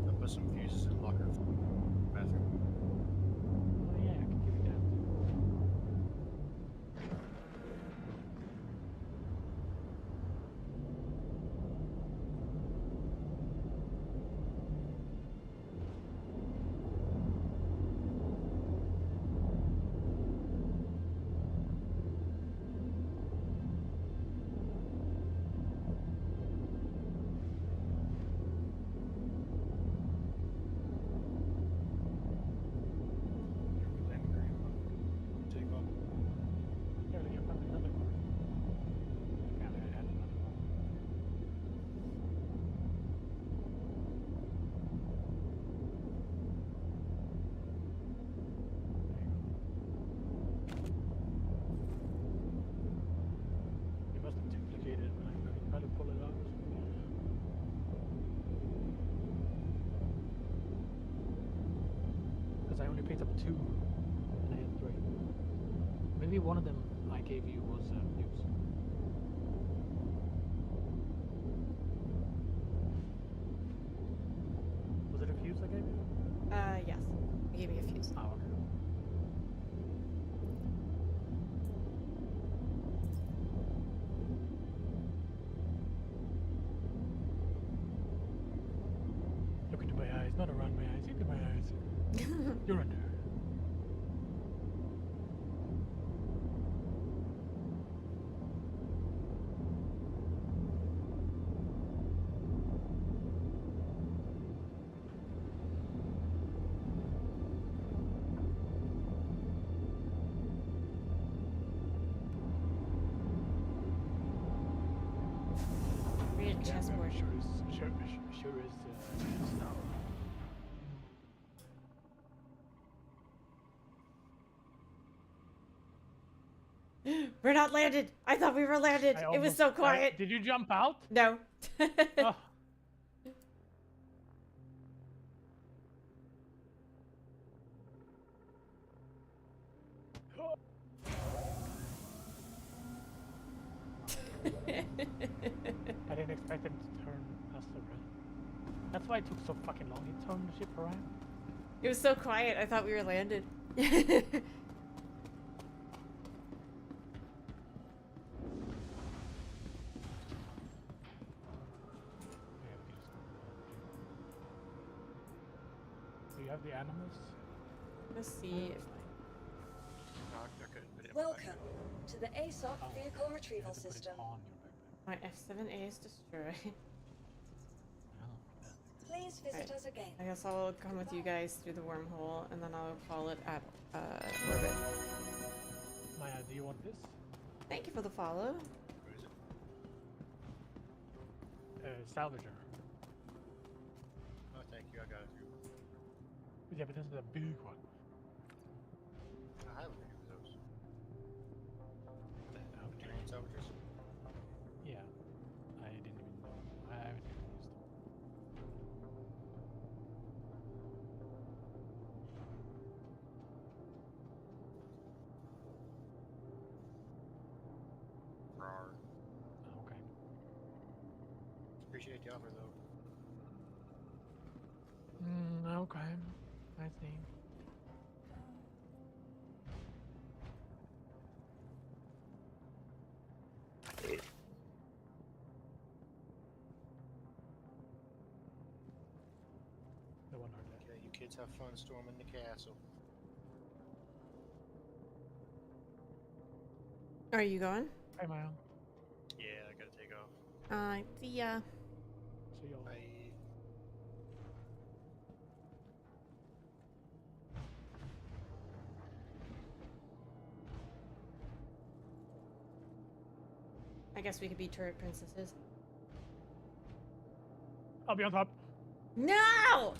I'll put some fuses in the locker bathroom. Oh yeah, I can give you that. Take off. Yeah, you found another one. Apparently I had another one. You must have duplicated it when I try to pull it out. Because I only picked up 2 and I had 3. Maybe one of them I gave you was news. Was it a fuse I gave you? Yes. You gave me a fuse. Oh, okay. Look into my eyes, not around my eyes, into my eyes. You're under. Read a chessboard. Sure is now. We're not landed! I thought we were landed! It was so quiet! Did you jump out? No. Oh. I didn't expect him to turn us around. That's why it took so fucking long. He turned the ship around. It was so quiet, I thought we were landed. Do you have the animals? Let's see if No, I couldn't put it in my Welcome backpack. to the ASOC vehicle You retrieval had to put it system. on your backpack. my F7A is destroyed. Please visit us again. I guess I'll come with you guys through the wormhole, and then I'll call it at orbit. Maya, do you want this? Thank you for the follow. Where is it? Salvager. Oh, thank you. I got it. Yeah, but this is a big one. I have a few of those. Terrain salvagers. Yeah. I didn't even know. I haven't even used them. Rawr. Okay. Appreciate the offer, though. Okay. I see. The one right there. Okay, you kids have fun storming the castle. Are you going? Hey, Maya. Yeah, I gotta take off. See ya. So y'all. Bye. I guess we could be turret princesses. I'll be on top. No!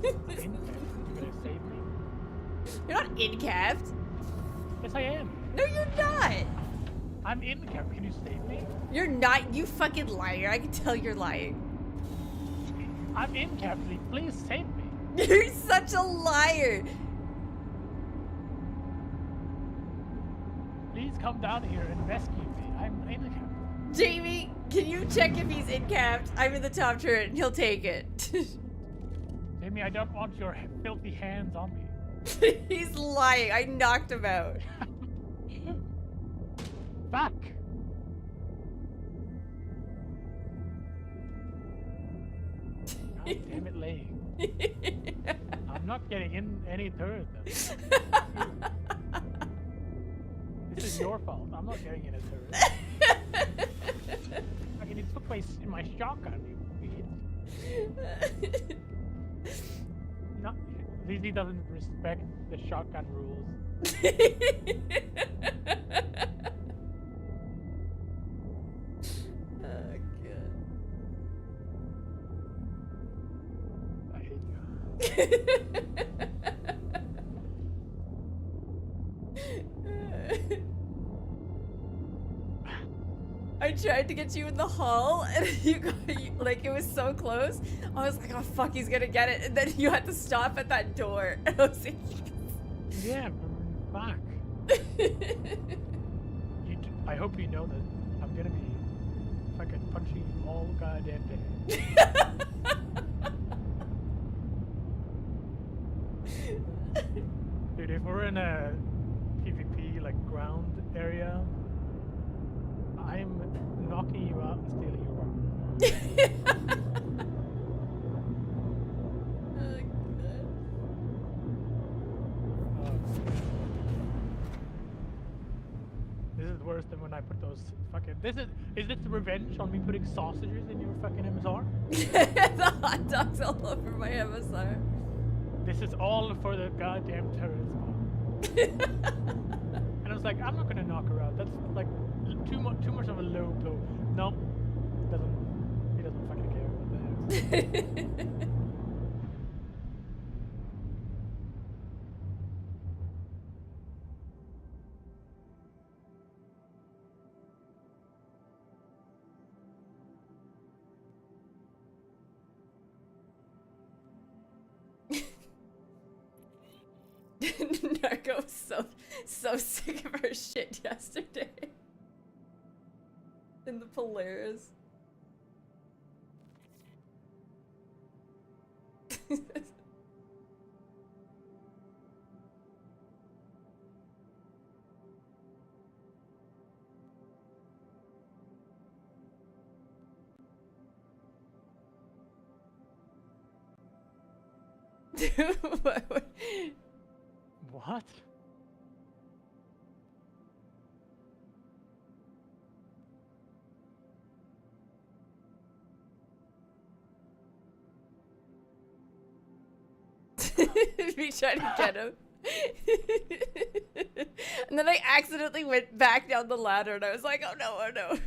In there. You're gonna save me? You're not in-capped. Yes, I am. No, you're not. I'm in cap. Can you save me? You're not. You fucking liar. I can tell you're lying. I'm in cap. Please save me. You're such a liar. Please come down here and rescue me. I'm in cap. Jamie, can you check if he's in-capped? I'm in the top turret and he'll take it. Jamie, I don't want your filthy hands on me. He's lying. I knocked him out. Fuck. God damn it, leg. I'm not getting in any turret though. This is your fault. I'm not getting in a turret. I mean, it took my shotgun, you idiot. No, Lizzie doesn't respect the shotgun rules. Oh, God. I hate you. I tried to get you in the hall, and like, it was so close. I was like, oh, fuck, he's gonna get it. And then you had to stop at that door. And I was like, Yeah, fuck. I hope you know that I'm gonna be fucking punching you all goddamn day. Dude, if we're in a PvP, like, ground area, I'm knocking you out and stealing your weapon. This is worse than when I put those fucking... Is this revenge on me putting sausages in your fucking MSR? The hot dogs all over my MSR. This is all for the goddamn terrorist bomb. And I was like, I'm not gonna knock her out. That's like too much of a low blow. No, he doesn't fucking care what the hell. Narco was so sick of her shit yesterday. In the Polaris. What? We tried to get him. And then I accidentally went back down the ladder and I was like, oh no, oh no.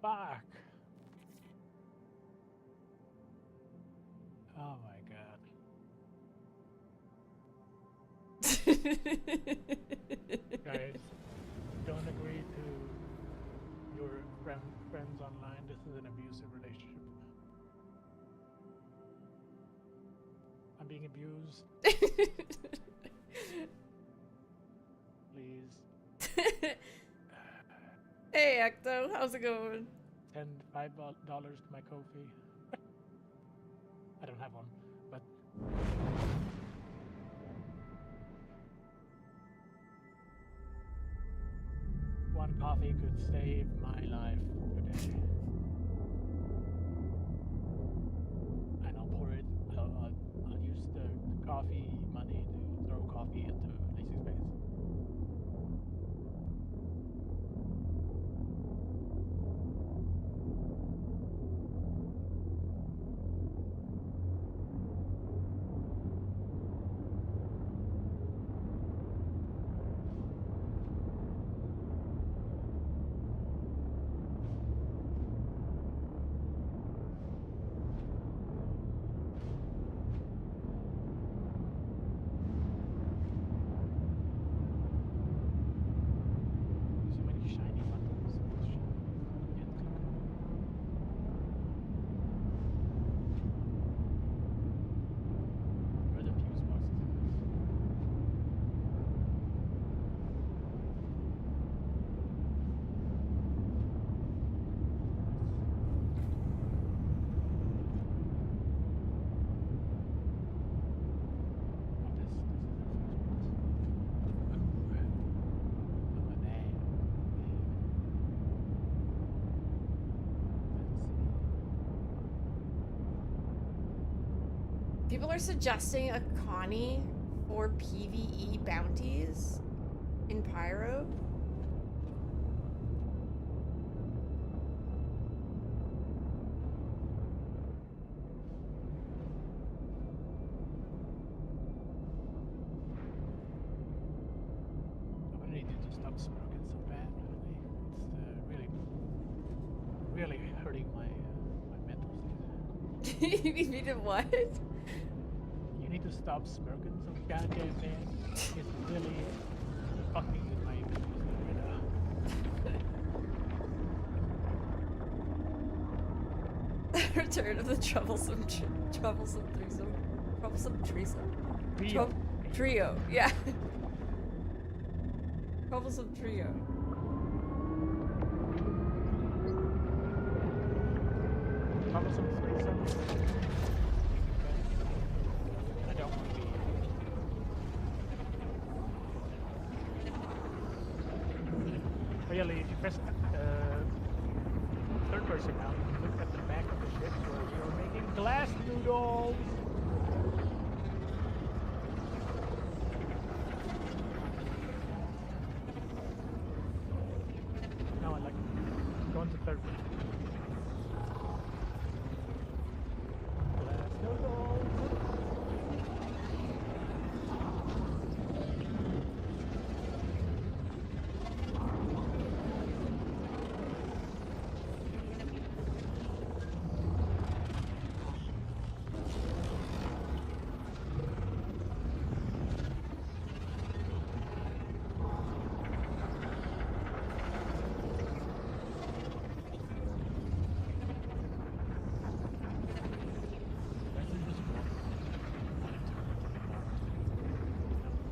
Fuck. Oh my god. Guys, don't agree to your friends online. This is an abusive relationship. I'm being abused. Please. Hey Ecto, how's it going? Send $5 to my Ko-fi. I don't have one, but one coffee could save my life today. And I'll pour it. I'll use the coffee money to throw coffee into lazy space. People are suggesting a Connie for PvE bounties in Pyro. I need to stop smoking so bad. It's really hurting my mental state. You need me to what? You need to stop smoking so goddamn bad. It's really fucking with my mental state right now. Return of the troublesome threesome. Troublesome threesome. Trio. Yeah. Troublesome trio. Troublesome threesome. I don't want to be. Really, if you press third person now, you look at the back of the ship where you're making glass noodles. Now I like going to third person. Glass noodles.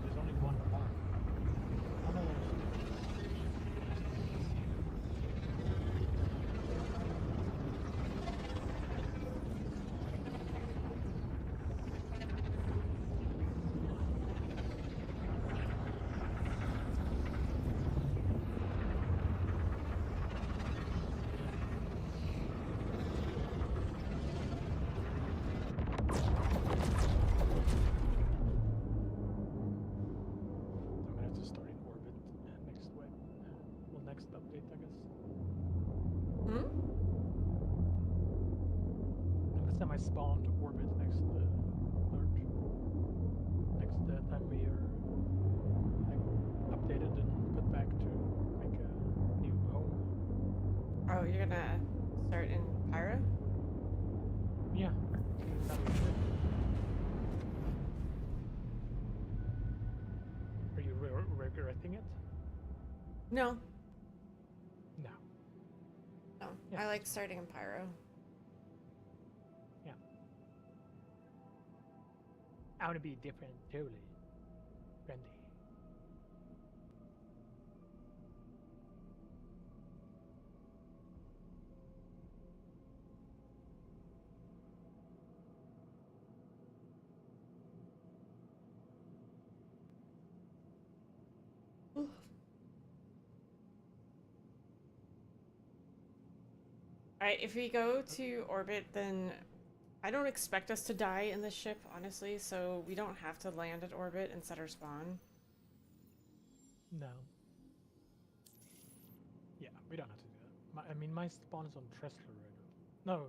There's only one bar. I'm gonna have to start in orbit next week. Well, next update, I guess. Hmm? Next time I spawn to orbit next next time we are like, updated and put back to make a new home. Oh, you're gonna start in Pyro? Yeah. That'd be good. Are you regretting it? No. No. No. Yeah. I like starting in Pyro. Yeah. I want to be different, totally. Friendly. Alright, if we go to orbit, then I don't expect us to die in this ship, honestly, so we don't have to land at orbit and set our spawn. No. Yeah, we don't have to do that. I mean, my spawn is on Tressler right now. No.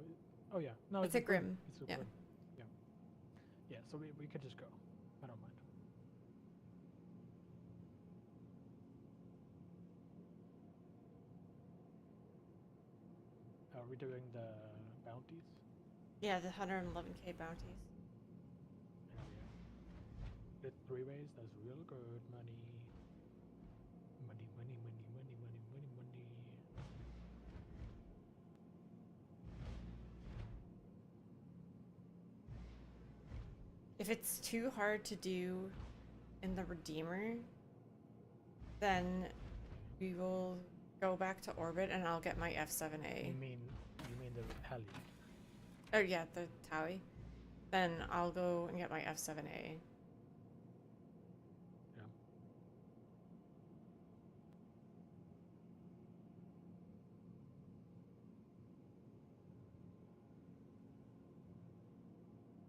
Oh, yeah. No, It's a Grim. It's a Yeah. Grim. Yeah. Yeah, so we could just go. I don't mind. Are we doing the bounties? Yeah, the 111k bounties. Oh, yeah. Did 3 ways, that's real good money. Money, money, money, money, money, money, money. If it's too hard to do in the Redeemer, then we will go back to orbit and I'll get my F7A. You mean the Retaliator? Oh yeah, the Towie. Then I'll go and get my F7A.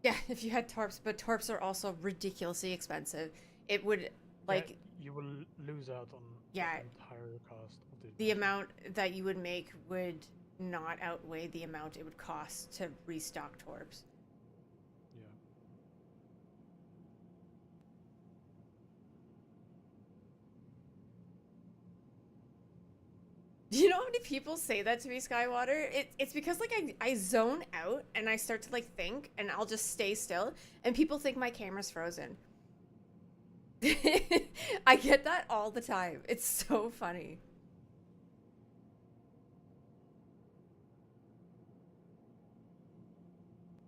Yeah. Yeah, if you had torps, but torps are also ridiculously expensive. It would like Yeah, you will lose out on Yeah. the entire cost of the amount that you would make would not outweigh the amount it would cost to restock torps. Yeah. Do you know how many people say that to me, Skywater? It's because like I zone out and I start to like think and I'll just stay still and people think my camera's frozen. I get that all the time. It's so funny.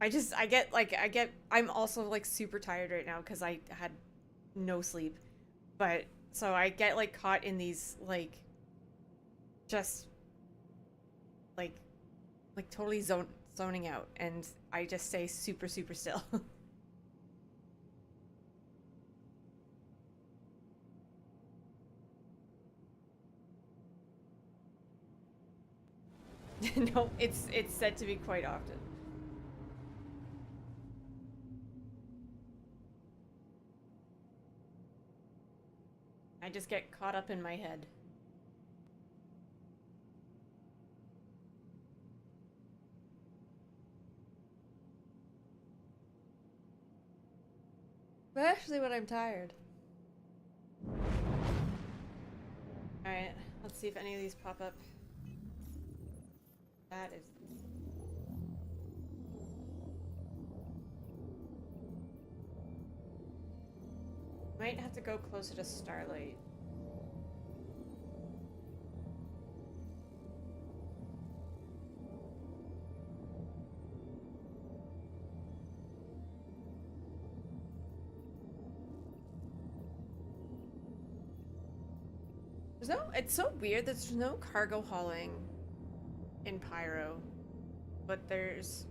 I'm also like super tired right now because I had no sleep. But so I get like caught in these like just like totally zoning out and I just stay super still. No, it's said to be quite often. I just get caught up in my head. Especially when I'm tired. Alright, let's see if any of these pop up. That is... Might have to go closer to Starlight. It's so weird that there's no cargo hauling in Pyro, but there's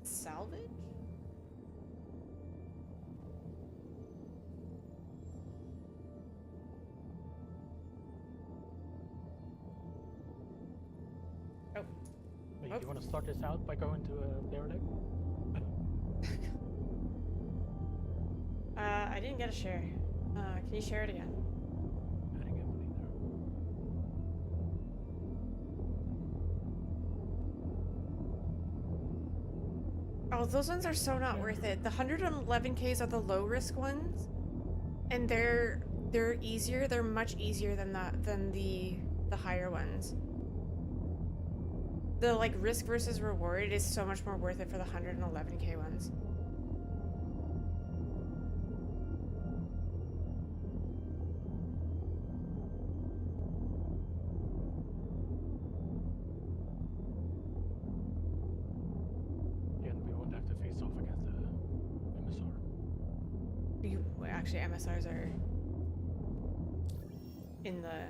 salvage? Oh. Hey, you want to start this out by going to a derelict? I didn't get a share. Can you share it again? I didn't get one either. Oh, those ones are so not worth it. The 111Ks are the low risk ones, and they're easier. They're much easier than the higher ones. The like risk versus reward is so much more worth it for the 111K ones. Actually, MSRs are in the...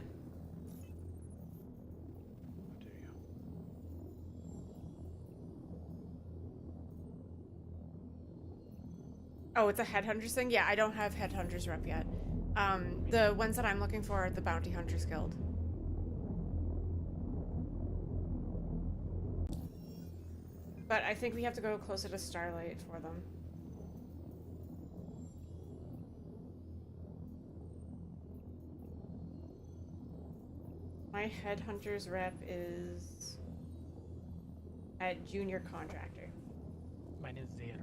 Oh, it's a Headhunters thing? Yeah, I don't have Headhunters rep yet. The ones that I'm looking for are the Bounty Hunters Guild. But I think we have to go closer to Starlight for them. My Headhunters rep is at Junior Contractor. Mine is 0.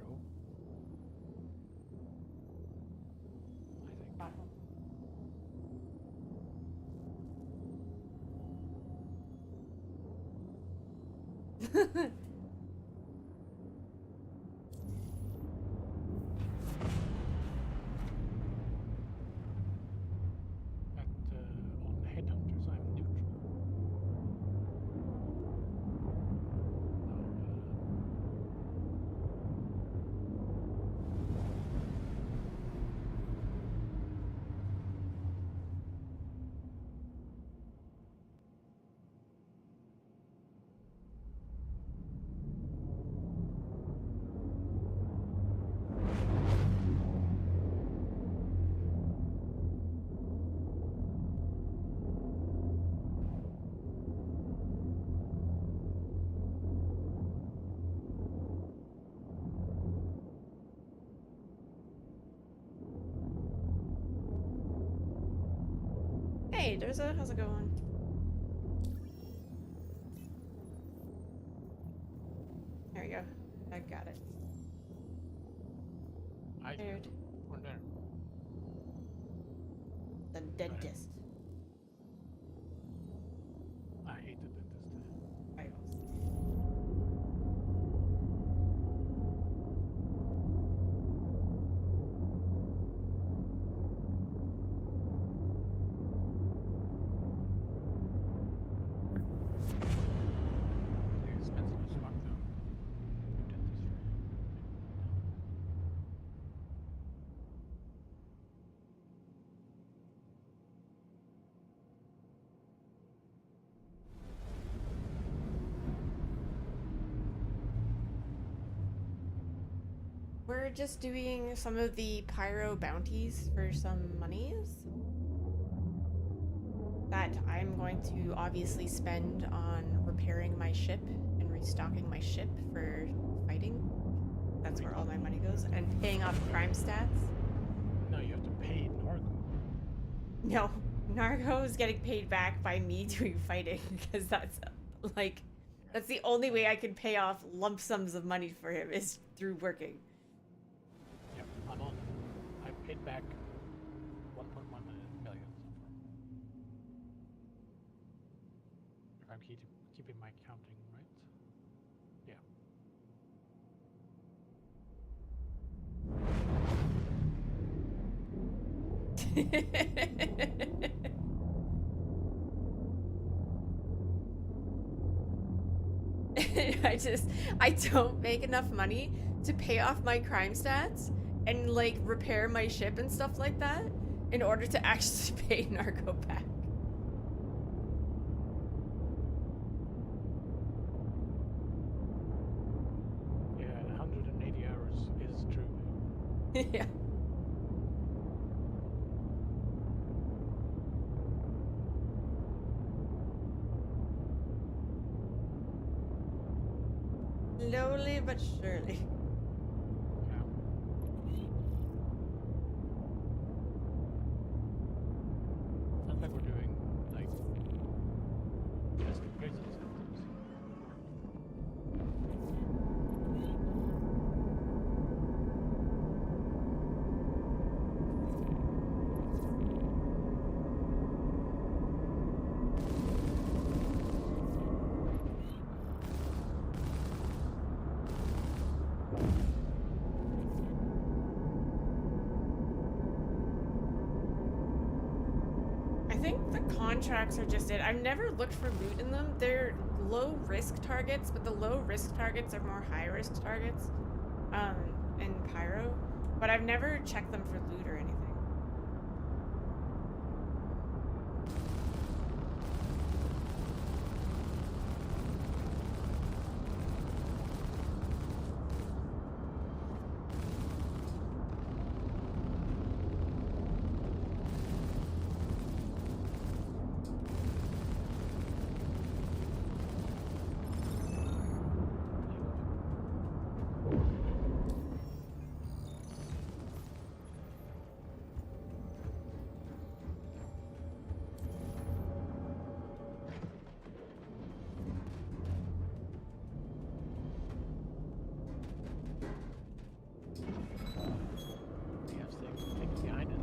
I think. Hey, Durza, how's it going? There we go. I got it. Dude. We're there. The dentist. I hate the dentist. I They're expensive as fuck though. New dentistry. We're just doing some of the Pyro bounties for some monies that I'm going to obviously spend on repairing my ship and restocking my ship for fighting. That's where all my money goes. And paying off crime stats. No, you have to pay Nargo. No, Nargo is getting paid back by me doing fighting because that's like, that's the only way I can pay off lump sums of money for him is through working. Yep, I'm on. I paid back 1.1 million so far. If I'm keeping my counting right. Yeah. I don't make enough money to pay off my crime stats and like repair my ship and stuff like that in order to actually pay Narco back. Yeah, 180 hours is true. Yeah. Slowly but surely. Sounds like we're doing like just crazy sometimes. I think the contracts are just it. I've never looked for loot in them. They're low risk targets, but the low risk targets are more high risk targets in Pyro. But I've never checked them for loot or anything. We have things behind us.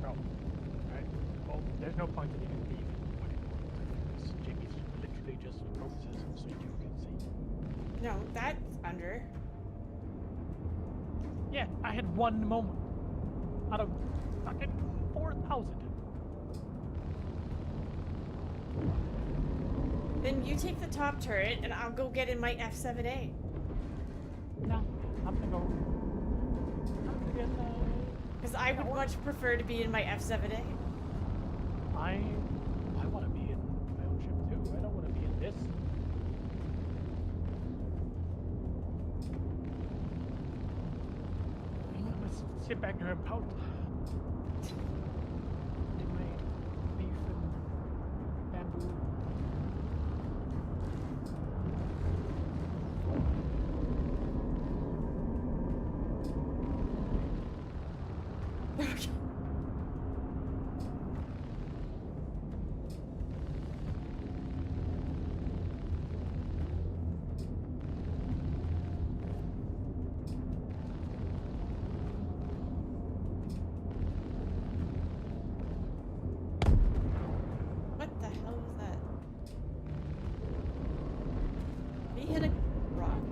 Bro, right? Well, there's no point in even being anymore. Because Jimmy's literally just focuses so you can see. No, that's under. Yeah, I had one moment out of fucking 4,000. Then you take the top turret and I'll go get in my F7A. No, I'm gonna go. I'm gonna get. Because I would much prefer to be in my F7A. I want to be in my own ship too. sit back here and pout. They made beef and bamboo. What the hell was that? He hit a rock?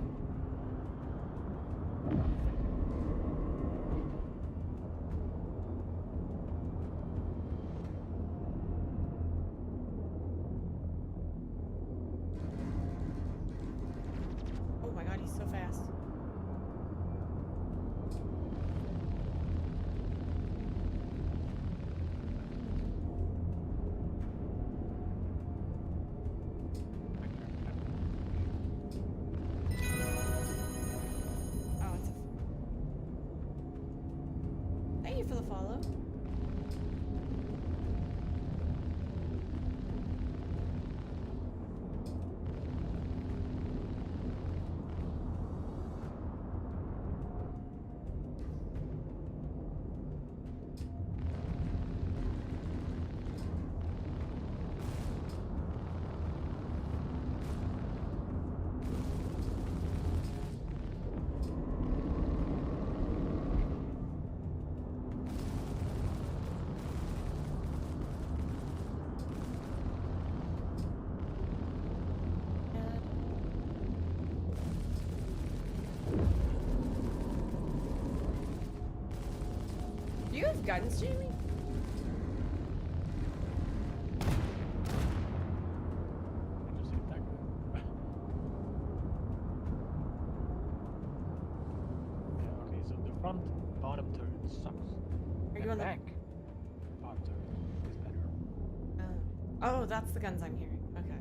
Oh my god, he's so fast. Oh, it's a... Thank you for the follow. Do you have guns, Jamie? Just hit that one. Yeah, okay, so the front bottom turn sucks. Are you The on the... back bottom turn is better. Oh, that's the guns I'm hearing. Okay.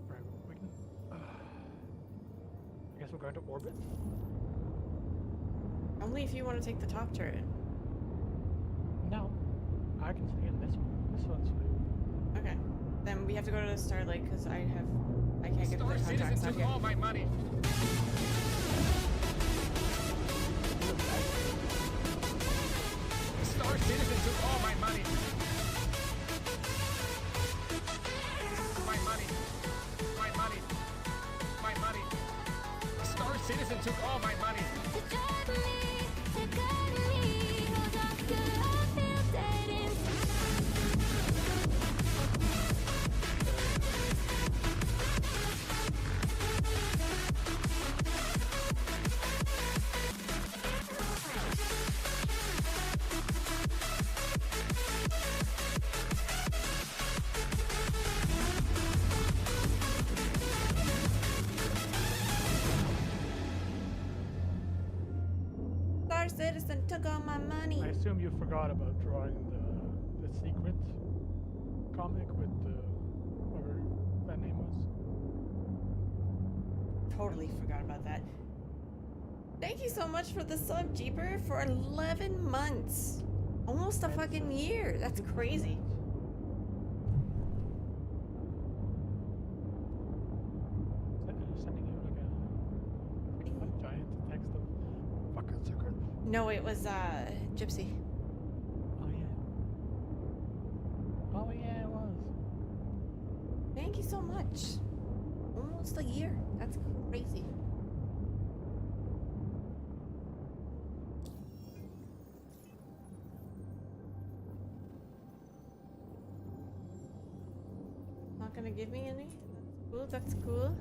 Right, we can, I guess we're going to orbit. Only if you want to take the top turret. No, I can stay in this one. This one's fine. Okay. Then we have to go to the Starlight because I can't get the Star contracts Citizen out took here. all my money. Star Citizen took all my money. My money. My money. My money. Star Citizen took all my money. Star Citizen took all my money. I assume you forgot about drawing the secret comic with the whatever that name was. Totally forgot about that. Thank you so much for the sub, Jeeper, for 11 months. Almost a fucking year. That's crazy. Sending you like a giant text of fucking secret. No, it was Gypsy. Oh yeah. Oh yeah, it was. Thank you so much. Almost a year. That's crazy. Not gonna give me any? That's cool, that's cool.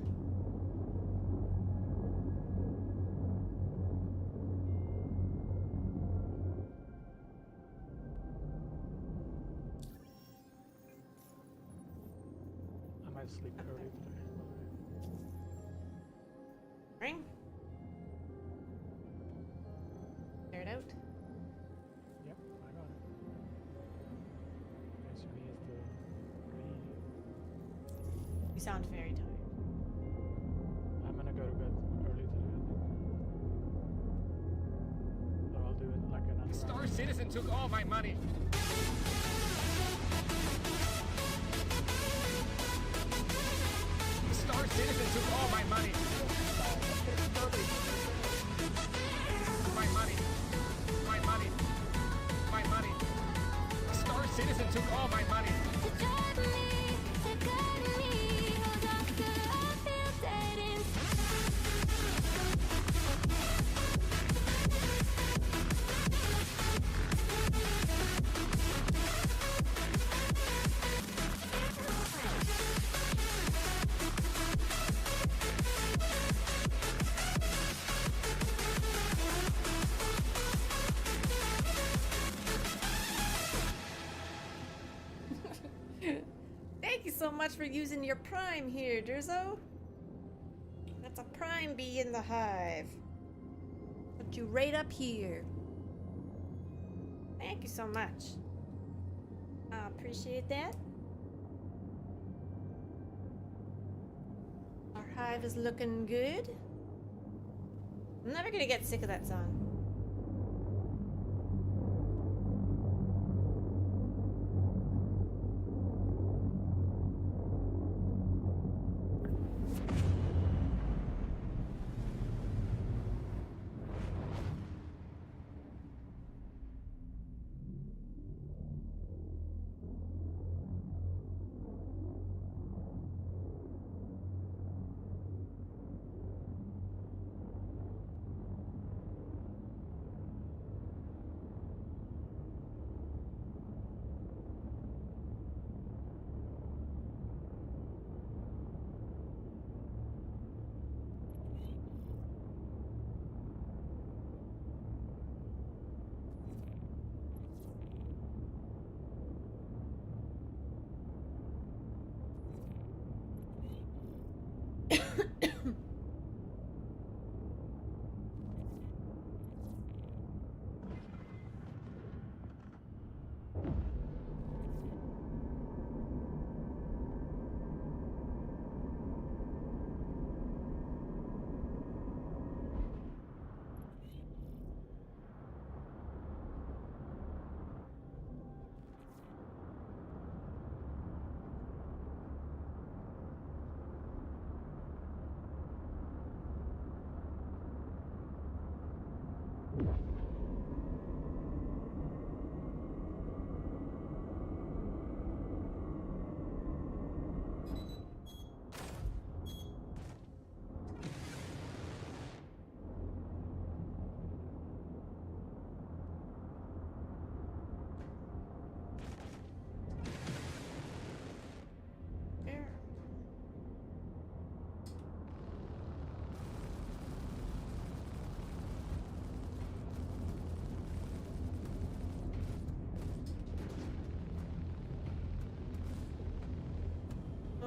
I might sleep early today. Ring? sound very tired. I'm gonna go to bed early today, I think. So I'll do it like an Star Citizen took all my money. Star Citizen took all my money. My money. My money. My money. Star Citizen took all my money. Thank you so much for using your prime here, Durzo. That's a prime bee in the hive. Put you right up here. Thank you so much. I appreciate that. Our hive is looking good. I'm never gonna get sick of that song.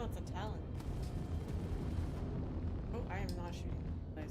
Oh, it's a talent. Oh, I am not shooting. Nice.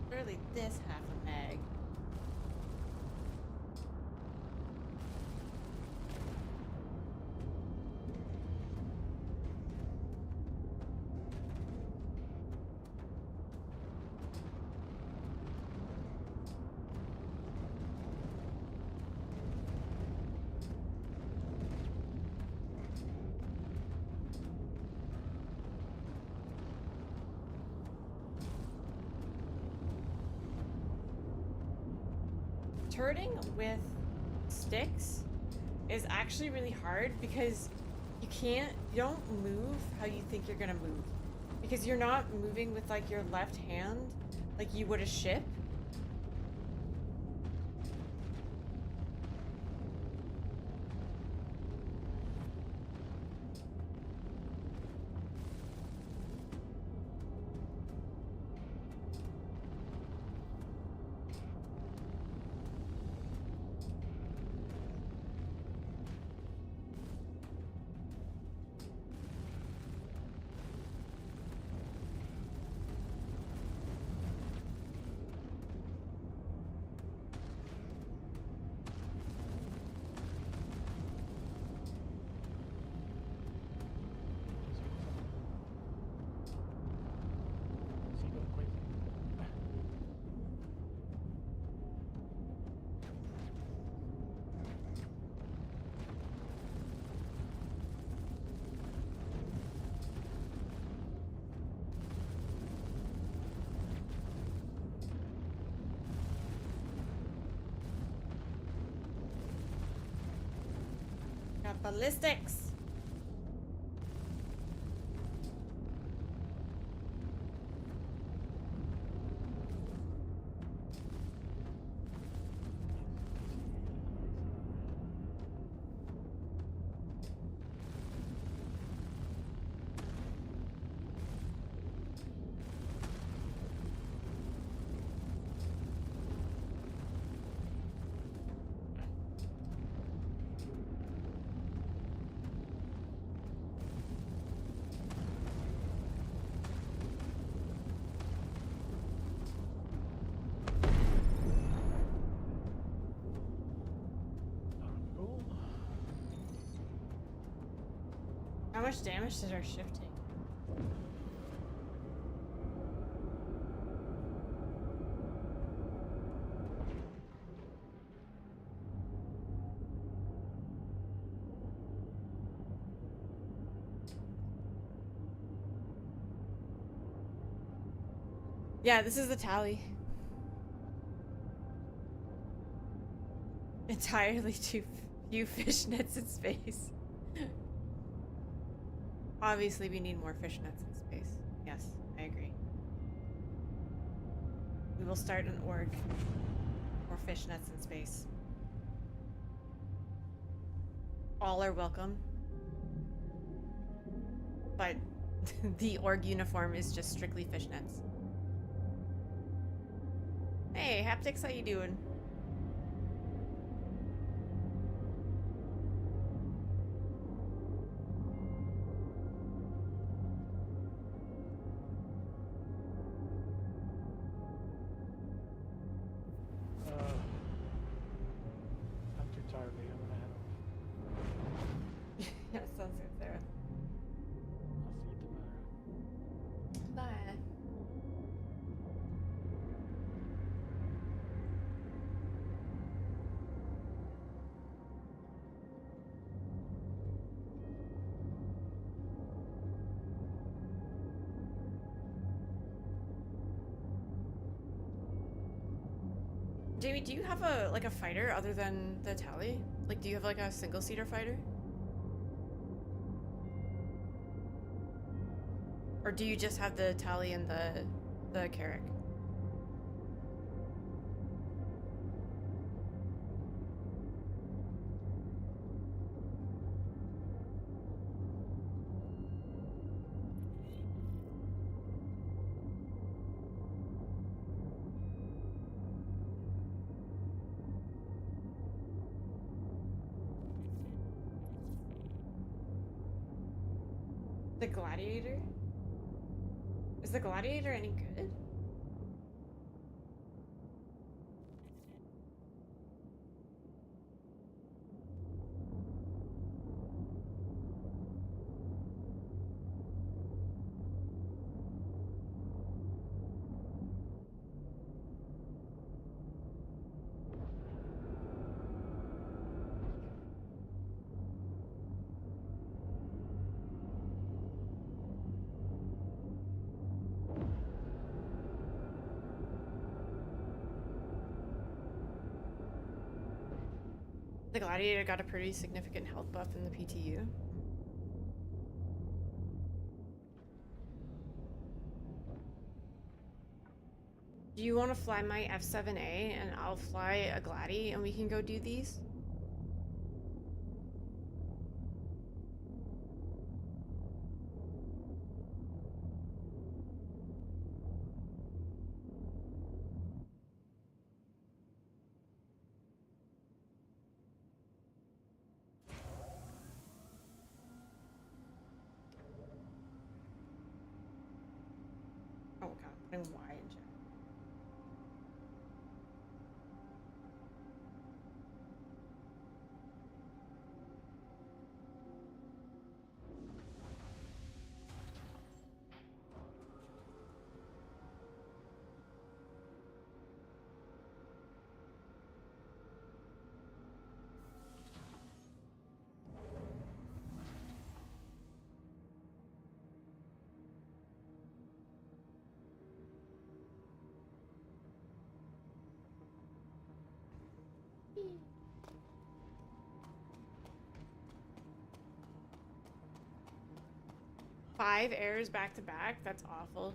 Barely this half a mag. turning with sticks is actually really hard because you don't move how you think you're gonna move. Because you're not moving with like your left hand like you would a ship. Got ballistics. How much damage did our ship take? Yeah, this is the tally. Entirely too few fishnets in space. Obviously, we need more fishnets in space. Yes, I agree. We will start an org for fishnets in space. All are welcome. But the org uniform is just strictly fishnets. Hey, Haptics, how you doing? I'm too tired, Lee. I'm gonna head off. Yeah, sounds good, Sarah. I'll see you tomorrow. Bye. Jamie, do you have a fighter other than the Tally? Like, do you have like a single-seater fighter? Or do you just have the Tally and the Carrack? The Gladiator? Is the Gladiator any good? The Gladiator got a pretty significant health buff in the PTU. Do you want to fly my F7A and I'll fly a Gladi and we can go do these? Oh god, I'm putting Y in chat. Five errors back to back? That's awful.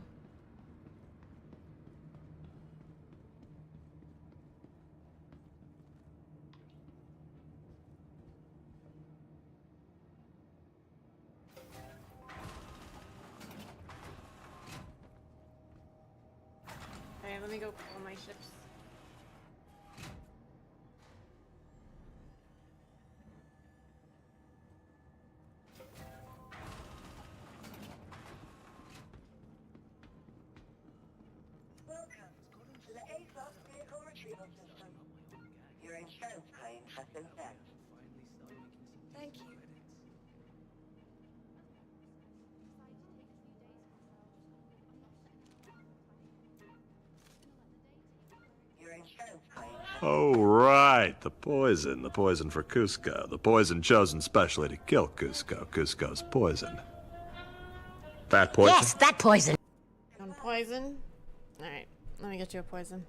Okay, let me go call my ships. Welcome to the A-Class Vehicle Retrieval System. Your insurance claim has been sent. Thank you. Your insurance claim has Oh, right. The poison for Cusco. The poison chosen specially to kill Cusco. Cusco's poison. That poison? Yes, that poison. On poison? Alright, let me get you a poison.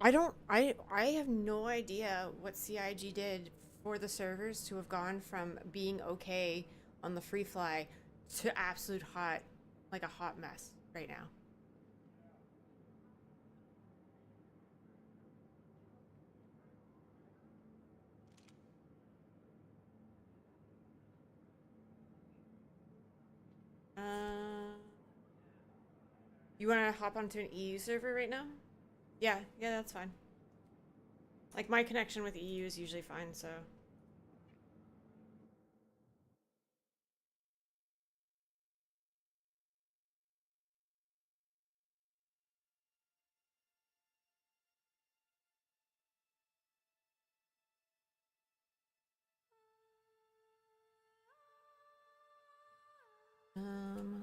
I have no idea what CIG did for the servers to have gone from being okay on the free fly to absolute hot, like a hot mess right now. You want to hop onto an EU server right now? Yeah, that's fine. Like, my connection with EU is usually fine, so...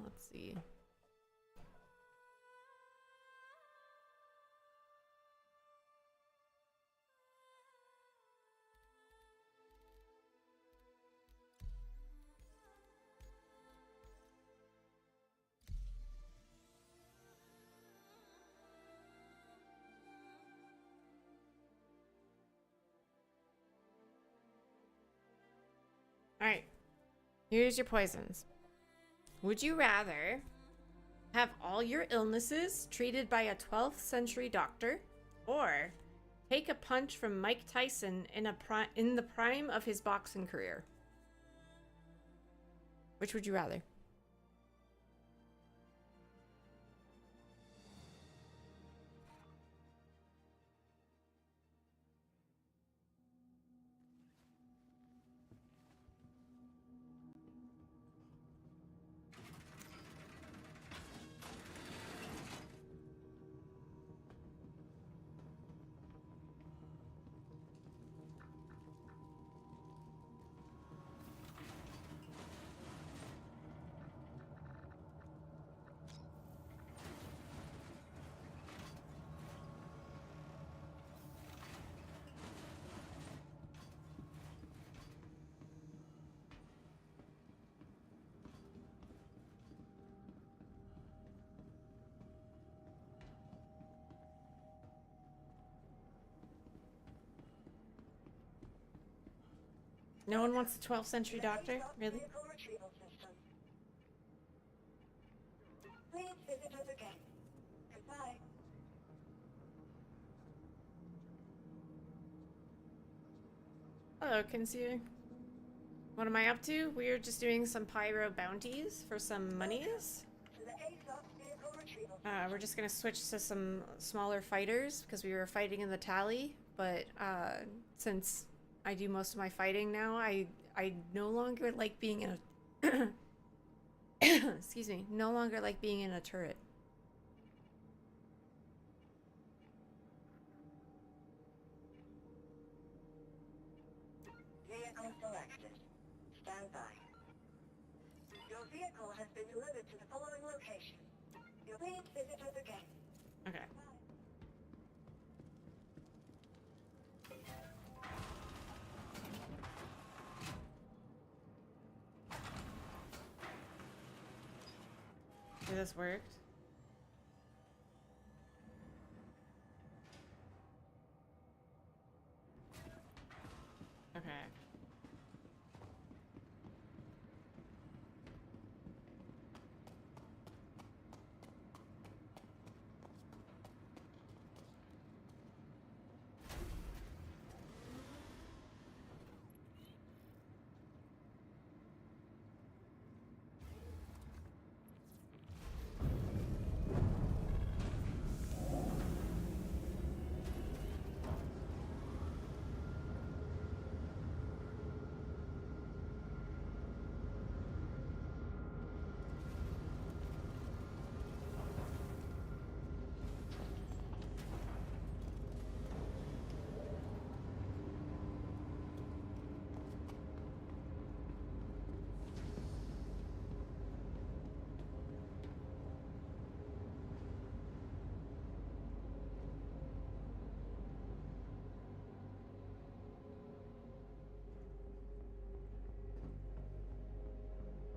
let's see. Alright, here's your poisons. Would you rather have all your illnesses treated by a 12th century doctor, or take a punch from Mike Tyson in the prime of his boxing career? Which would you rather? No one wants the 12th century doctor? Really? Vehicle retrieval system. Please visit us again. Goodbye. Hello, Kinseer. What am I up to? We're just doing some Pyro bounties for some monies. To the ASOP vehicle retrieval. We're just gonna switch to some smaller fighters because we were fighting in the tally, but since I do most of my fighting now, I no longer like being in a excuse me, no longer like being in a turret. Vehicle selected. Stand by. Your vehicle has been delivered to the following location. Please visit us again. Okay. Okay, this worked. Okay.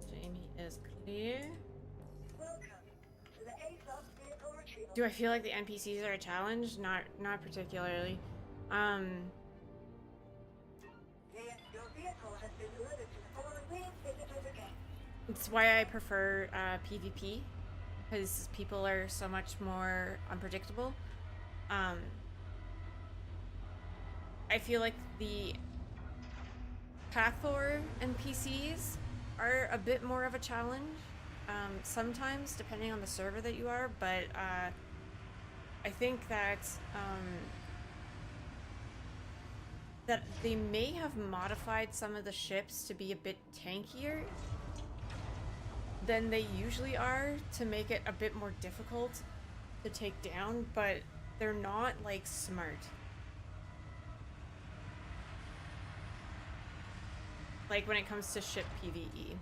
Jamie is clear. Welcome to the ASOP vehicle retrieval. Do I feel like the NPCs are a challenge? Not particularly. Your vehicle has been delivered to the following. Please visit us again. It's why I prefer PvP, because people are so much more unpredictable. I feel like the Pathor NPCs are a bit more of a challenge, sometimes, depending on the server that you are, but I think that that they may have modified some of the ships to be a bit tankier than they usually are to make it a bit more difficult to take down, but they're not, like, smart. Like, when it comes to ship PvE.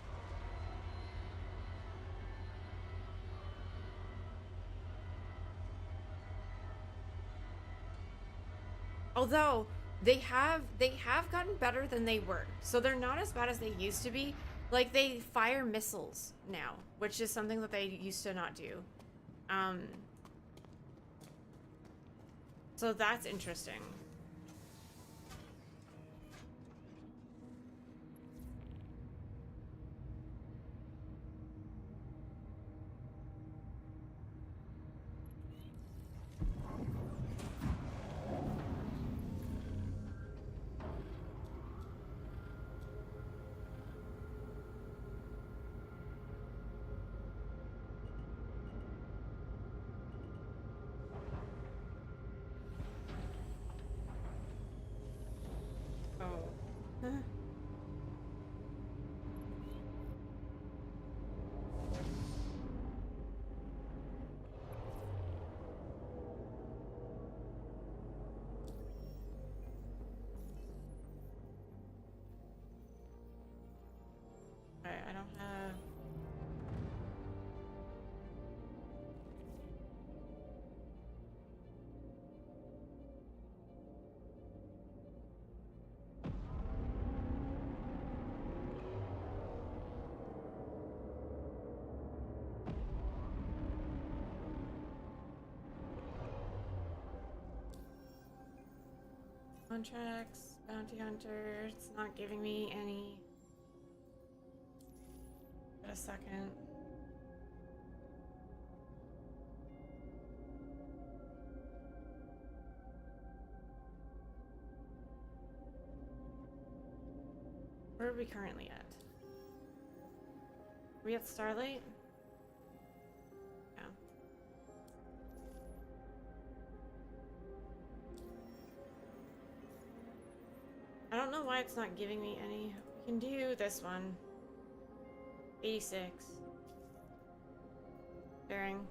Although they have gotten better than they were, so they're not as bad as they used to be. Like, they fire missiles now, which is something that they used to not do. So that's interesting. I don't have... Contracts. Bounty Hunter, it's not giving me any. Wait a second. Where are we currently at? Are we at Starlight? Yeah. I don't know why it's not giving me any. We can do this one. 86. Bearing.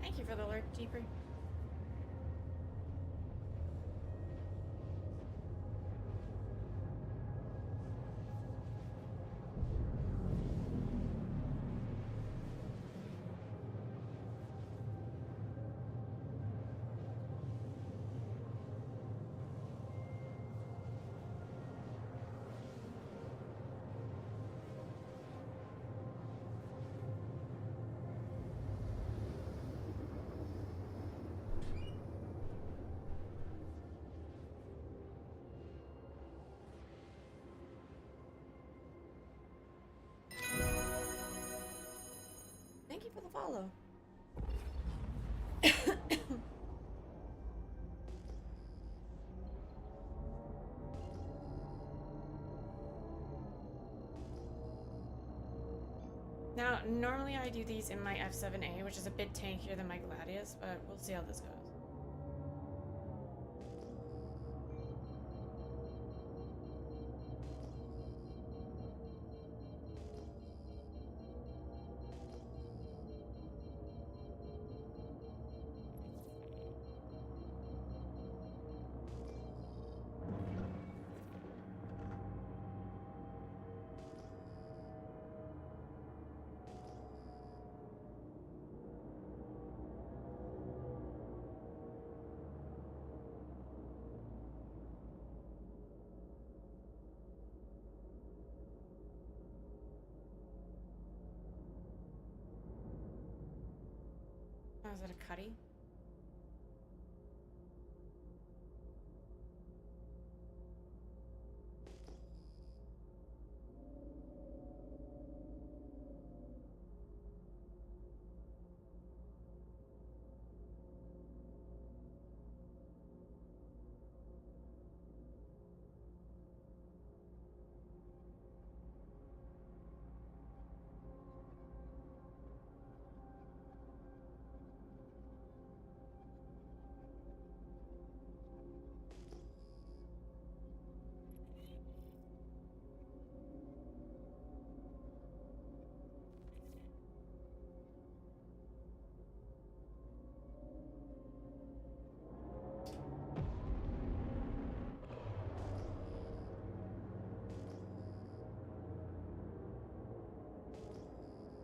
Thank you for the alert, Jeeper. Thank you for the follow. Now, normally I do these in my F7A, which is a bit tankier than my Gladius, but we'll see how this goes. Oh, is that a cutty?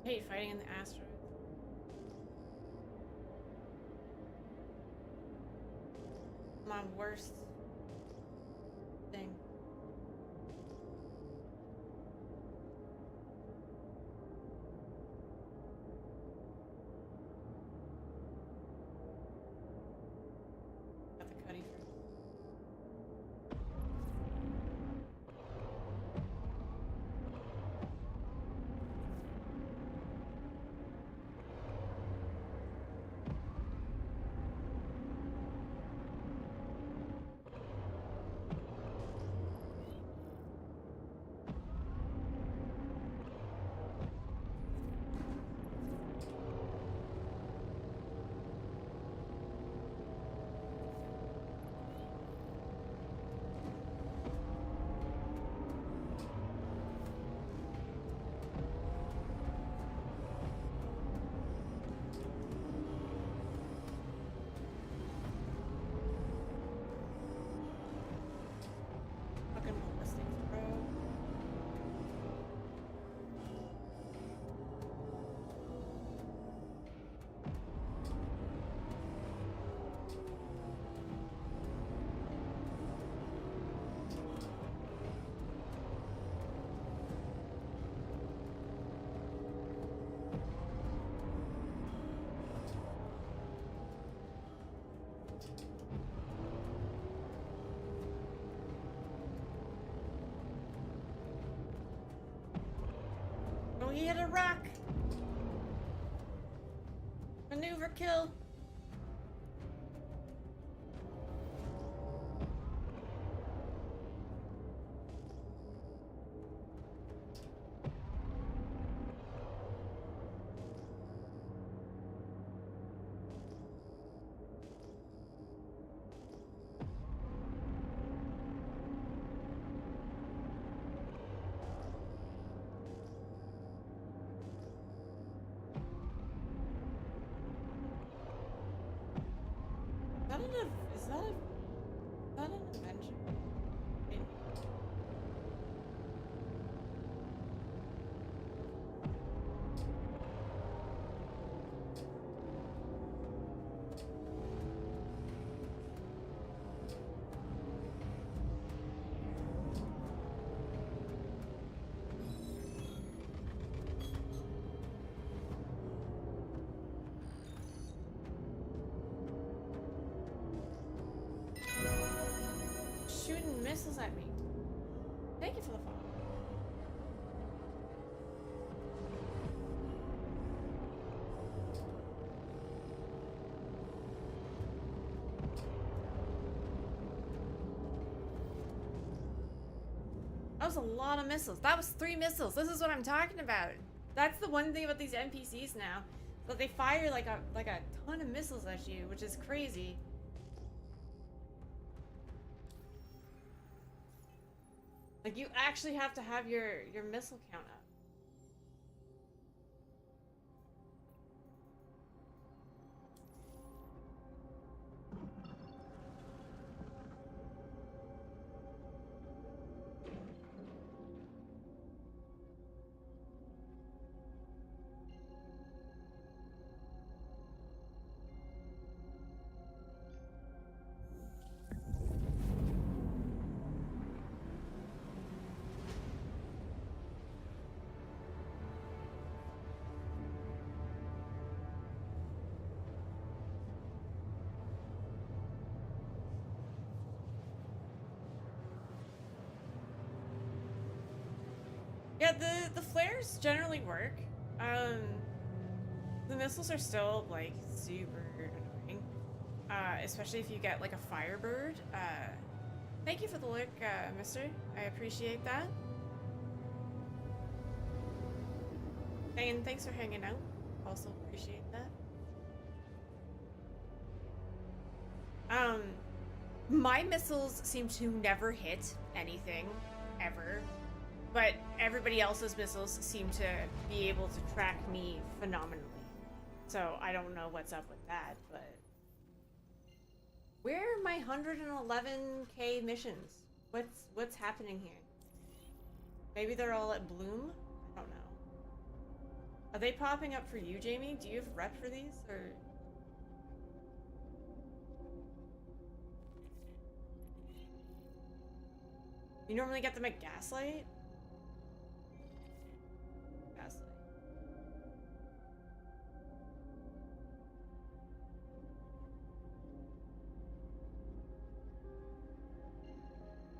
I hate fighting in the asteroid. My worst thing. Got the cutty first. he hit a rock. Maneuver kill. Is that an invention? Shooting missiles at me. Thank you for the follow. That was a lot of missiles. That was 3 missiles. This is what I'm talking about. That's the one thing about these NPCs now. That they fire like a ton of missiles at you, which is crazy. Like, you actually have to have your missile count up. Yeah, the flares generally work. The missiles are still like super annoying, especially if you get like a firebird. Thank you for the look, mister. I appreciate that. And thanks for hanging out. Also appreciate that. My missiles seem to never hit anything, ever. But everybody else's missiles seem to be able to track me phenomenally. So I don't know what's up with that, but... Where are my 111k missions? What's happening here? Maybe they're all at Bloom? I don't know. Are they popping up for you, Jamie? Do you have rep for these, or...? You normally get them at Gaslight?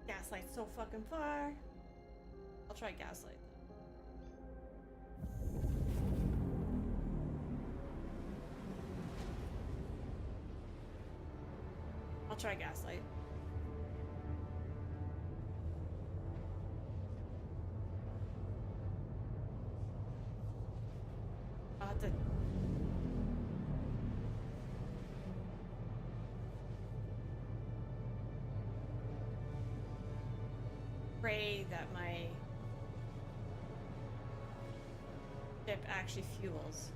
Gaslight's so fucking far. I'll try Gaslight then. I'll try Gaslight. I'll have to... pray that my ship actually fuels.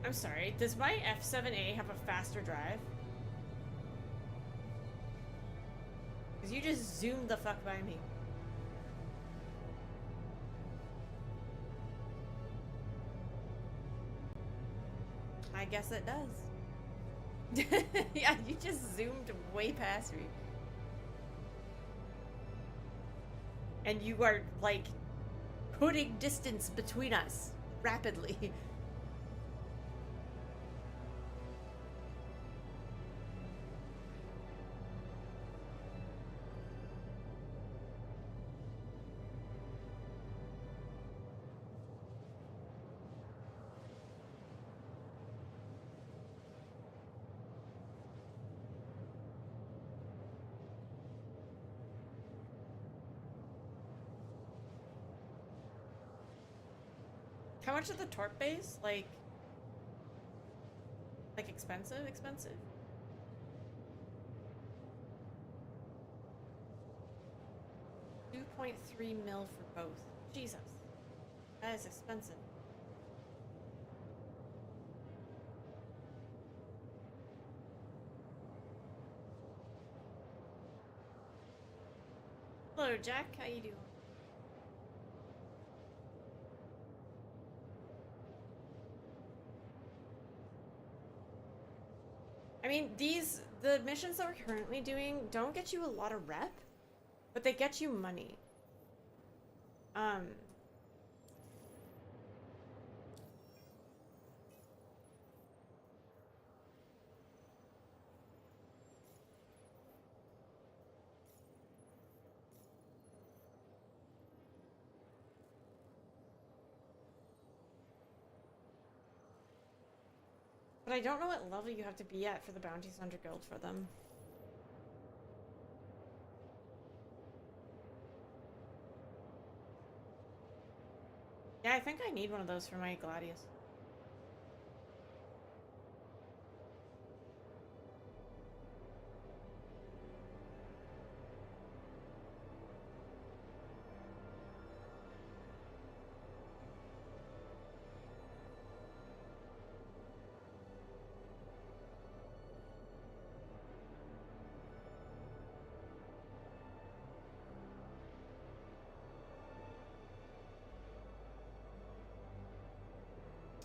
I'm sorry, does my F7A have a faster drive? Because you just zoomed the fuck by me. I guess it does. Yeah, you just zoomed way past me. And you are, like, putting distance between us rapidly. How much are the torp bays? Like expensive? Expensive? $2.3 mil for both. Jesus. That is expensive. Hello, Jack. How you doing? I mean, the missions that we're currently doing don't get you a lot of rep, but they get you money. But I don't know what level you have to be at for the bounties under guild for them. Yeah, I think I need one of those for my Gladius.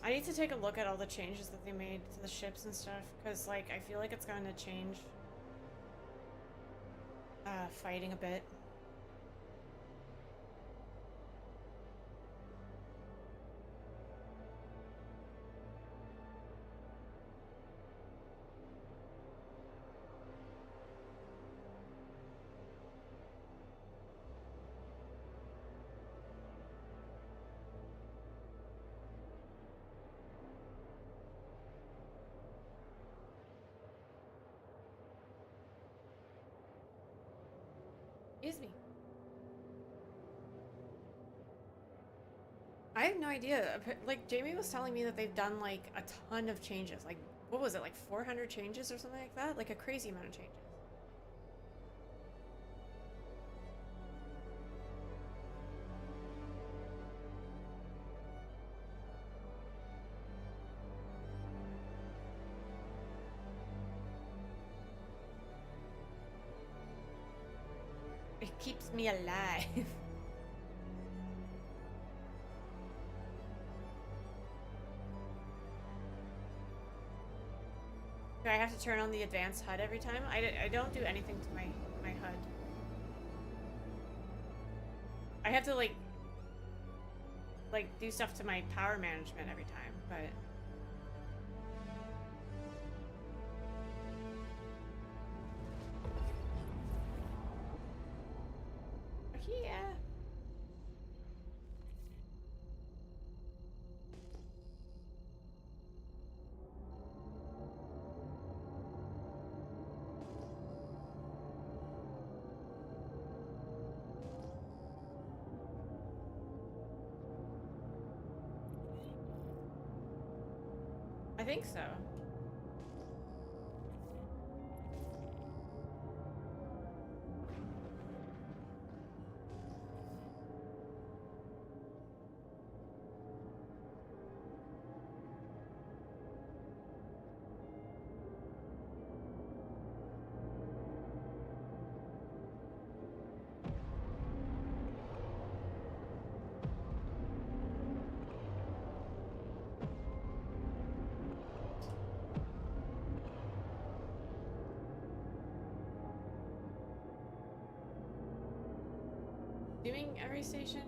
I need to take a look at all the changes that they made to the ships and stuff, because, like, I feel like it's going to change fighting a bit. Excuse me. I have no idea. Like, Jamie was telling me that they've done, like, a ton of changes. Like, what was it, like 400 changes or something like that? Like, a crazy amount of changes. It keeps me alive. Do I have to turn on the advanced HUD every time? I don't do anything to my HUD. I have to like do stuff to my power management every time, but yeah. I think so. Doing every station?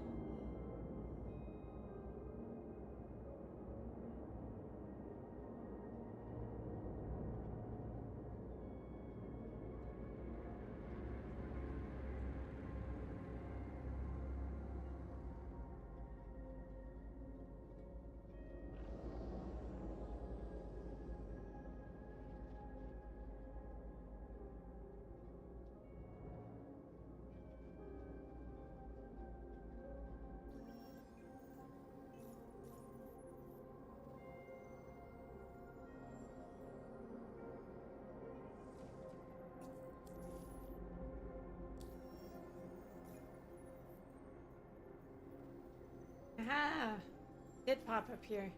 did pop up here.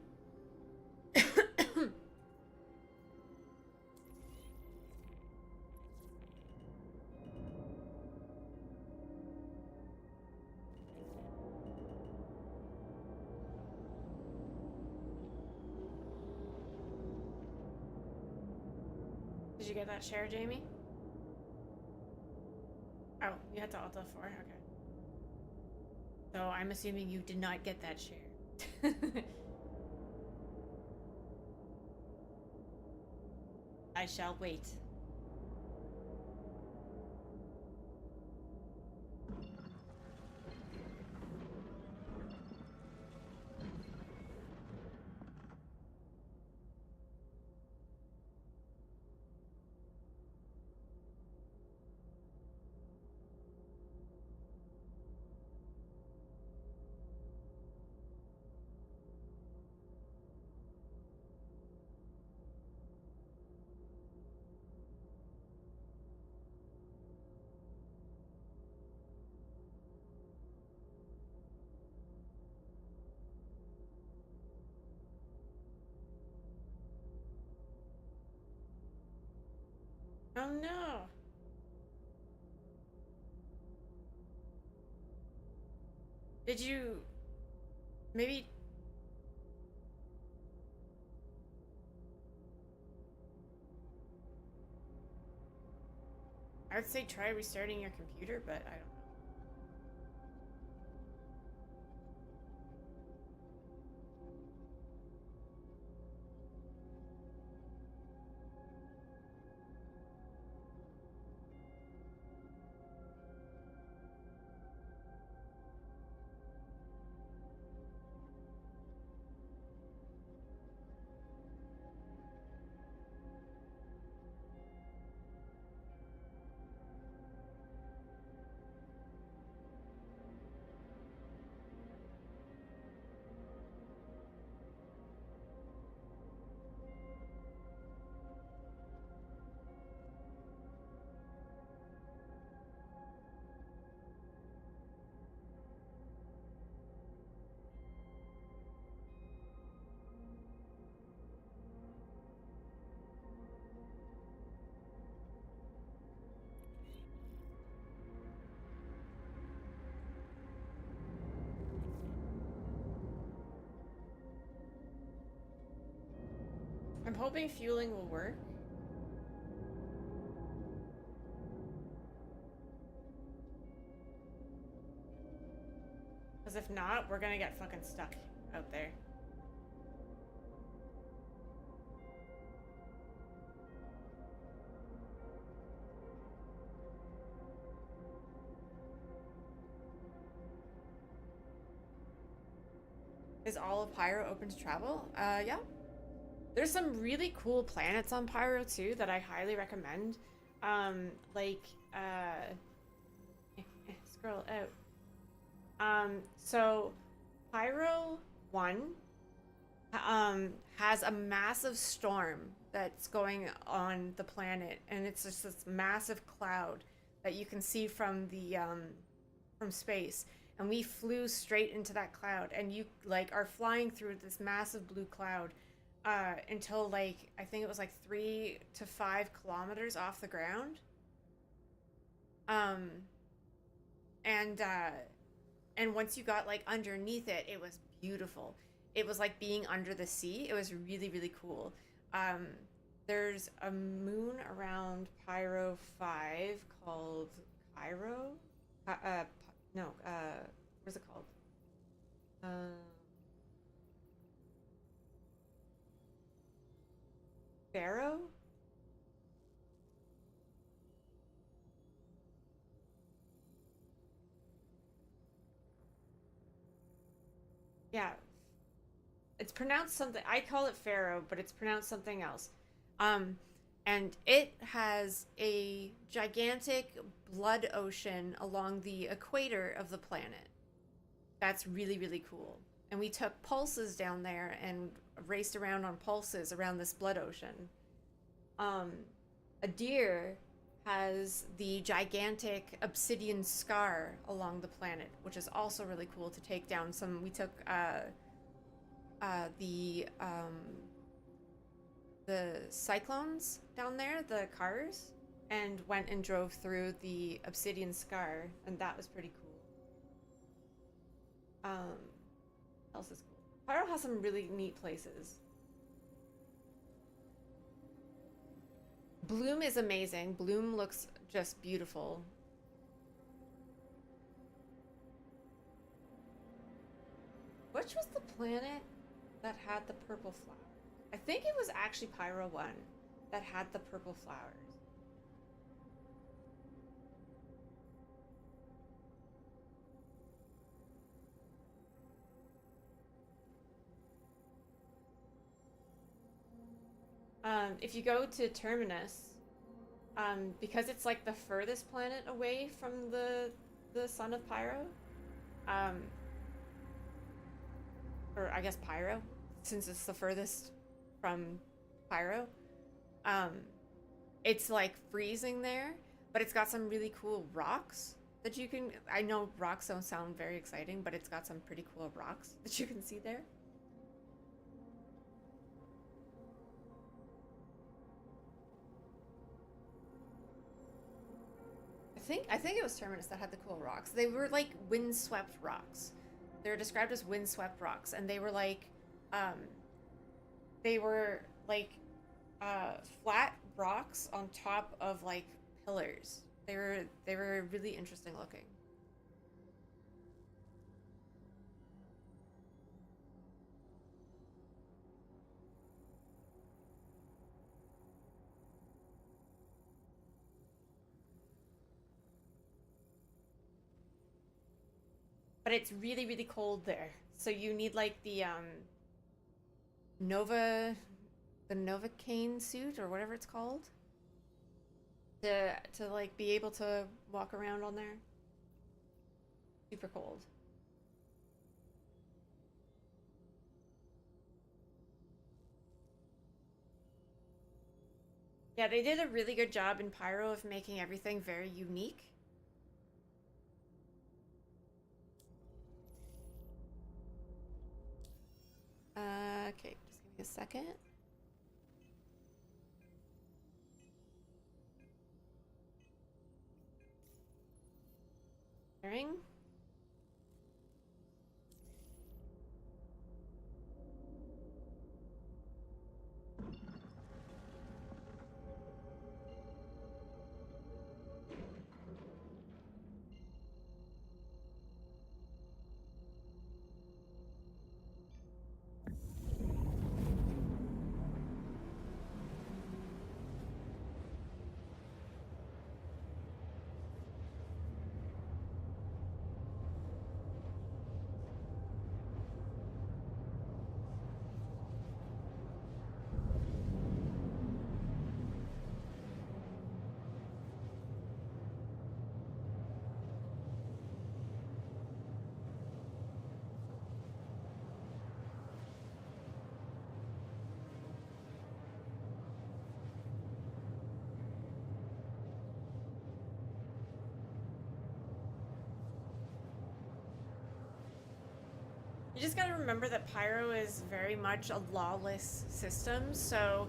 Did you get that share, Jamie? Oh, you had to Alt F4? Okay. So I'm assuming you did not get that share. I shall wait. Oh no! Did you... maybe... I would say try restarting your computer, but I don't know. I'm hoping fueling will work. Because if not, we're gonna get fucking stuck out there. Is all of Pyro open to travel? Yeah. There's some really cool planets on Pyro too that I highly recommend. Scroll out. So Pyro 1 has a massive storm that's going on the planet, and it's just this massive cloud that you can see from the from space. And we flew straight into that cloud, and you like are flying through this massive blue cloud until like I think it was like 3 to 5 kilometers off the ground. And once you got like underneath it, it was beautiful. It was like being under the sea. It was really, really cool. There's a moon around Pyro 5 called Pyro. What's it called? Pharaoh? Yeah. It's pronounced something. I call it Pharaoh, but it's pronounced something else. And it has a gigantic blood ocean along the equator of the planet. That's really, really cool. And we took pulses down there and raced around on pulses around this blood ocean. A deer has the gigantic obsidian scar along the planet, which is also really cool to take down. We took the cyclones down there, the cars, and went and drove through the Obsidian Scar, and that was pretty cool. What else is cool? Pyro has some really neat places. Bloom is amazing. Bloom looks just beautiful. Which was the planet that had the purple flower? I think it was actually Pyro 1 that had the purple flowers. If you go to Terminus, because it's like the furthest planet away from the sun of Pyro, or I guess Pyro, since it's the furthest from Pyro, it's like freezing there, but it's got some really cool rocks that you can, I know rocks don't sound very exciting, but it's got some pretty cool rocks that you can see there. I think it was Terminus that had the cool rocks. They were like windswept rocks. They were described as windswept rocks, and they were like flat rocks on top of like pillars. They were really interesting looking. But it's really, really cold there. So you need like the Novocaine suit or whatever it's called to like be able to walk around on there. Super cold. Yeah, they did a really good job in Pyro of making everything very unique. Okay, just give me a second. Sharing. You just gotta remember that Pyro is very much a lawless system, so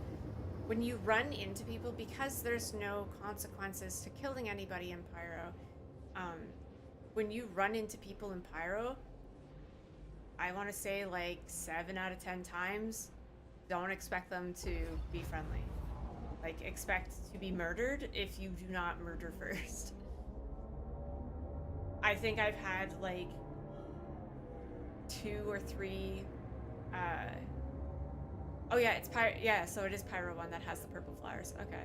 when you run into people, because there's no consequences to killing anybody in Pyro, when you run into people in Pyro, I want to say like 7 out of 10 times, don't expect them to be friendly. Like, expect to be murdered if you do not murder first. I think I've had like 2 or 3 oh yeah, it's Pyro. Yeah, so it is Pyro 1 that has the purple flowers. Okay.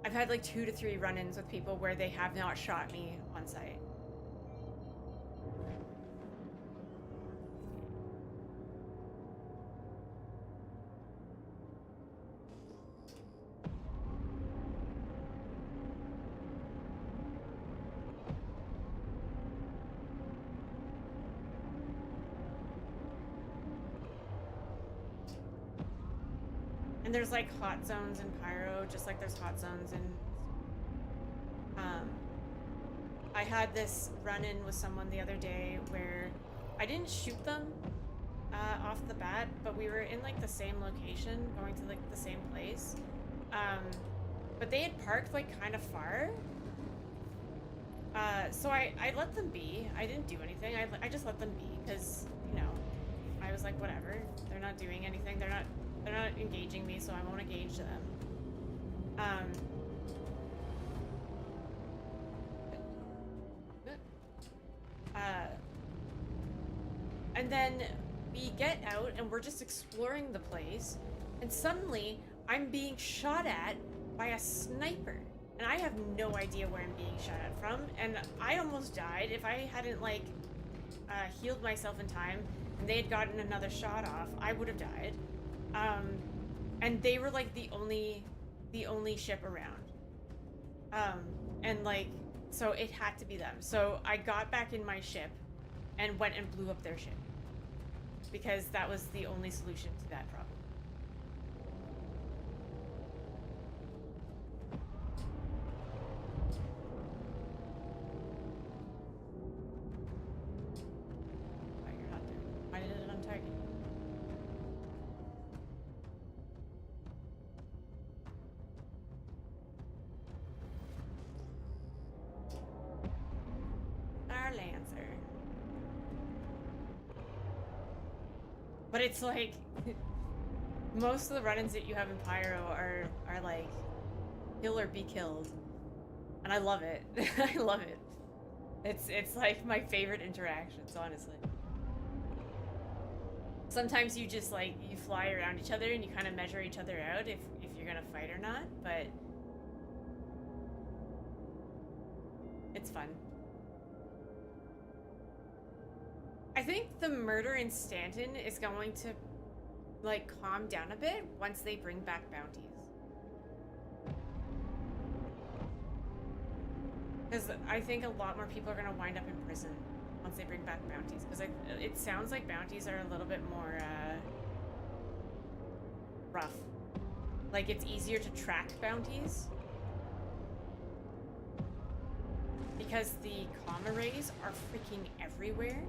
I've had like 2 to 3 run-ins with people where they have not shot me on sight. And there's like hot zones in Pyro, just like there's hot zones in... I had this run-in with someone the other day where I didn't shoot them, off the bat, but we were in like the same location, going to like the same place. But they had parked like kind of far. So I let them be. I didn't do anything. I just let them be because, you know, I was like, whatever. They're not doing anything. They're not engaging me, so I won't engage them. And then we get out and we're just exploring the place, and suddenly I'm being shot at by a sniper. And I have no idea where I'm being shot at from, and I almost died. If I hadn't like healed myself in time and they had gotten another shot off, I would have died. And they were like the only ship around. And like, so it had to be them. So I got back in my ship and went and blew up their ship, because that was the only solution to that problem. Oh, you're not there. Why did it untarget? Our Lancer. But it's like most of the run-ins that you have in Pyro are like kill or be killed, and I love it. I love it. It's like my favorite interactions, honestly. Sometimes you just like you fly around each other and you kind of measure each other out if you're gonna fight or not, but it's fun. I think the murder in Stanton is going to, like, calm down a bit once they bring back bounties. Because I think a lot more people are going to wind up in prison once they bring back bounties. Because it sounds like bounties are a little bit more rough. Like, it's easier to track bounties. Because the comma rays are freaking everywhere.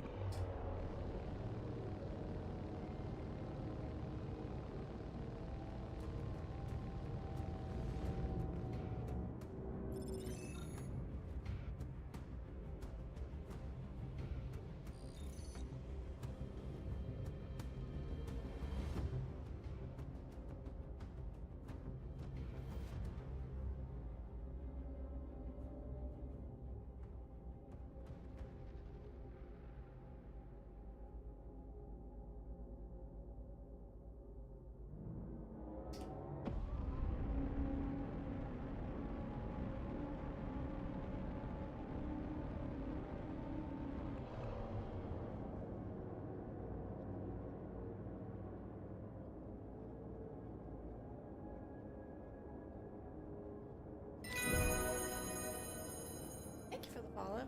Follow.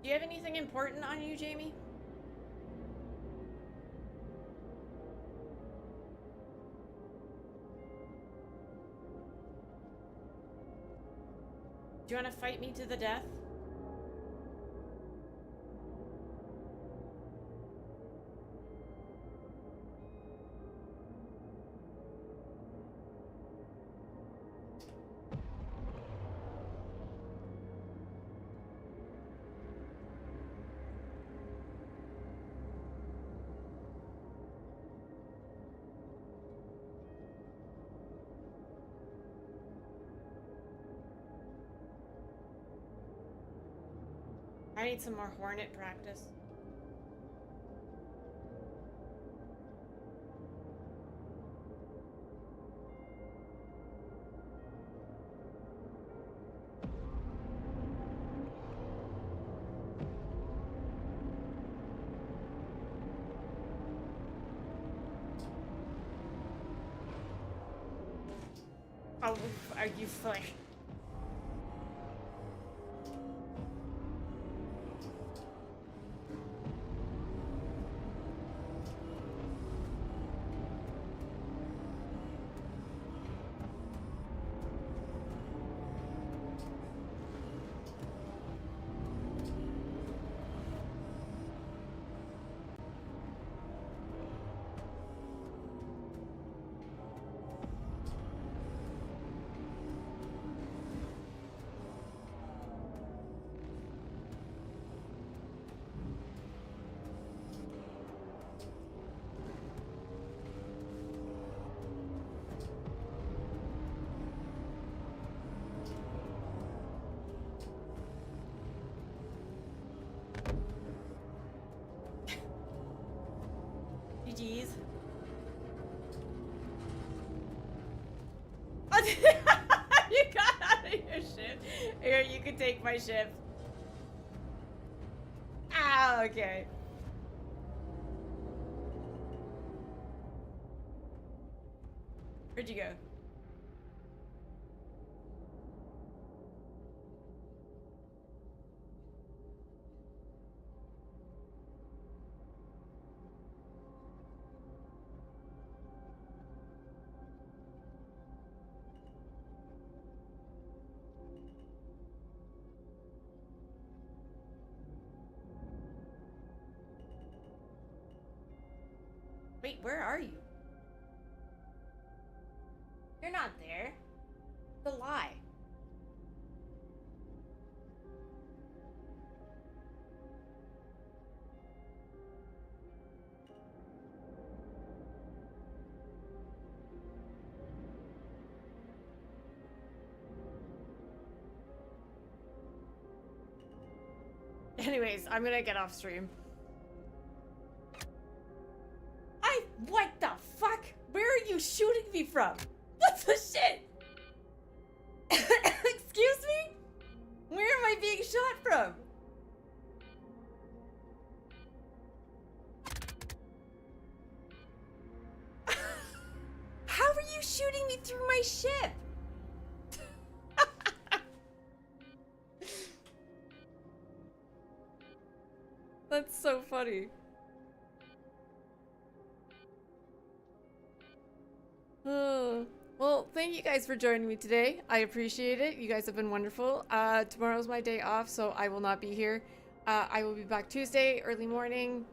Do you have anything important on you, Jamie? Do you want to fight me to the death? I need some more Hornet practice. Oh, are you foolish? GG's. You got out of your ship. Here, you can take my ship. Ah, okay. Where'd you go? Wait, where are you? You're not there. The lie. Anyways, I'm gonna get off stream. What the fuck? Where are you shooting me from? What the shit? Excuse me? Where am I being shot from? How are you shooting me through my ship? That's so funny. Well, thank you guys for joining me today. I appreciate it. You guys have been wonderful. Tomorrow's my day off, so I will not be here. I will be back Tuesday, early morning,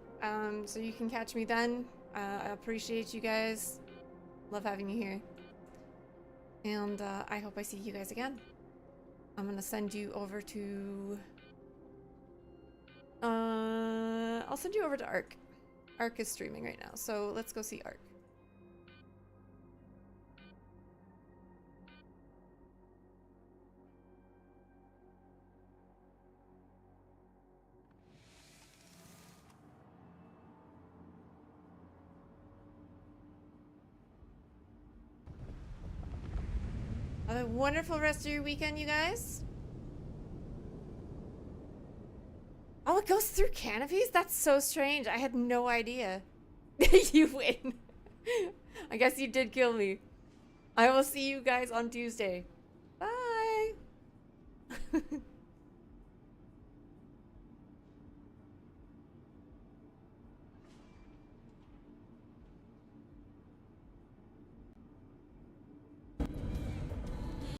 so you can catch me then. I appreciate you guys. Love having you here. And I hope I see you guys again. I'm gonna send you over to... I'll send you over to Ark. Ark is streaming right now, so let's go see Ark. Have a wonderful rest of your weekend, you guys. Oh, it goes through canopies? That's so strange. I had no idea. You win. I guess you did kill me. I will see you guys on Tuesday. Bye.